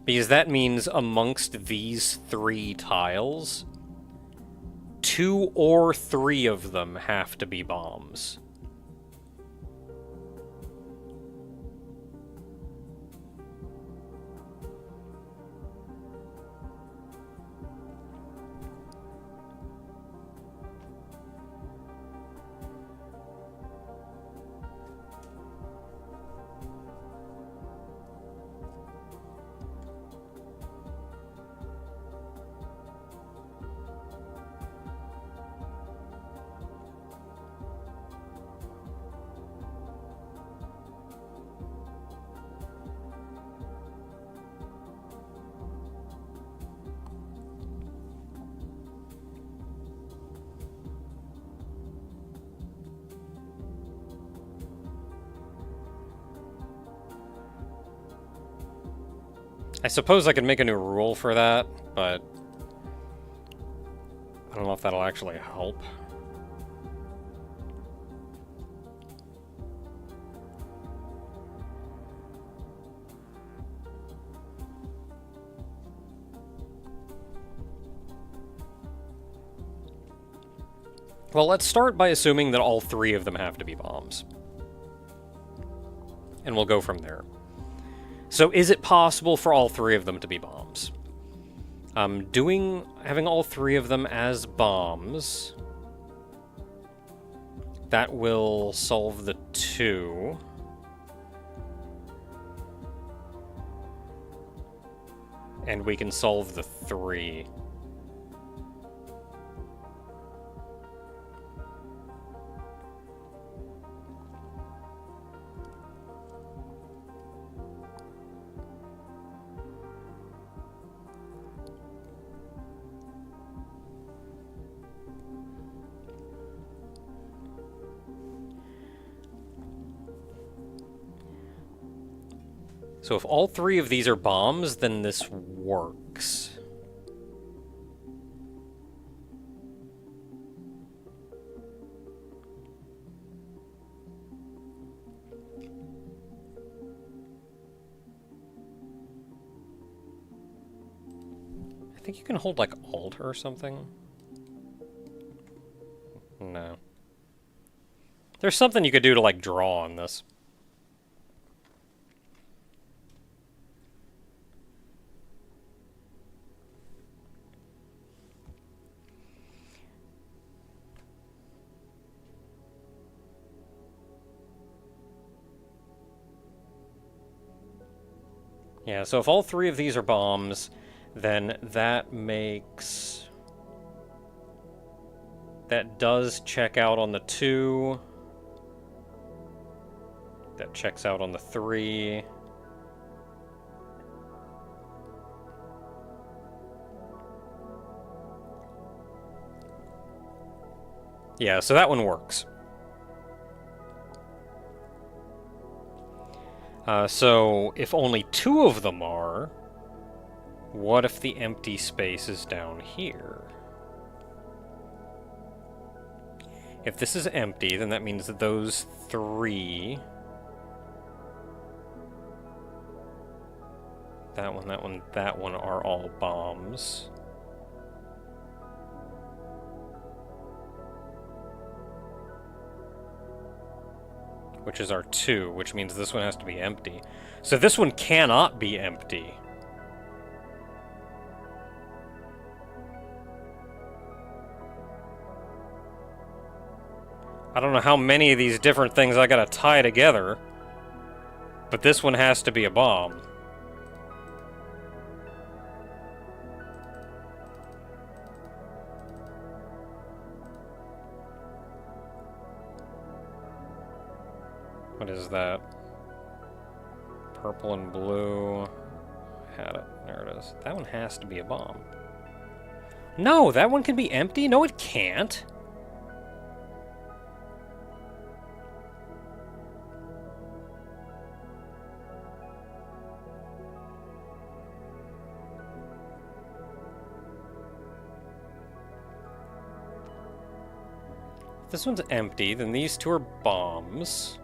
Because that means amongst these 3 tiles, 2 or 3 of them have to be bombs. I suppose I could make a new rule for that, but I don't know if that'll actually help. Well, let's start by assuming that all 3 of them have to be bombs. And we'll go from there. So is it possible for all 3 of them to be bombs? Having all 3 of them as bombs, that will solve the 2. And we can solve the 3. So if all 3 of these are bombs, then this works. I think you can hold, like, Alt or something. No. There's something you could do to, like, draw on this. Yeah, so if all 3 of these are bombs, then that makes... That does check out on the 2. That checks out on the 3. Yeah, so that one works. So, if only 2 of them are, what if the empty space is down here? If this is empty, then that means that those 3... That one are all bombs. Which is our 2, which means this one has to be empty. So this one cannot be empty. I don't know how many of these different things I gotta tie together, but this one has to be a bomb. What is that? Purple and blue. Had it. There it is. That one has to be a bomb. No, that one can be empty? No, it can't. this one's empty, then these two are bombs.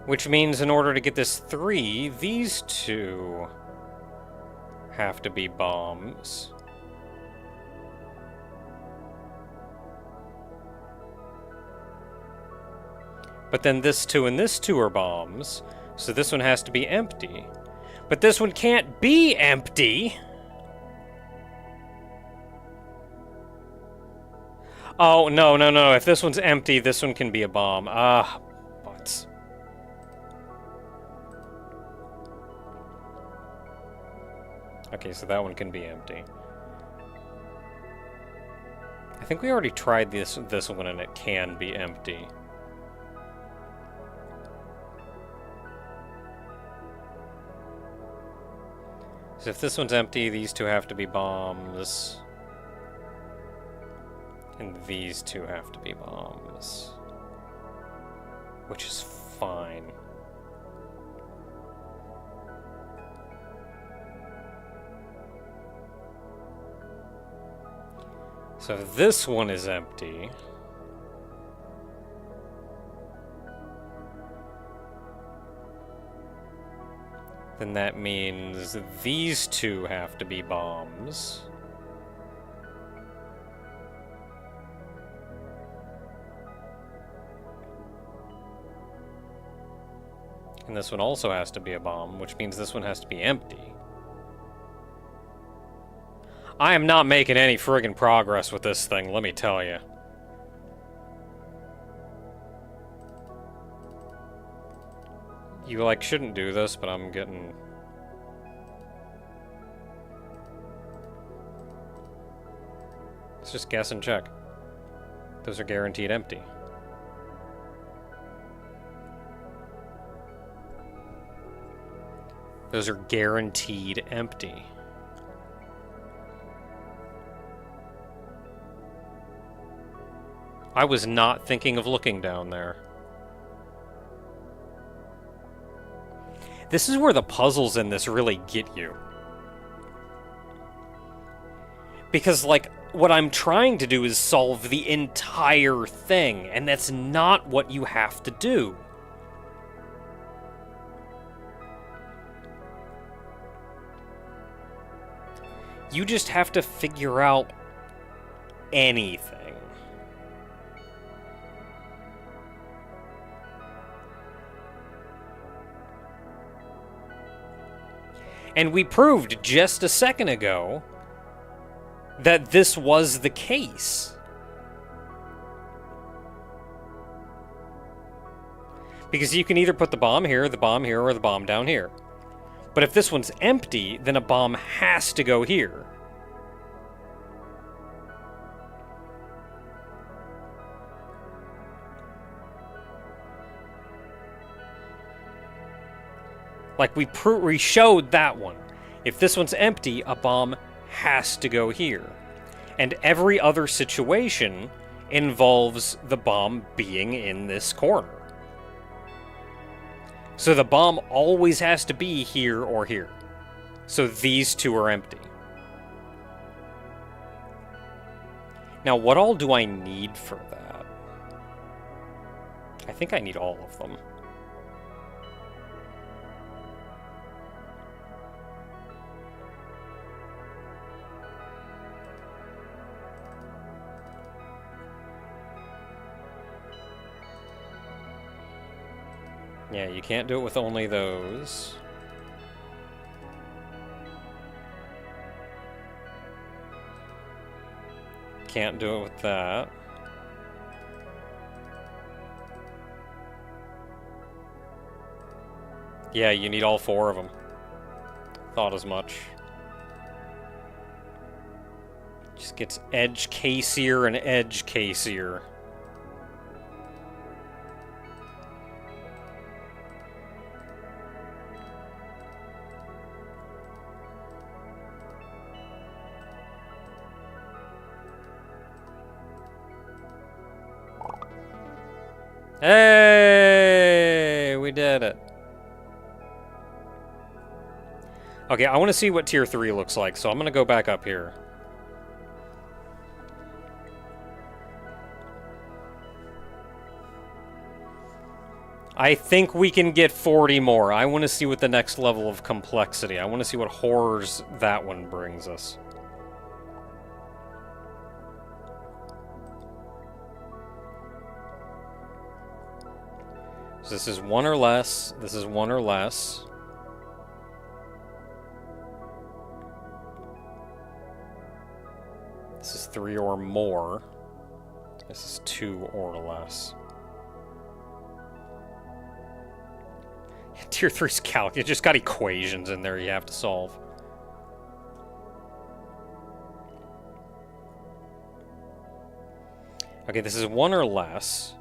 Which means in order to get this 3, these two have to be bombs. But then this 2 and this 2 are bombs, so this one has to be empty. But this one can't be empty! Oh, no, no, no. If this one's empty, this one can be a bomb. Ah, butts. Okay, so that one can be empty. I think we already tried this one and it can be empty. So if this one's empty, these two have to be bombs. And these two have to be bombs. Which is fine. So if this one is empty, then that means these two have to be bombs. And this one also has to be a bomb, which means this one has to be empty. I am not making any friggin' progress with this thing, let me tell you. You, like, shouldn't do this, but I'm getting... Let's just guess and check. Those are guaranteed empty. Those are guaranteed empty. I was not thinking of looking down there. This is where the puzzles in this really get you. Because, like, what I'm trying to do is solve the entire thing, and that's not what you have to do. You just have to figure out anything. And we proved just a second ago that this was the case. Because you can either put the bomb here, or the bomb here, or the bomb down here. But if this one's empty, then a bomb has to go here. Like, we showed that one. If this one's empty, a bomb has to go here. And every other situation involves the bomb being in this corner. So the bomb always has to be here or here. So these two are empty. Now, what all do I need for that? I think I need all of them. Yeah, you can't do it with only those. Can't do it with that. Yeah, you need all 4 of them. Thought as much. Just gets edge casier and edge casier. Hey, we did it. Okay, I want to see what Tier 3 looks like, so I'm going to go back up here. I think we can get 40 more. I want to see what the next level of complexity. I want to see what horrors that one brings us. So this is 1 or less. This is 1 or less. This is 3 or more. This is 2 or less. Tier 3's calc. You just got equations in there you have to solve. Okay, this is 1 or less.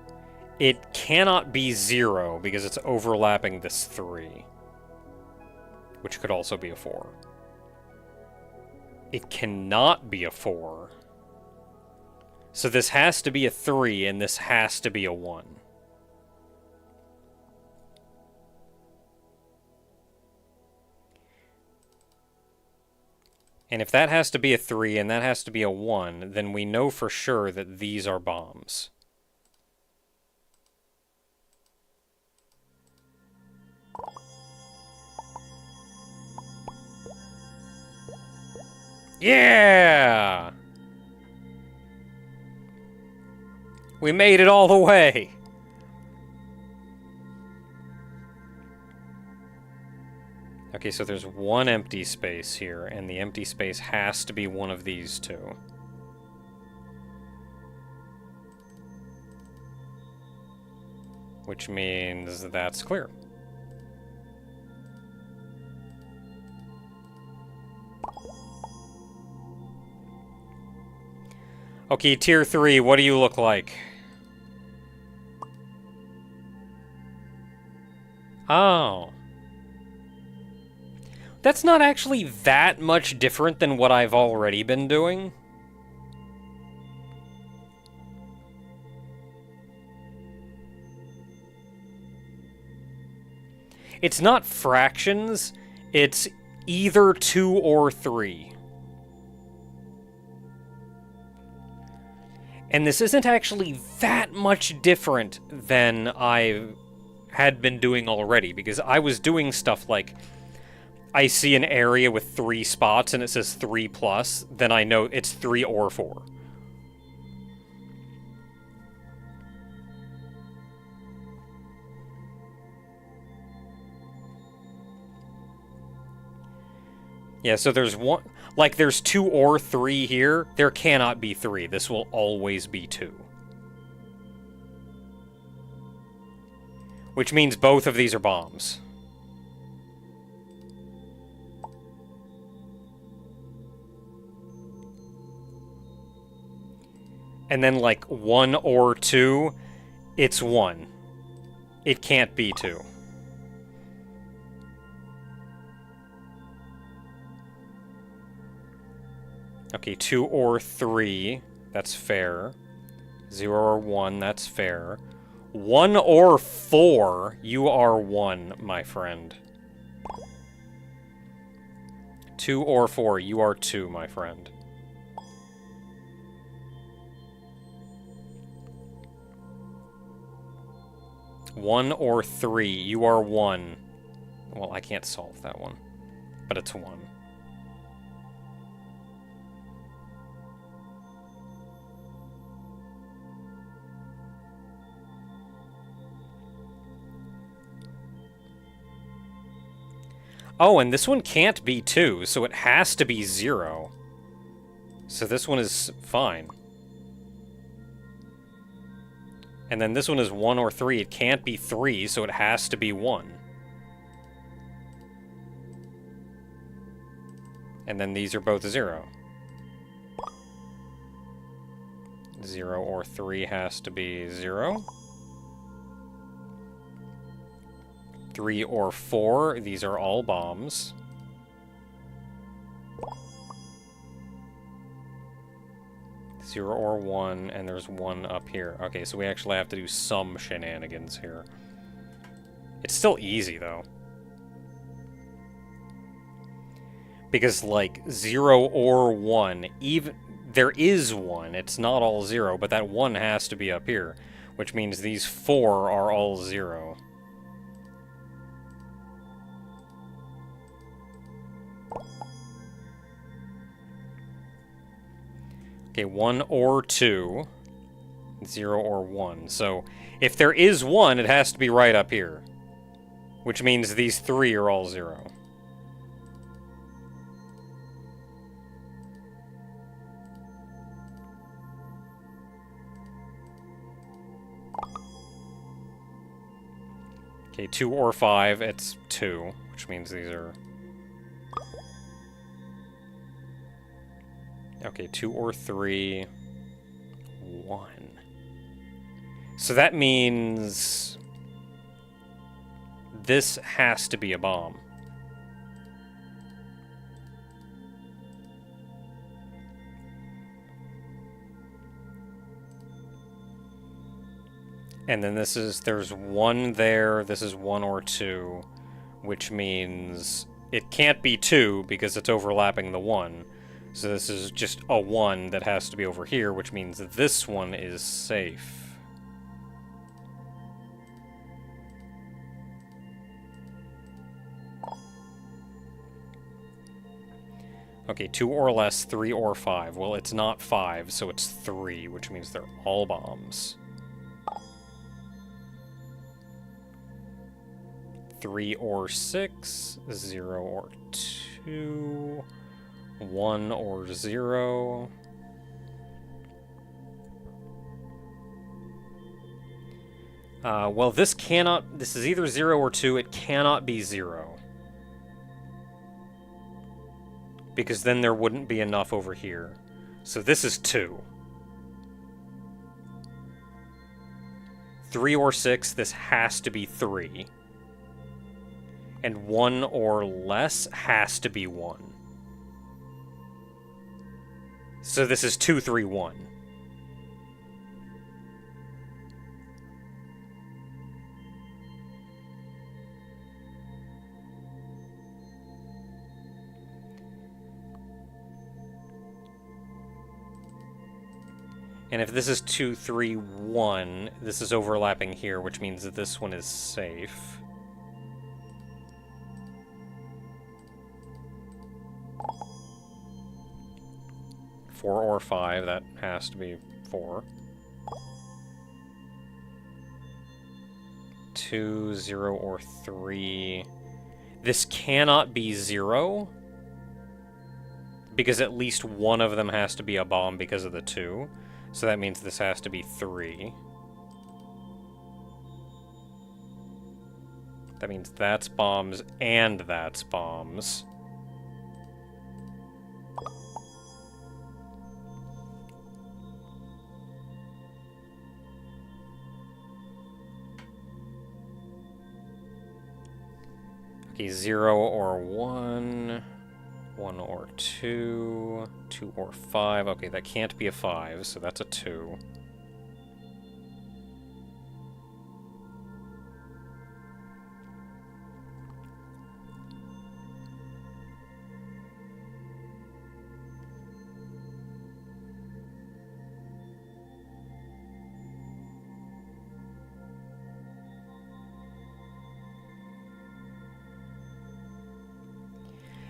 It cannot be 0 because it's overlapping this 3. Which could also be a 4. It cannot be a 4. So this has to be a 3 and this has to be a 1. And if that has to be a 3 and that has to be a 1, then we know for sure that these are bombs. Yeah! We made it all the way! Okay, so there's one empty space here, and the empty space has to be one of these two. Which means that's clear. Okay, Tier 3, what do you look like? Oh. That's not actually that much different than what I've already been doing. It's not fractions, it's either 2 or 3. And this isn't actually that much different than I had been doing already, because I was doing stuff like, I see an area with 3 spots and it says 3+, then I know it's 3 or 4. Yeah, so there's one, like there's 2 or 3 here. There cannot be 3. This will always be 2. Which means both of these are bombs. And then like 1 or 2, it's 1. It can't be 2. Okay, 2 or 3, that's fair. 0 or 1, that's fair. 1 or 4, you are 1, my friend. 2 or 4, you are 2, my friend. One or 3, you are 1. Well, I can't solve that one, but it's 1. Oh, and this one can't be 2, so it has to be 0. So this one is fine. And then this one is 1 or 3. It can't be 3, so it has to be 1. And then these are both 0. 0 or 3 has to be 0. 3 or 4, these are all bombs. Zero or 1, and there's 1 up here. Okay, so we actually have to do some shenanigans here. It's still easy, though. Because, like, 0 or 1, even... There is 1, it's not all 0, but that 1 has to be up here. Which means these 4 are all 0. Okay, 1 or 2. 0 or 1. So, if there is 1, it has to be right up here. Which means these 3 are all 0. Okay, 2 or 5, it's 2, which means these are... Okay, 2 or 3, 1. So that means... This has to be a bomb. And then this is, there's 1 there, this is 1 or 2, which means it can't be 2 because it's overlapping the 1. So this is just a 1 that has to be over here, which means that this one is safe. Okay, 2 or less, 3 or 5. Well, it's not 5, so it's 3, which means they're all bombs. 3 or 6, 0 or 2, 1 or 0. Well, this is either 0 or 2, it cannot be 0. Because then there wouldn't be enough over here. So this is 2. 3 or 6, this has to be 3. And 1 or less has to be 1. So this is 2, 3, 1. And if this is 2, 3, 1, this is overlapping here, which means that this one is safe. Four or 5, that has to be 4. 2, 0 or 3. This cannot be 0. Because at least one of them has to be a bomb because of the 2. So that means this has to be 3. That means that's bombs and that's bombs. Okay, 0 or 1. 1 or 2, 2 or 5. Okay, that can't be a 5, so that's a 2.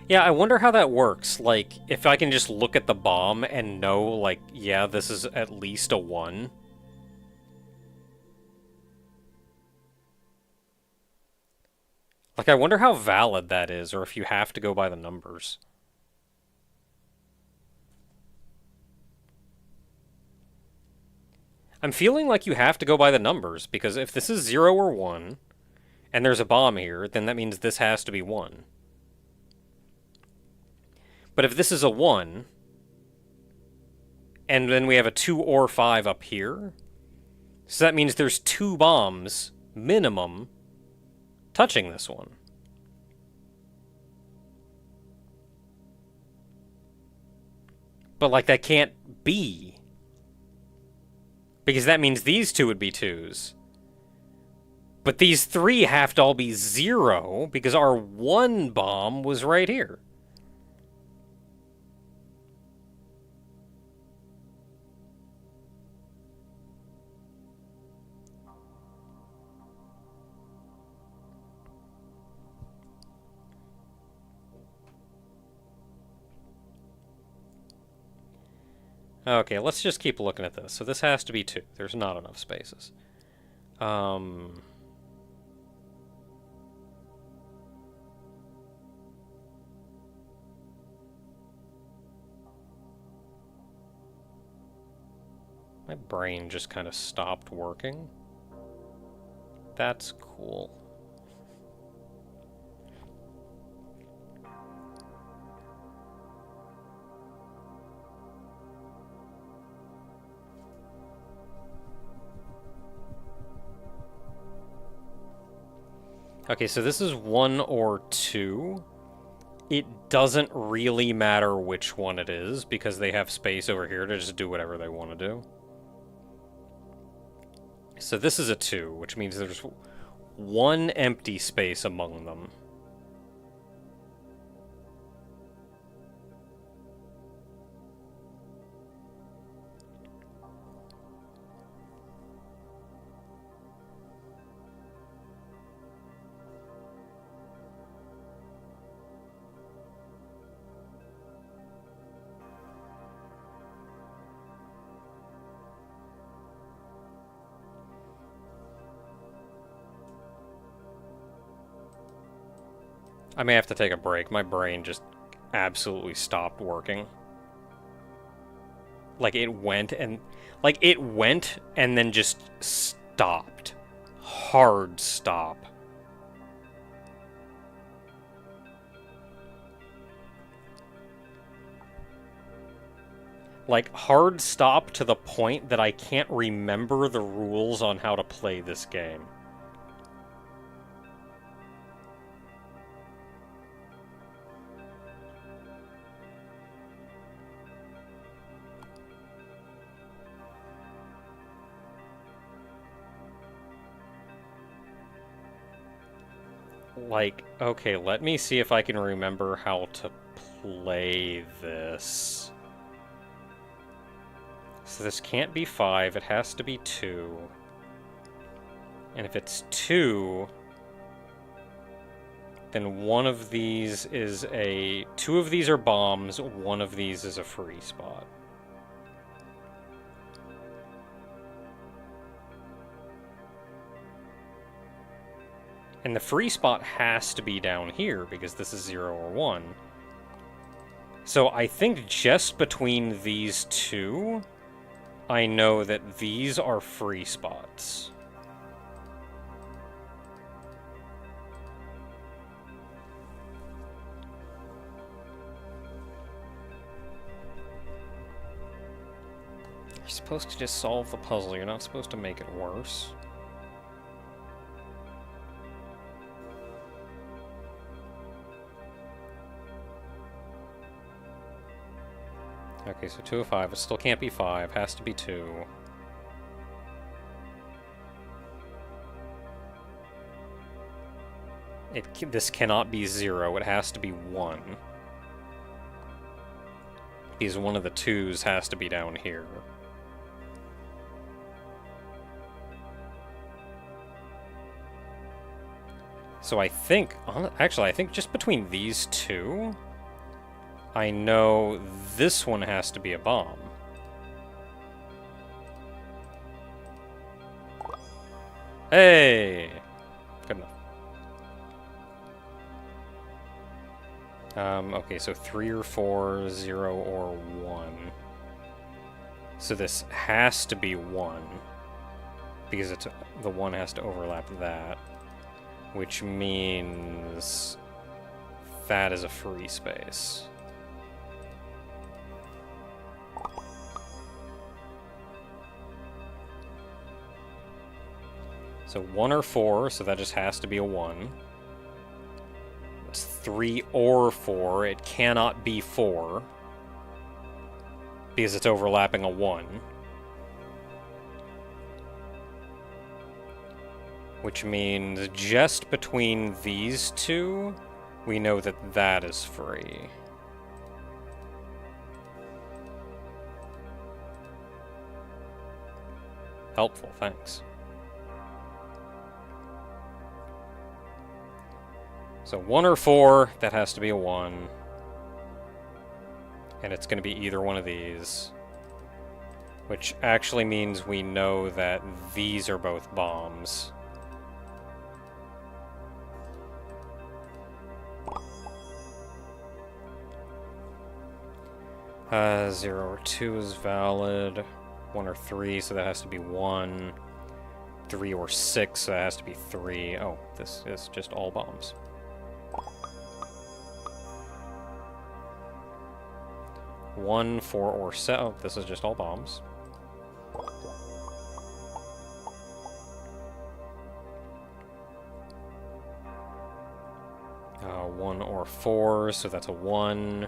Yeah, I wonder how that works. Like, if I can just look at the bomb and know, like, yeah, this is at least a 1. Like, I wonder how valid that is, or if you have to go by the numbers. I'm feeling like you have to go by the numbers, because if this is 0 or 1, and there's a bomb here, then that means this has to be 1. But if this is a 1, and then we have a 2 or 5 up here, so that means there's 2 bombs, minimum, touching this one. But, like, that can't be. Because that means these 2 would be 2s. But these 3 have to all be 0, because our 1 bomb was right here. Okay, let's just keep looking at this. So this has to be 2. There's not enough spaces. My brain just kind of stopped working. That's cool. Okay, so this is 1 or 2. It doesn't really matter which one it is, because they have space over here to just do whatever they want to do. So this is a 2, which means there's 1 empty space among them. I may have to take a break. My brain just absolutely stopped working. Like it went and then just stopped. Hard stop. Like hard stop to the point that I can't remember the rules on how to play this game. Like, okay, let me see if I can remember how to play this. So this can't be 5, it has to be 2. And if it's 2, then one of these is a... 2 of these are bombs, one of these is a free spot. And the free spot has to be down here, because this is 0 or 1. So I think just between these 2, I know that these are free spots. You're supposed to just solve the puzzle, you're not supposed to make it worse. Okay, so 2 of 5. It still can't be 5. Has to be 2. This cannot be 0. It has to be 1. Because one of the 2s has to be down here. So I think... Actually, I think just between these 2... I know this one has to be a bomb. Hey! Good enough. Okay, so 3 or 4, 0 or 1. So this has to be 1. Because the 1 has to overlap that. Which means that is a free space. So 1 or 4, so that just has to be a 1. It's 3 or 4. It cannot be 4. Because it's overlapping a 1. Which means just between these 2, we know that that is free. Helpful, thanks. So 1 or 4, that has to be a 1. And it's going to be either one of these. Which actually means we know that these are both bombs. Zero or two is valid. 1 or 3, so that has to be 1. 3 or 6, so that has to be 3. Oh, this is just all bombs. One, 4, or 7. Oh, this is just all bombs. One or 4, so that's a 1.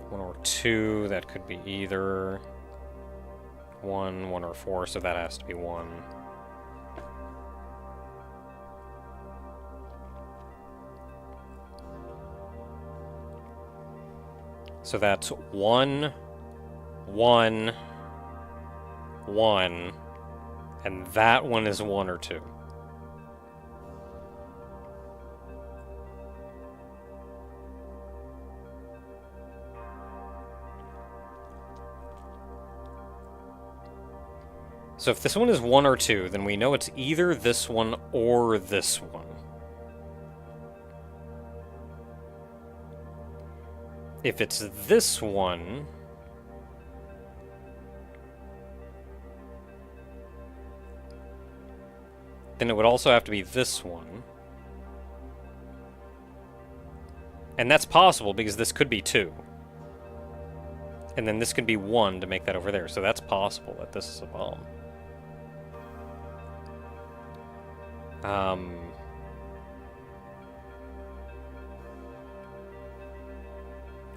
1 or 2, that could be either 1, 1 or 4, so that has to be 1. So that's 1, 1, 1, and that one is 1 or 2. So if this one is 1 or 2, then we know it's either this one or this one. If it's this one, then it would also have to be this one. And that's possible because this could be 2. And then this could be 1 to make that over there. So that's possible that this is a bomb.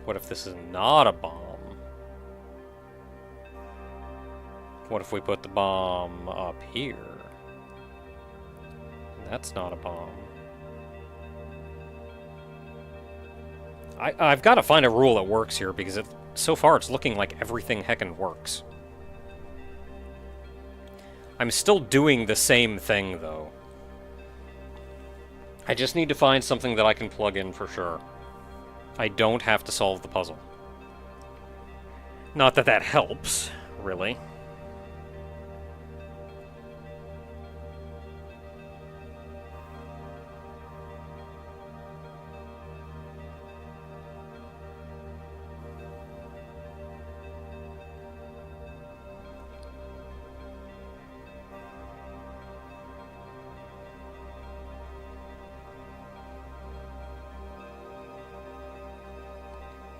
What if this is not a bomb? What if we put the bomb up here? That's not a bomb. I've got to find a rule that works here, because so far it's looking like everything heckin' works. I'm still doing the same thing, though. I just need to find something that I can plug in for sure. I don't have to solve the puzzle. Not that that helps, really.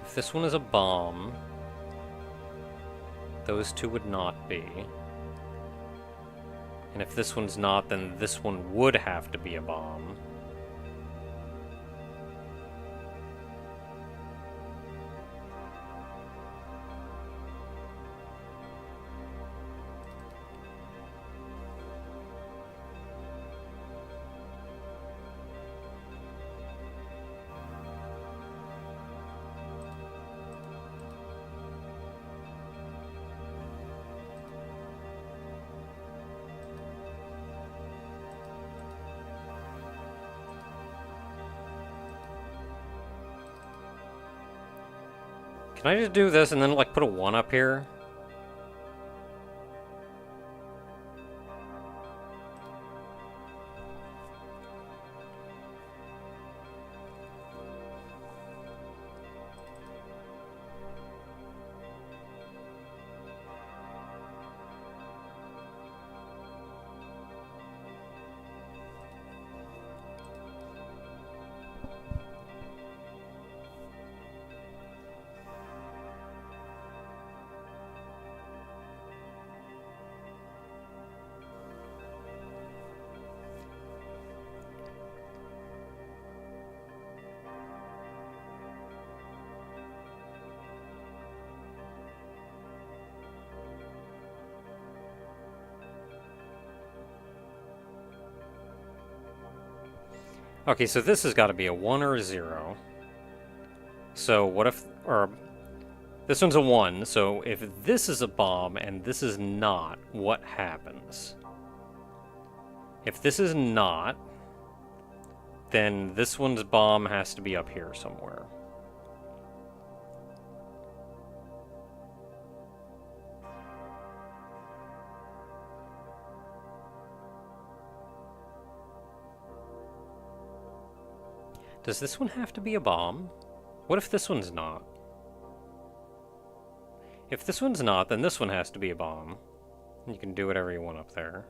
If this one is a bomb, those two would not be. And if this one's not, then this one would have to be a bomb. Can I just do this and then, like, put a 1 up here? Okay, so this has got to be a 1 or a 0. So what if... or... this one's a 1, so if this is a bomb and this is not, what happens? If this is not, then this one's bomb has to be up here somewhere. Does this one have to be a bomb? What if this one's not? If this one's not, then this one has to be a bomb. You can do whatever you want up there.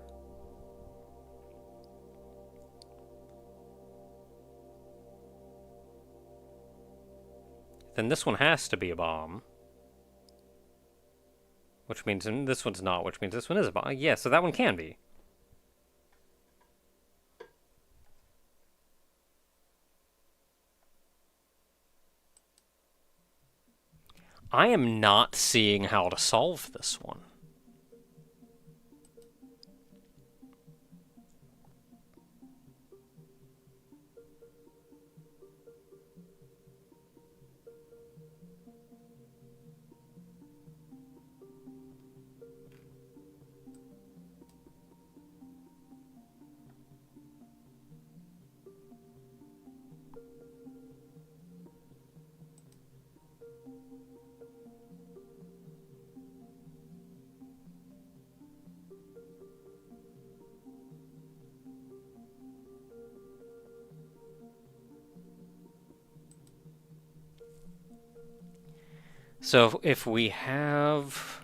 Then this one has to be a bomb. Which means this one's not, which means this one is a bomb. Yeah, so that one can be. I am not seeing how to solve this one. So if we have...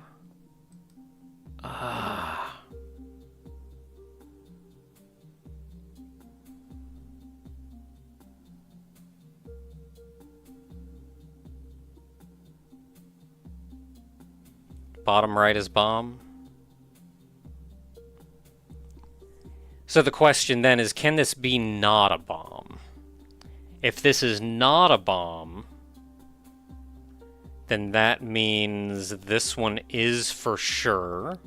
Bottom right is bomb. So the question then is, can this be not a bomb? If this is not a bomb, then that means this one is for sure.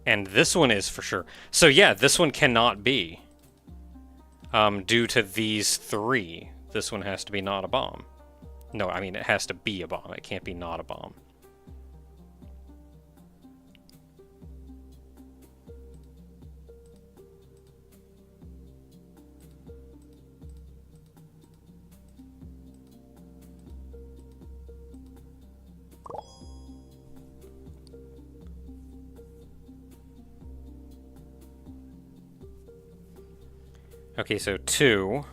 And this one is for sure. So yeah, this one cannot be. Due to these three, this one has to be not a bomb. No, I mean, it has to be a bomb. It can't be not a bomb. Okay, so 2.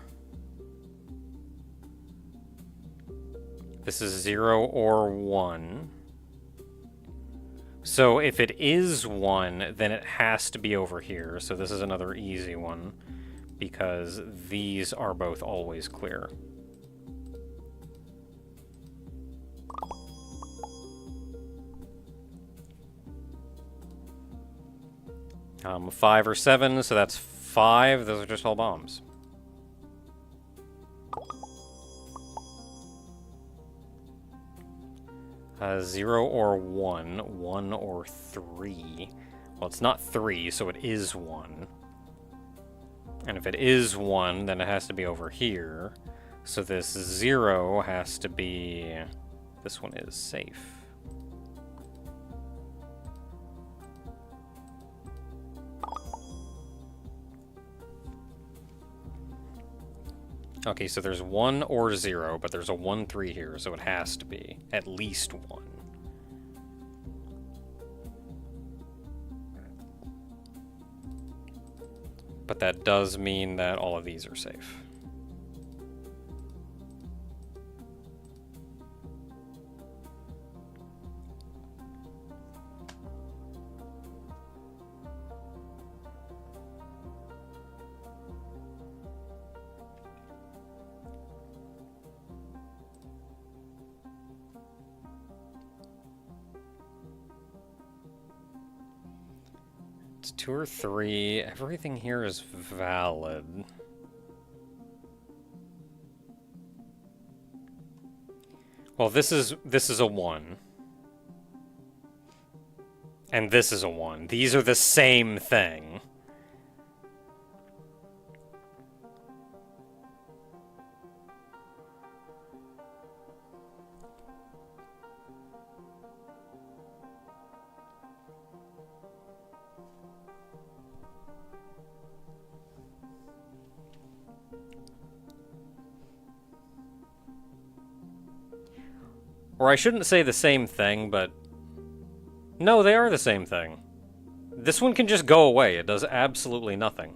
This is 0 or 1. So if it is 1, then it has to be over here. So this is another easy one, because these are both always clear. Five or 7, so that's 5. Those are just all bombs. Zero or 1. 1 or 3. Well, it's not 3, so it is 1. And if it is 1, then it has to be over here. So this 0 has to be... This one is safe. Okay, so there's 1 or 0, but there's a 1, 3 here, so it has to be at least 1. But that does mean that all of these are safe. It's 2 or 3. Everything here is valid. Well, this is a 1. And this is a 1. These are the same thing. Or I shouldn't say the same thing, but... No, they are the same thing. This one can just go away. It does absolutely nothing.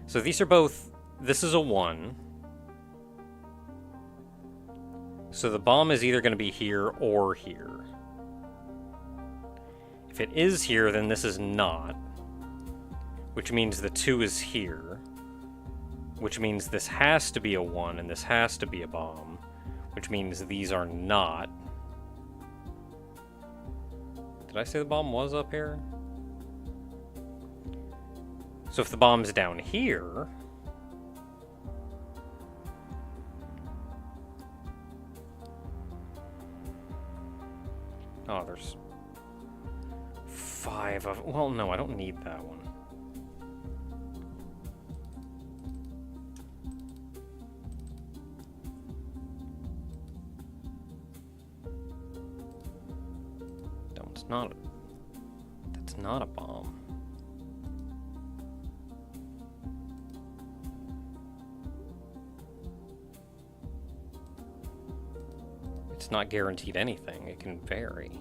So these are both... This is a 1. So the bomb is either going to be here or here. If it is here, then this is not. Which means the 2 is here. Which means this has to be a 1 and this has to be a bomb. Which means these are not. Did I say the bomb was up here? So if the bomb's down here... Oh, there's 5 of... Well, no, I don't need that one. No, it's not... That's not a bomb. It's not guaranteed anything. It can vary.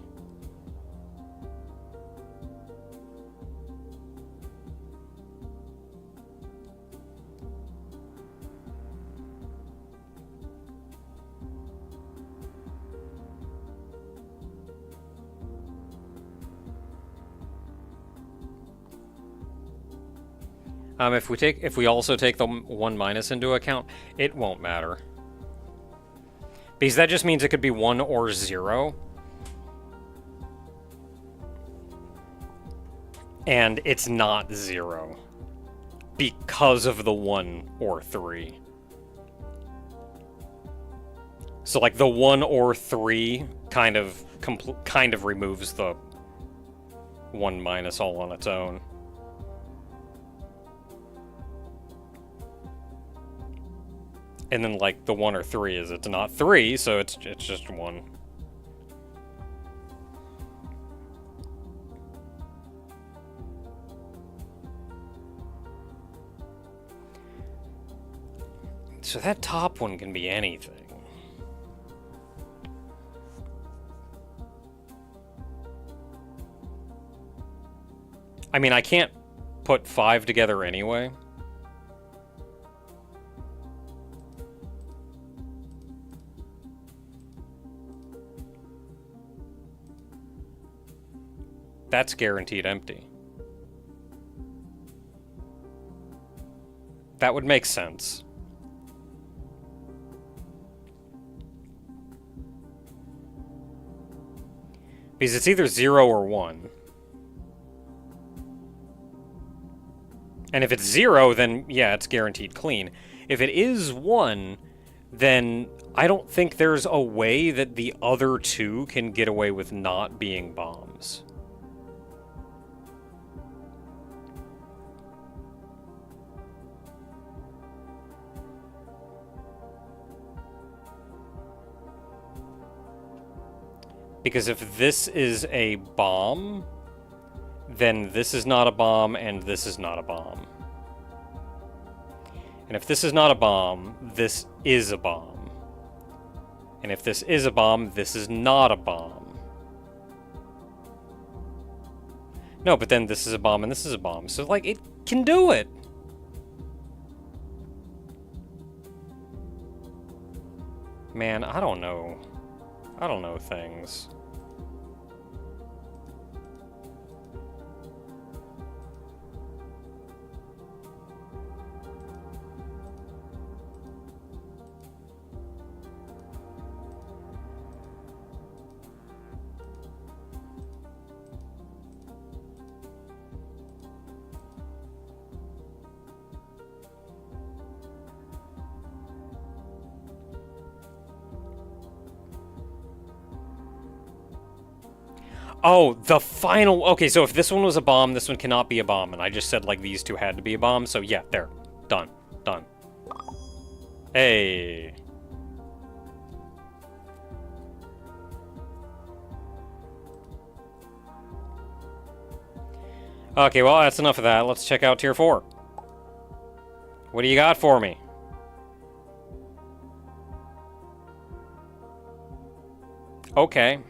If we also take the 1 minus into account, it won't matter. Because that just means it could be 1 or 0. And it's not 0. Because of the 1 or 3. So like the 1 or 3 kind of removes the 1 minus all on its own. And then, like, the 1 or 3 is it's not 3, so it's just 1. So that top one can be anything. I mean, I can't put 5 together anyway. That's guaranteed empty. That would make sense. Because it's either 0 or 1. And if it's 0, then yeah, it's guaranteed clean. If it is 1, then I don't think there's a way that the other 2 can get away with not being bombs. Because if this is a bomb, then this is not a bomb, and this is not a bomb. And if this is not a bomb, this is a bomb. And if this is a bomb, this is not a bomb. No, but then this is a bomb, and this is a bomb. So, like, it can do it. Man, I don't know. I don't know things. Oh, the final... Okay, so if this one was a bomb, this one cannot be a bomb. And I just said, like, these 2 had to be a bomb. So, yeah, there. Done. Done. Hey. Okay, well, that's enough of that. Let's check out Tier 4. What do you got for me? Okay.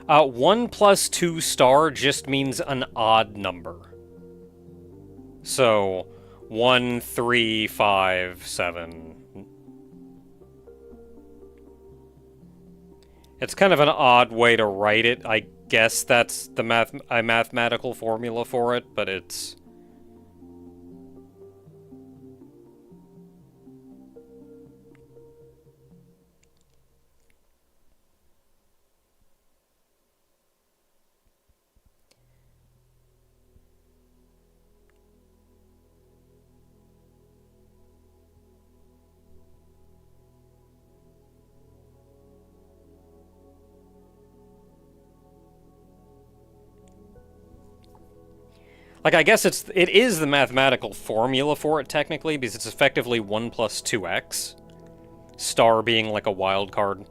One plus 2 star just means an odd number. So, 1, 3, 5, 7. It's kind of an odd way to write it. I guess that's the mathematical formula for it, but it's... Like, I guess it is the mathematical formula for it, technically, because it's effectively 1 plus 2x. Star being like a wild card.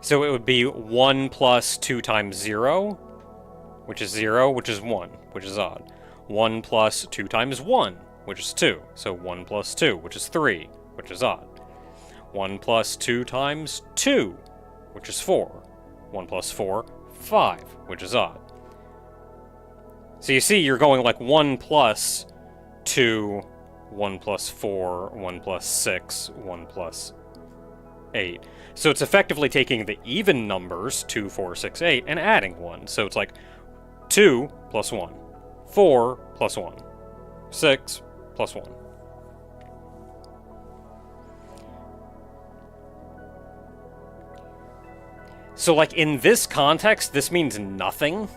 So it would be 1 plus 2 times 0, which is 0, which is 1, which is odd. 1 plus 2 times 1, which is 2. So 1 plus 2, which is 3, which is odd. 1 plus 2 times 2, which is 4. 1 plus 4, 5, which is odd. So you see, you're going like 1 plus 2, 1 plus 4, 1 plus 6, 1 plus 8. So it's effectively taking the even numbers, 2, 4, 6, 8, and adding 1. So it's like 2 plus 1, 4 plus 1, 6 plus 1. So, like, in this context, this means nothing,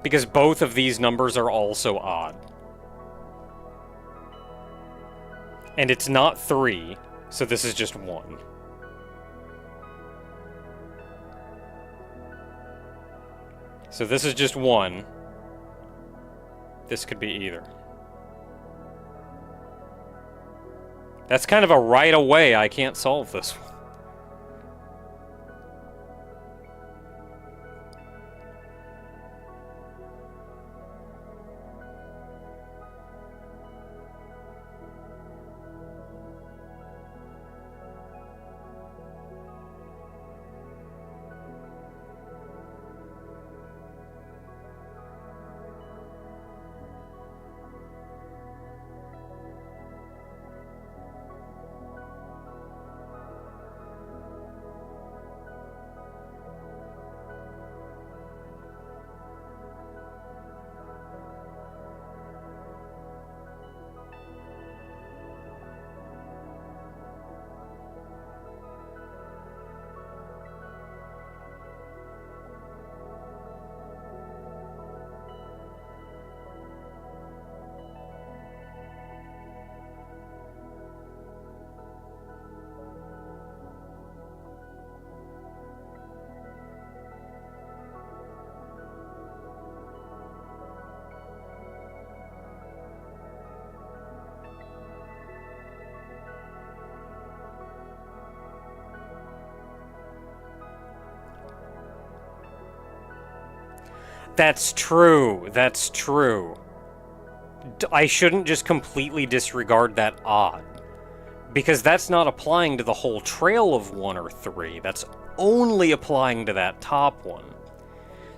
because both of these numbers are also odd. And it's not 3, so this is just 1. So this is just 1. This could be either. That's kind of a right away I can't solve this one. That's true. That's true. I shouldn't just completely disregard that odd, because that's not applying to the whole trail of 1 or 3. That's only applying to that top one.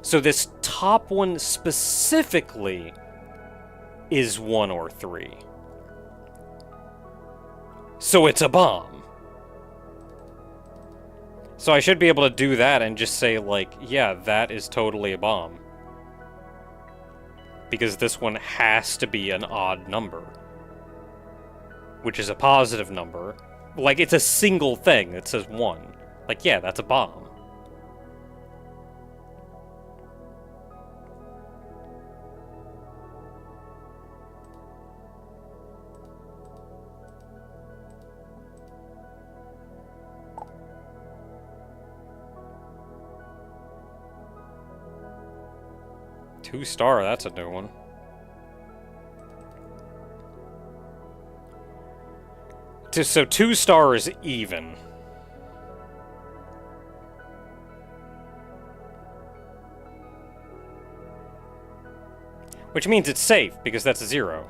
So this top one specifically is 1 or 3. So it's a bomb. So I should be able to do that and just say, like, yeah, that is totally a bomb. Because this one has to be an odd number, which is a positive number. Like, it's a single thing that says 1. Like, yeah, that's a bomb. Two-star, that's a new one. So 2 stars even. Which means it's safe, because that's a 0.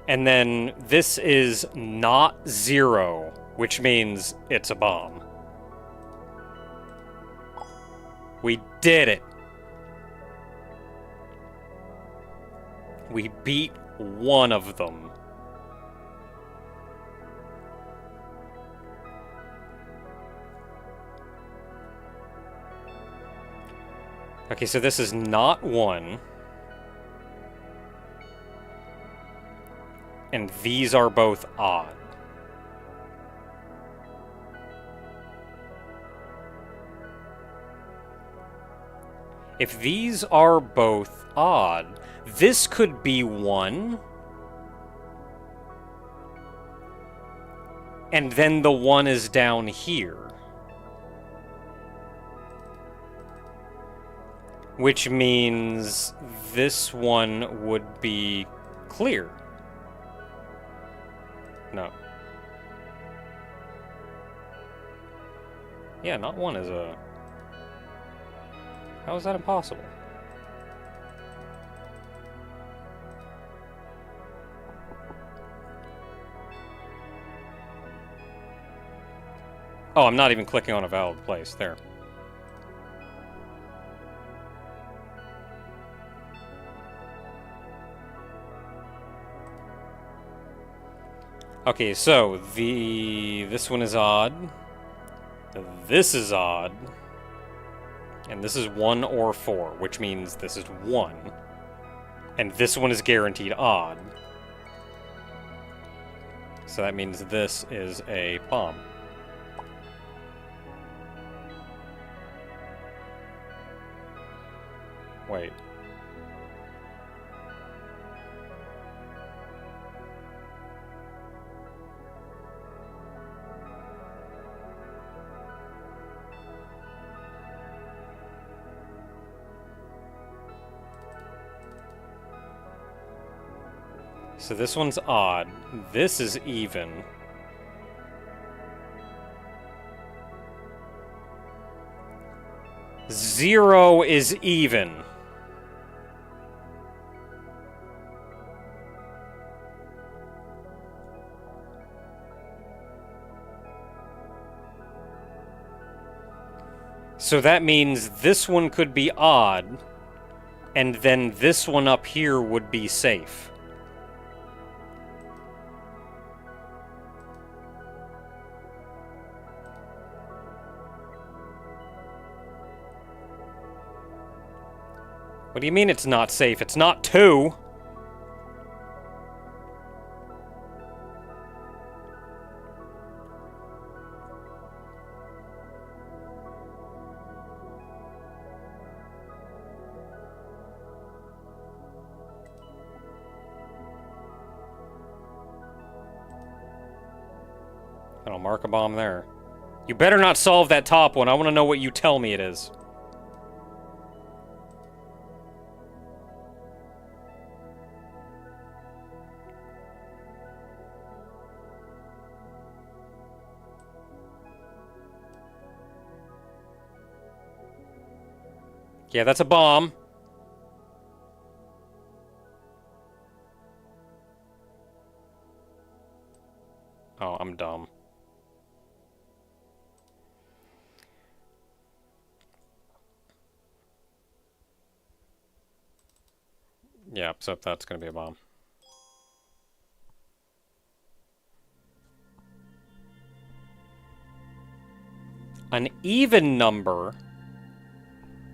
And then this is not 0, which means it's a bomb. We did it! We beat one of them. Okay, so this is not 1. And these are both odd. If these are both odd, this could be 1. And then the 1 is down here. Which means this one would be clear. No. Yeah, not 1 is a... How is that impossible? Oh, I'm not even clicking on a valid place. There. Okay, so this one is odd. This is odd. And this is 1 or 4, which means this is 1. And this one is guaranteed odd. So that means this is a bomb. Wait. So this one's odd. This is even. Zero is even. So that means this one could be odd, and then this one up here would be safe. What do you mean it's not safe? It's not 2! And I'll mark a bomb there. You better not solve that top one. I want to know what you tell me it is. Yeah, that's a bomb. Oh, I'm dumb. Yeah, so that's gonna be a bomb. An even number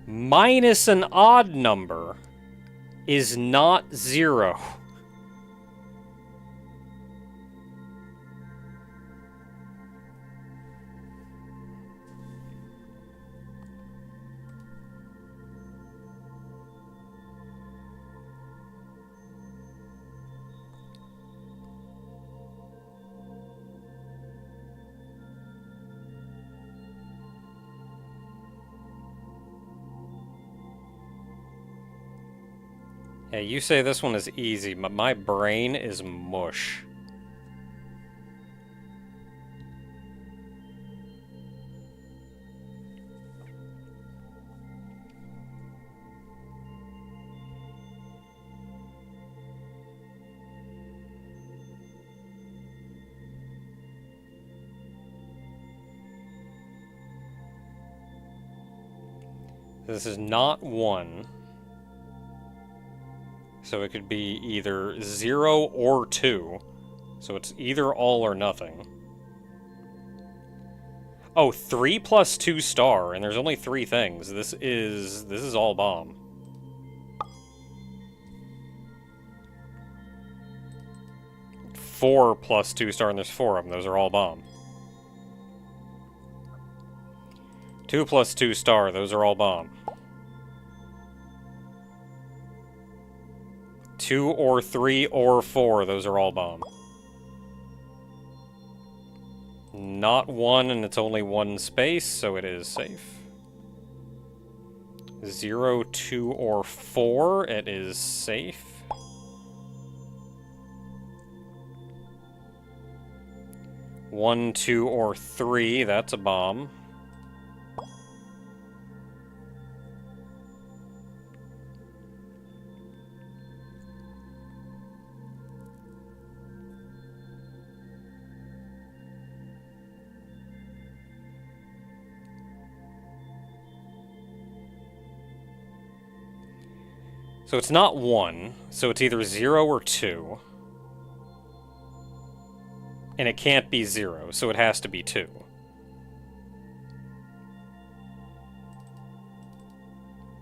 minus an odd number is not 0. Hey, you say this one is easy, but my brain is mush. This is not 1. So it could be either 0 or 2. So it's either all or nothing. Oh, 3 plus 2 star, and there's only 3 things. This is all bomb. Four plus 2 star, and there's 4 of them. Those are all bomb. 2 plus 2 star, those are all bomb. 2 or 3 or 4, those are all bomb. Not 1, and it's only 1 space, so it is safe. 0, 2, or 4, it is safe. 1, 2, or 3, that's a bomb. So it's not 1, so it's either 0 or 2. And it can't be 0, so it has to be 2.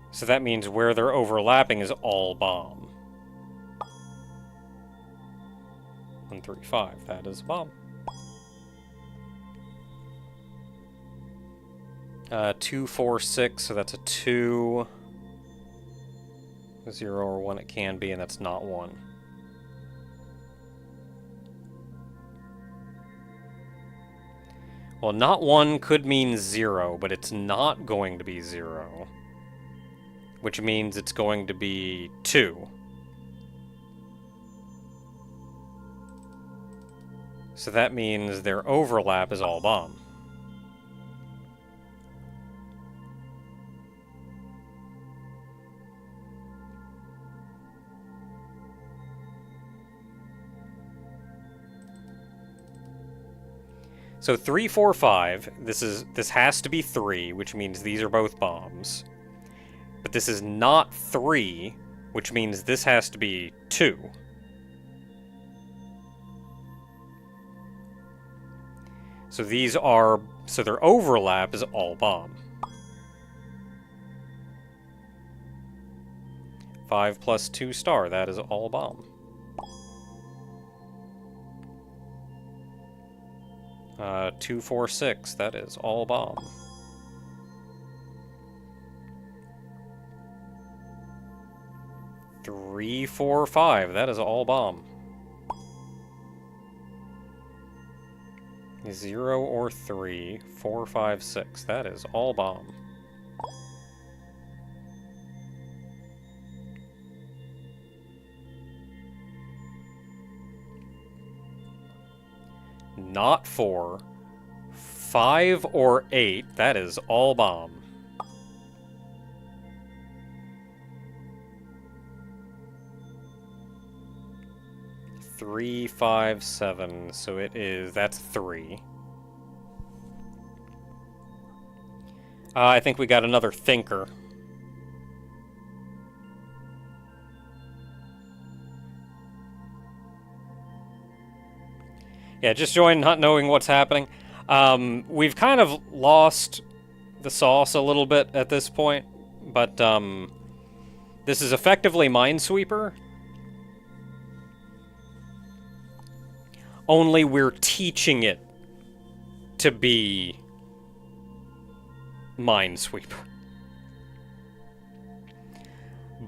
So that means where they're overlapping is all bomb. 1, 3, 5, that is a bomb. 2, 4, 6, so that's a 2. 0 or 1 it can be, and that's not 1. Well, not 1 could mean 0, but it's not going to be 0. Which means it's going to be 2. So that means their overlap is all bomb. So 3, 4, 5, this has to be 3, which means these are both bombs. But this is not 3, which means this has to be 2. So so their overlap is all bomb. 5 plus 2 star, that is all bomb. 2, 4, 6, that is all bomb. 3, 4, 5, that is all bomb. 0 or 3, 4, 5, 6, that is all bomb. Not 4. 5 or 8, that is all bomb. 3, 5, 7, so that's 3. I think we got another thinker. Yeah, just join not knowing what's happening. We've kind of lost the sauce a little bit at this point, but this is effectively Minesweeper. Only we're teaching it to be Minesweeper.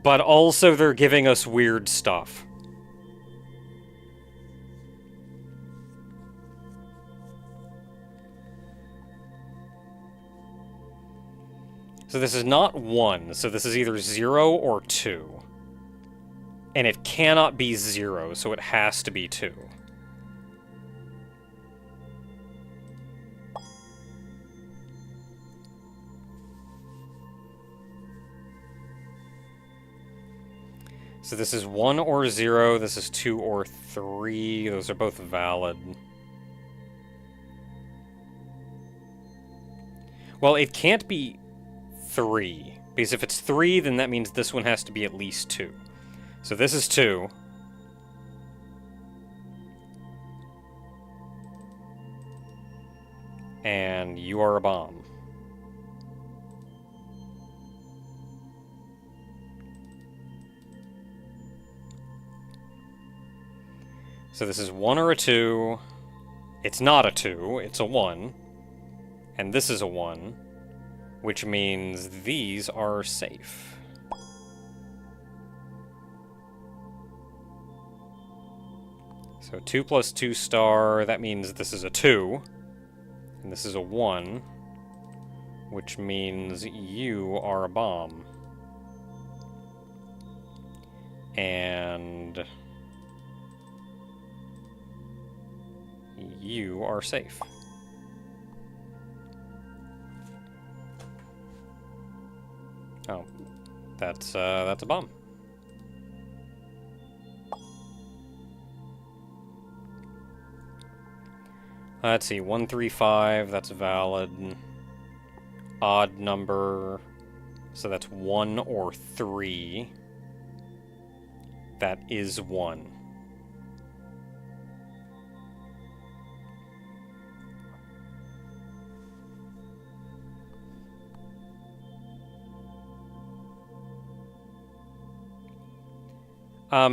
But also they're giving us weird stuff. So this is not 1, so this is either 0 or 2. And it cannot be 0, so it has to be 2. So this is 1 or 0, this is 2 or 3, those are both valid. Well, it can't be 3, because if it's 3, then that means this one has to be at least 2. So this is 2. And you are a bomb. So this is 1 or a 2. It's not a 2, it's a 1. And this is a 1, which means these are safe. So 2 plus 2 star, that means this is a 2. And this is a 1, which means you are a bomb. And you are safe. Oh, that's a bomb. Let's see, 135, that's valid. Odd number, so that's 1 or 3. That is 1.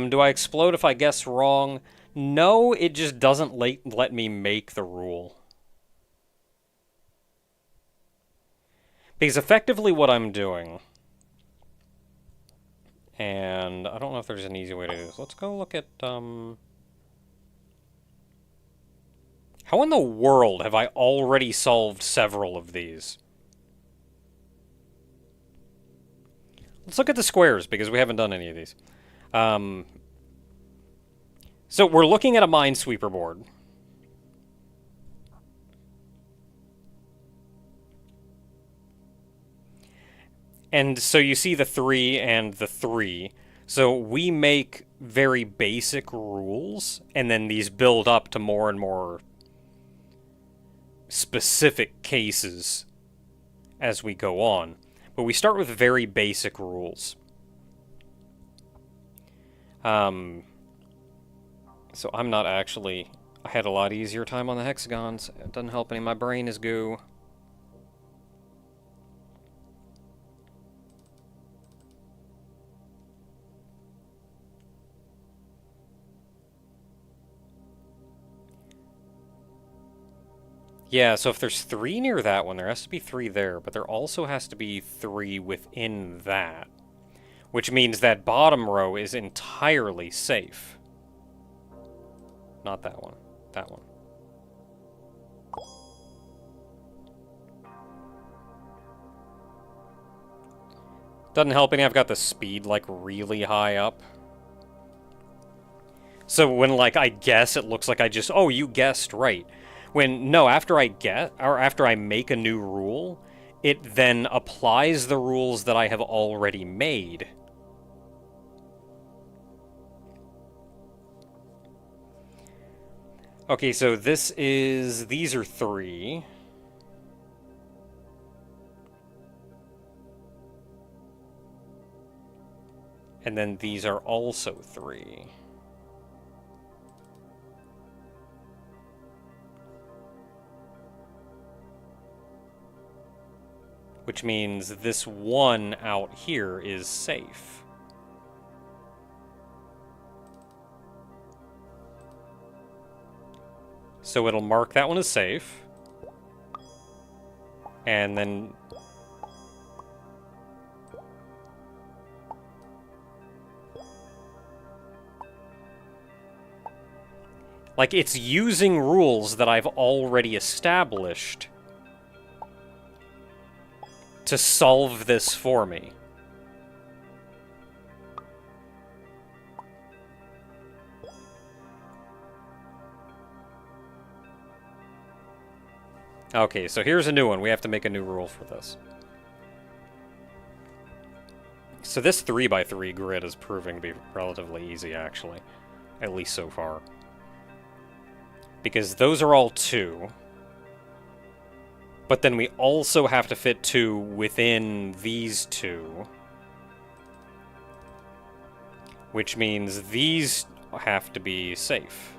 Do I explode if I guess wrong? No, it just doesn't let me make the rule. Because effectively what I'm doing, and I don't know if there's an easy way to do this. Let's go look at, how in the world have I already solved several of these? Let's look at the squares, because we haven't done any of these. So we're looking at a Minesweeper board. And so you see the 3 and the 3. So we make very basic rules, and then these build up to more and more specific cases as we go on. But we start with very basic rules. So I'm not actually... I had a lot easier time on the hexagons. It doesn't help any. My brain is goo. Yeah, so if there's 3 near that one, there has to be 3 there, but there also has to be 3 within that. Which means that bottom row is entirely safe. Not that one. That one. Doesn't help any. I've got the speed, like, really high up. So when, like, I guess, it looks like I just... Oh, you guessed right. When, no, after I make a new rule, it then applies the rules that I have already made. Okay, so these are 3. And then these are also 3. Which means this 1 out here is safe. So it'll mark that one as safe. And then... like, it's using rules that I've already established to solve this for me. Okay, so here's a new one. We have to make a new rule for this. So this 3x3 grid is proving to be relatively easy, actually. At least so far. Because those are all 2. But then we also have to fit 2 within these 2. Which means these have to be safe.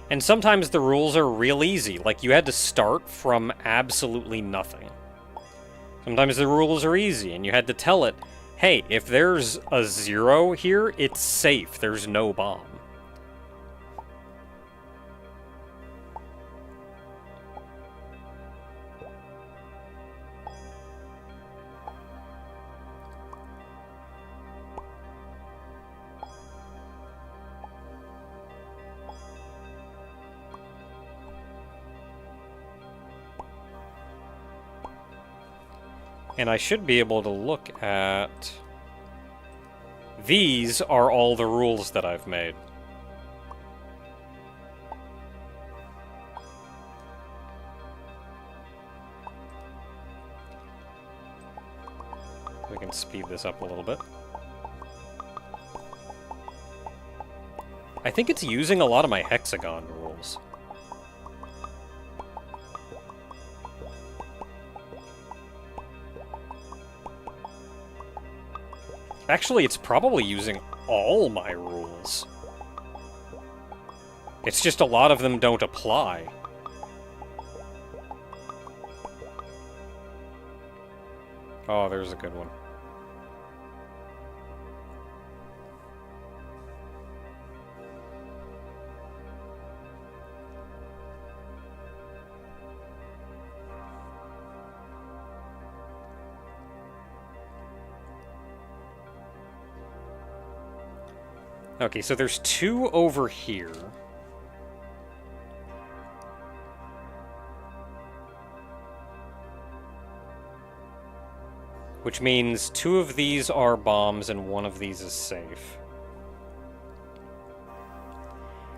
And sometimes the rules are real easy, like you had to start from absolutely nothing. Sometimes the rules are easy, and you had to tell it, hey, if there's a 0 here, it's safe, there's no bomb. And I should be able to look at... These are all the rules that I've made. We can speed this up a little bit. I think it's using a lot of my hexagon rules. Actually, it's probably using all my rules. It's just a lot of them don't apply. Oh, there's a good one. Okay, so there's 2 over here. Which means 2 of these are bombs and 1 of these is safe.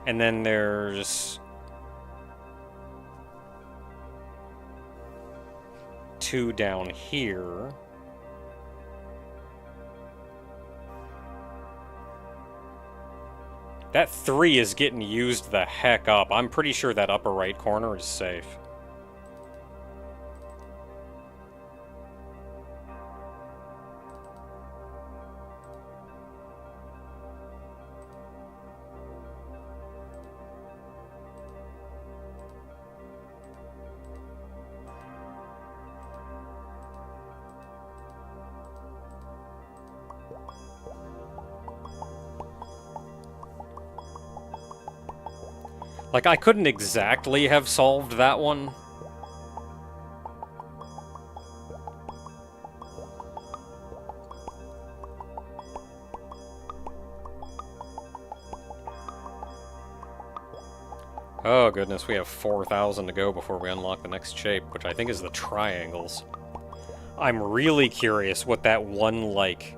And then there's 2 down here. That 3 is getting used the heck up. I'm pretty sure that upper right corner is safe. Like, I couldn't exactly have solved that one. Oh goodness, we have 4,000 to go before we unlock the next shape, which I think is the triangles. I'm really curious what that one, like,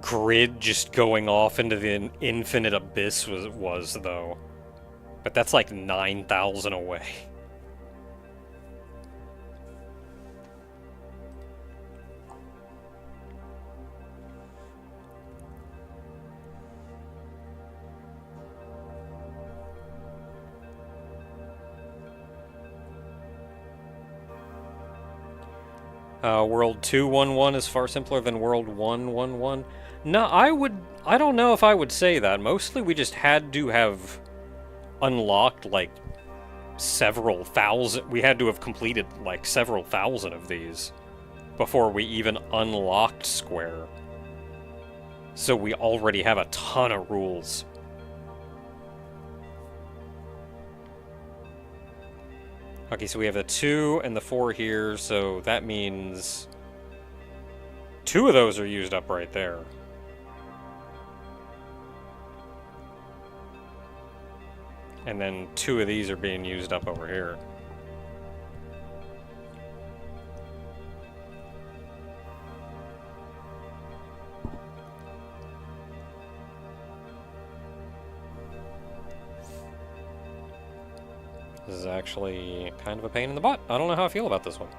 grid just going off into the infinite abyss was though. But that's like 9,000 away. World 211 is far simpler than World 111. No, I don't know if I would say that. Mostly we just had to have unlocked, like, several thousand. We had to have completed, like, several thousand of these before we even unlocked Square. So we already have a ton of rules. Okay, so we have the 2 and the 4 here, so that means 2 of those are used up right there. And then 2 of these are being used up over here. This is actually kind of a pain in the butt. I don't know how I feel about this one.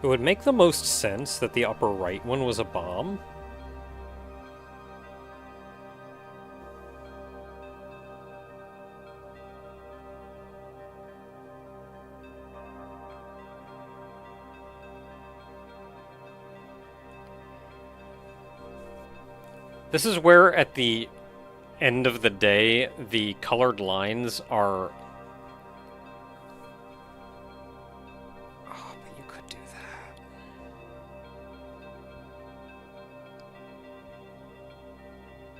It would make the most sense that the upper right one was a bomb. This is where, at the end of the day, the colored lines are... Oh, but you could do that.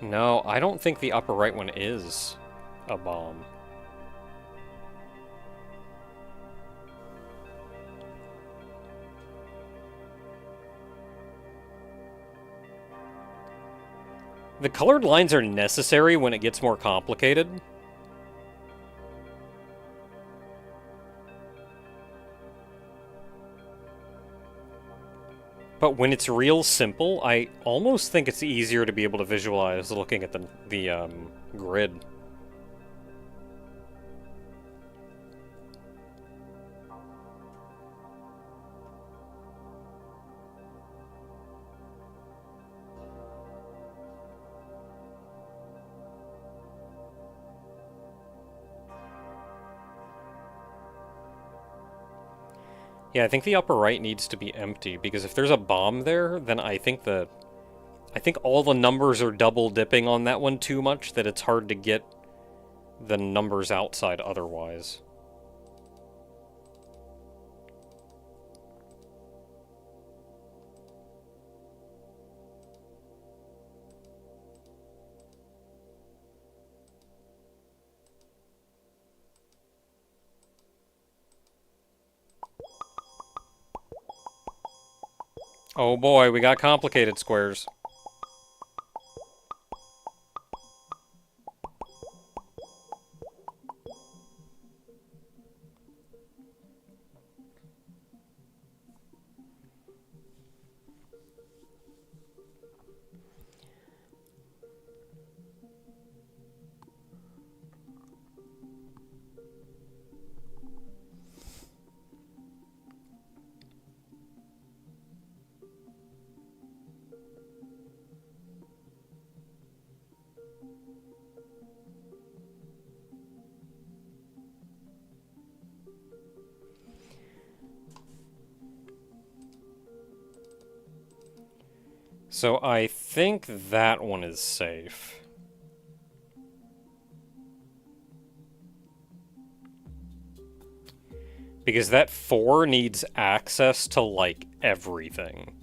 No, I don't think the upper right one is a bomb. The colored lines are necessary when it gets more complicated. But when it's real simple, I almost think it's easier to be able to visualize looking at the grid. Yeah, I think the upper right needs to be empty, because if there's a bomb there, then I think all the numbers are double dipping on that one too much that it's hard to get the numbers outside otherwise. Oh boy, we got complicated squares. So I think that one is safe. Because that 4 needs access to, like, everything.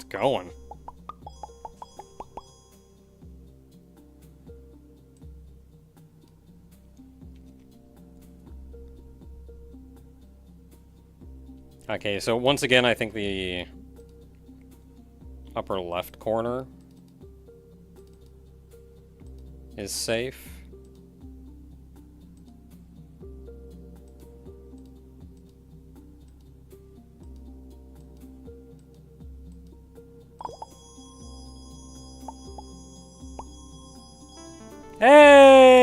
going. Okay, so once again, I think the upper left corner is safe. Hey!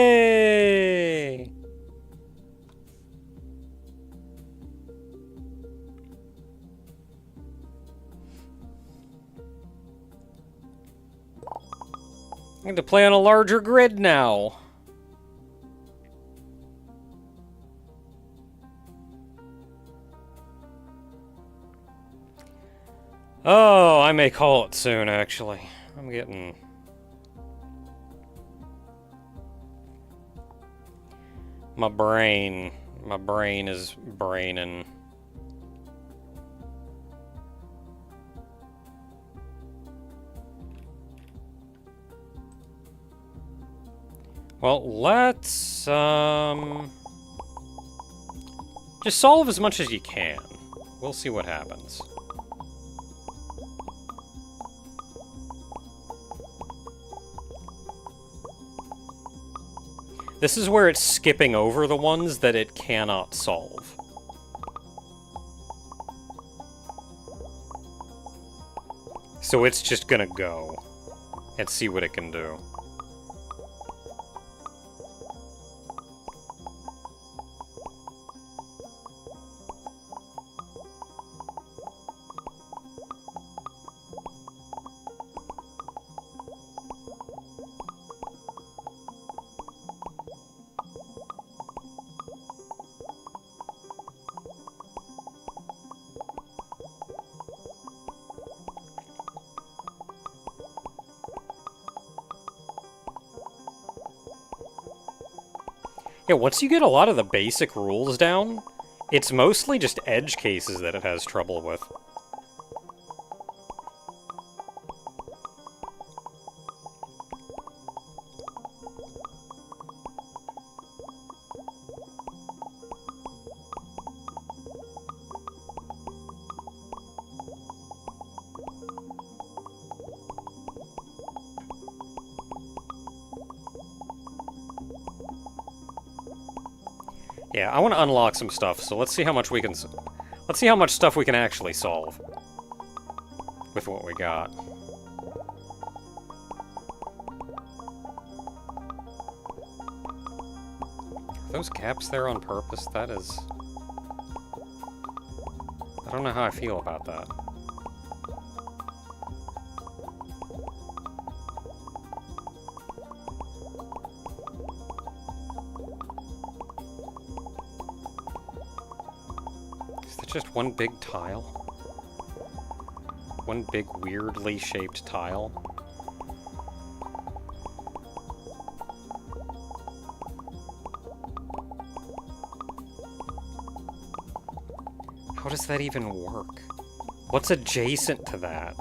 I need to play on a larger grid now. Oh, I may call it soon, actually. I'm getting... My brain is braining. Well, let's, just solve as much as you can. We'll see what happens. This is where it's skipping over the ones that it cannot solve. So it's just gonna go and see what it can do. Yeah, once you get a lot of the basic rules down, it's mostly just edge cases that it has trouble with. Yeah, I want to unlock some stuff, so let's see how much we can... Let's see how much stuff we can actually solve with what we got. Are those caps there on purpose? That is... I don't know how I feel about that. Just one big tile? One big weirdly shaped tile? How does that even work? What's adjacent to that?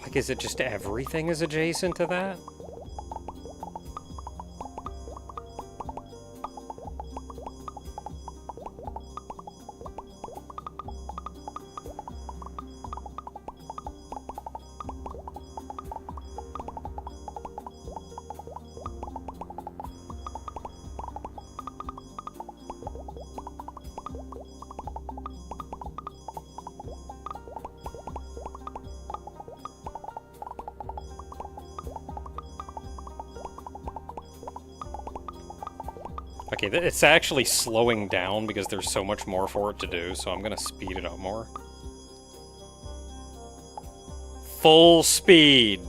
Like, is it just everything is adjacent to that? Okay, it's actually slowing down because there's so much more for it to do, so I'm gonna speed it up more. Full speed!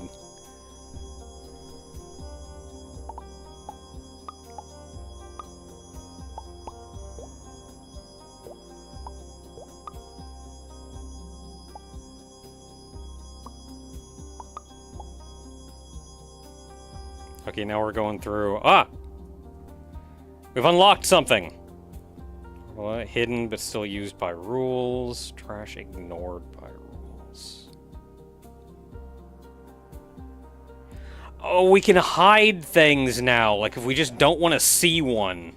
Okay, now we're going through... Ah! We've unlocked something! Well, hidden, but still used by rules. Trash ignored by rules. Oh, we can hide things now, like if we just don't want to see one.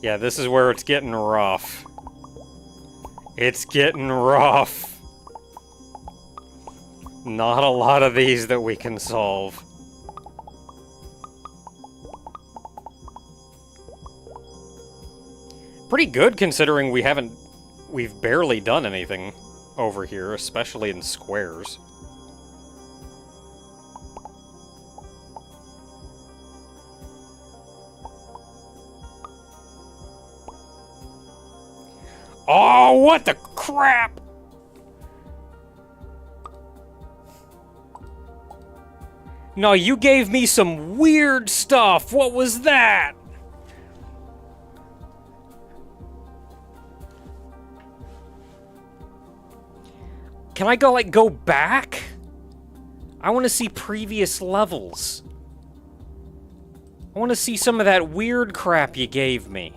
Yeah, this is where it's getting rough. It's getting rough. Not a lot of these that we can solve. Pretty good considering we've barely done anything over here, especially in squares. Oh, what the crap! No, you gave me some weird stuff. What was that? Can I go back? I want to see previous levels. I want to see some of that weird crap you gave me.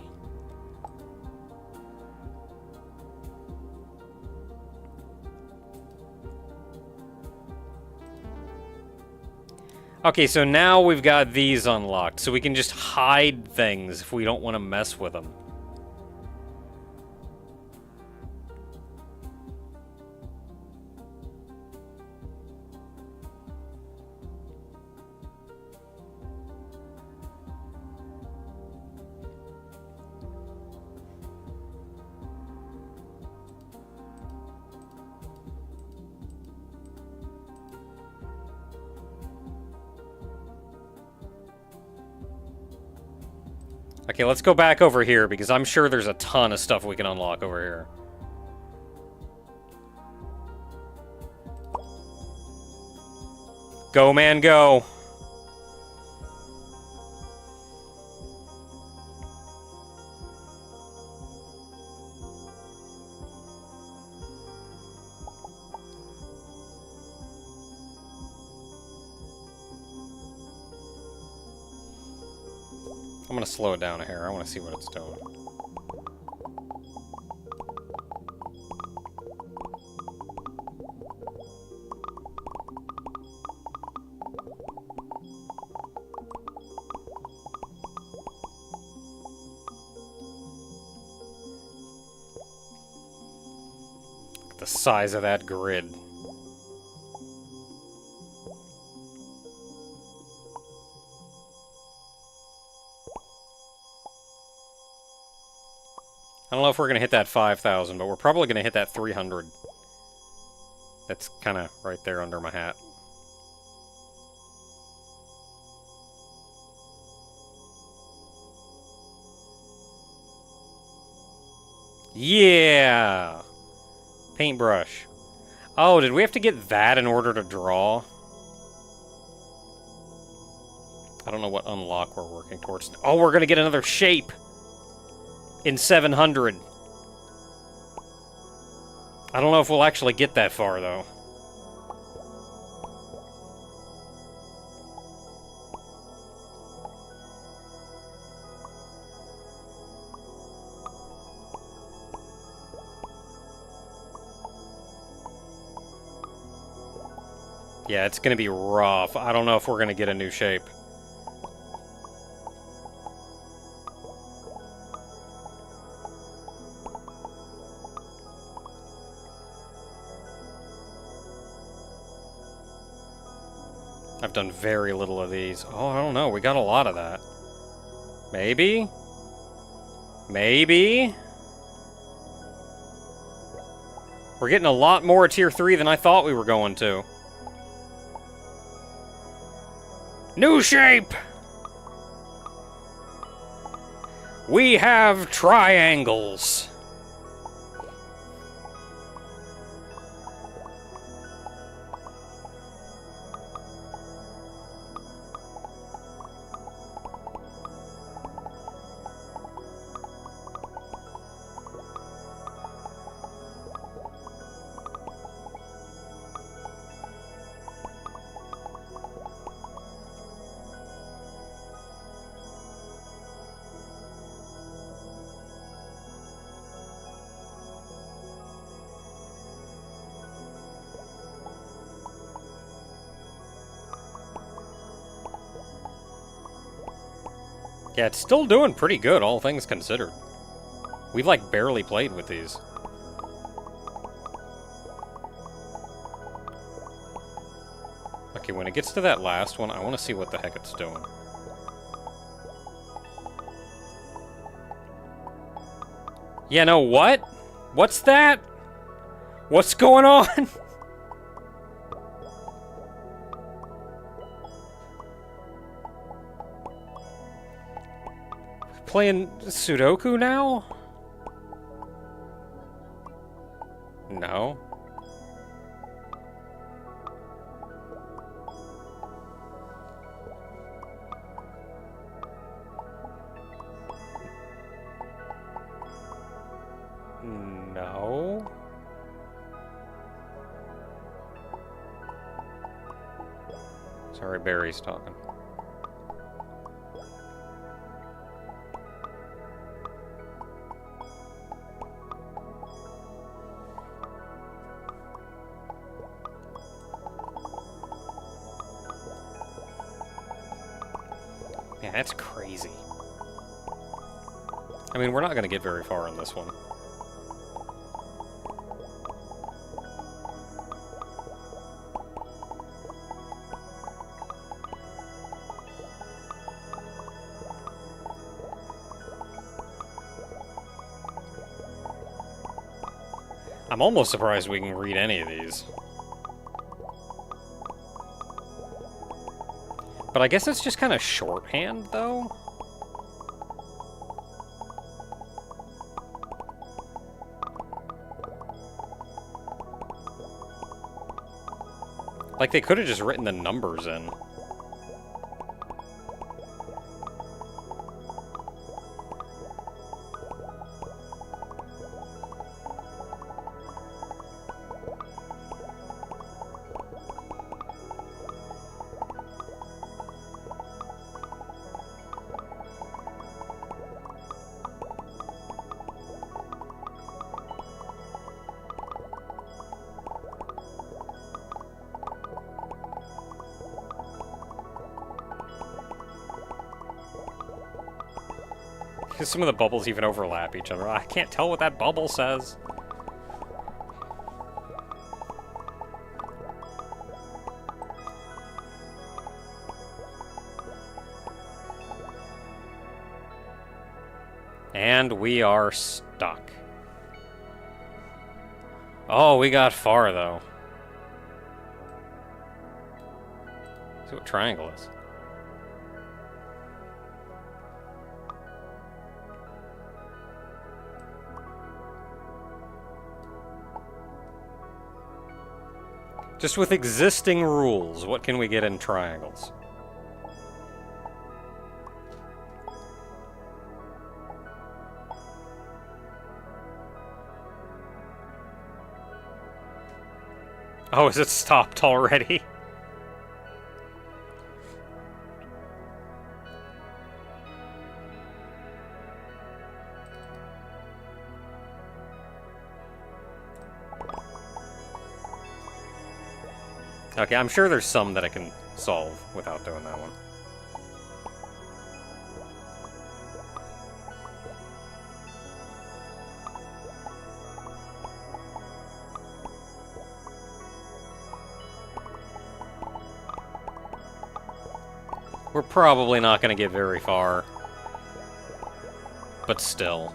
Okay, so now we've got these unlocked, so we can just hide things if we don't want to mess with them. Okay, let's go back over here, because I'm sure there's a ton of stuff we can unlock over here. Go, man, go! I'm gonna slow it down here. I want to see what it's doing. Look at the size of that grid. I don't know if we're going to hit that 5,000, but we're probably going to hit that 300. That's kind of right there under my hat. Yeah! Paintbrush. Oh, did we have to get that in order to draw? I don't know what unlock we're working towards. Oh, we're going to get another shape! In 700. I don't know if we'll actually get that far, though. Yeah, it's gonna be rough. I don't know if we're gonna get a new shape. I've done very little of these. Oh, I don't know. We got a lot of that. Maybe? Maybe? We're getting a lot more Tier 3 than I thought we were going to. New shape! We have triangles. Yeah, it's still doing pretty good, all things considered. We've, like, barely played with these. Okay, when it gets to that last one, I want to see what the heck it's doing. Yeah, no, what? What's that? What's going on? Playing Sudoku now? No. No. Sorry, Barry's talking. Yeah, that's crazy. I mean, we're not going to get very far in this one. I'm almost surprised we can read any of these. But I guess it's just kind of shorthand, though? Like, they could have just written the numbers in. Some of the bubbles even overlap each other. I can't tell what that bubble says. And we are stuck. Oh, we got far, though. See what triangle is. Just with existing rules, what can we get in triangles? Oh, is it stopped already? Okay, I'm sure there's some that I can solve without doing that one. We're probably not going to get very far. But still.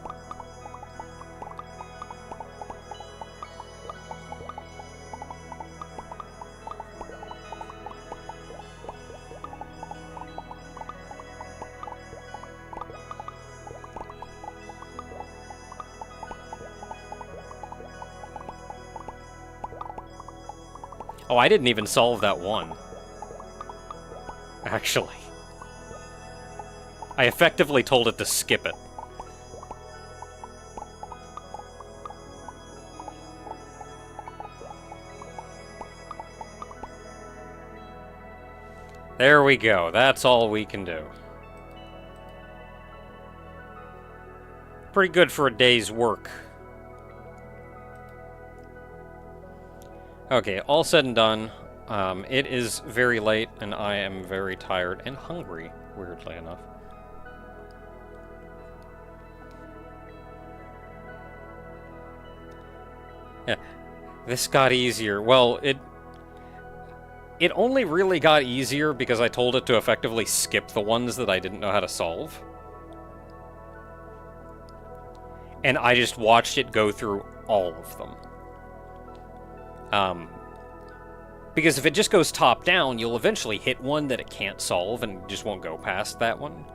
Oh, I didn't even solve that one. Actually. I effectively told it to skip it. There we go. That's all we can do. Pretty good for a day's work. Okay, all said and done. It is very late, and I am very tired and hungry, weirdly enough. Yeah, this got easier. Well, it only really got easier because I told it to effectively skip the ones that I didn't know how to solve. And I just watched it go through all of them. Because if it just goes top down, you'll eventually hit one that it can't solve and just won't go past that one.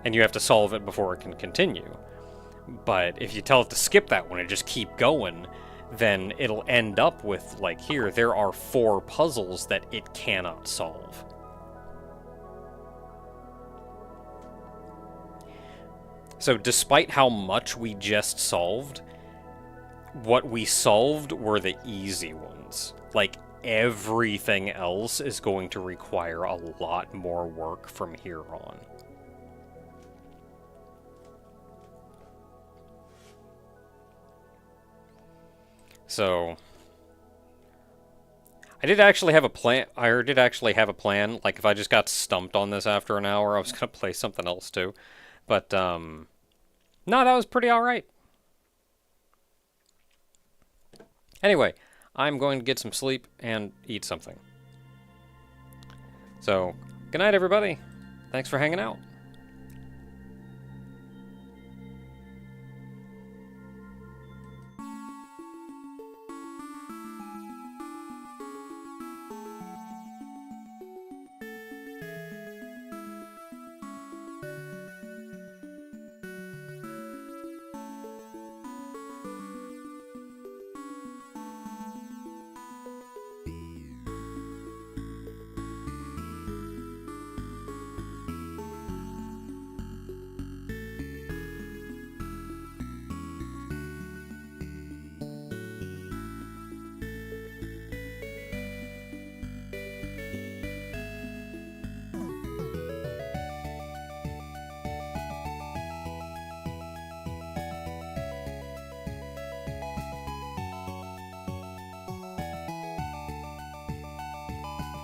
And you have to solve it before it can continue. But if you tell it to skip that one and just keep going, then it'll end up with, like here, there are 4 puzzles that it cannot solve. So despite how much we just solved, what we solved were the easy ones. Like, everything else is going to require a lot more work from here on. So, I did actually have a plan. Like, if I just got stumped on this after an hour, I was gonna play something else too. But, no, that was pretty alright. Anyway, I'm going to get some sleep and eat something. So, good night, everybody. Thanks for hanging out.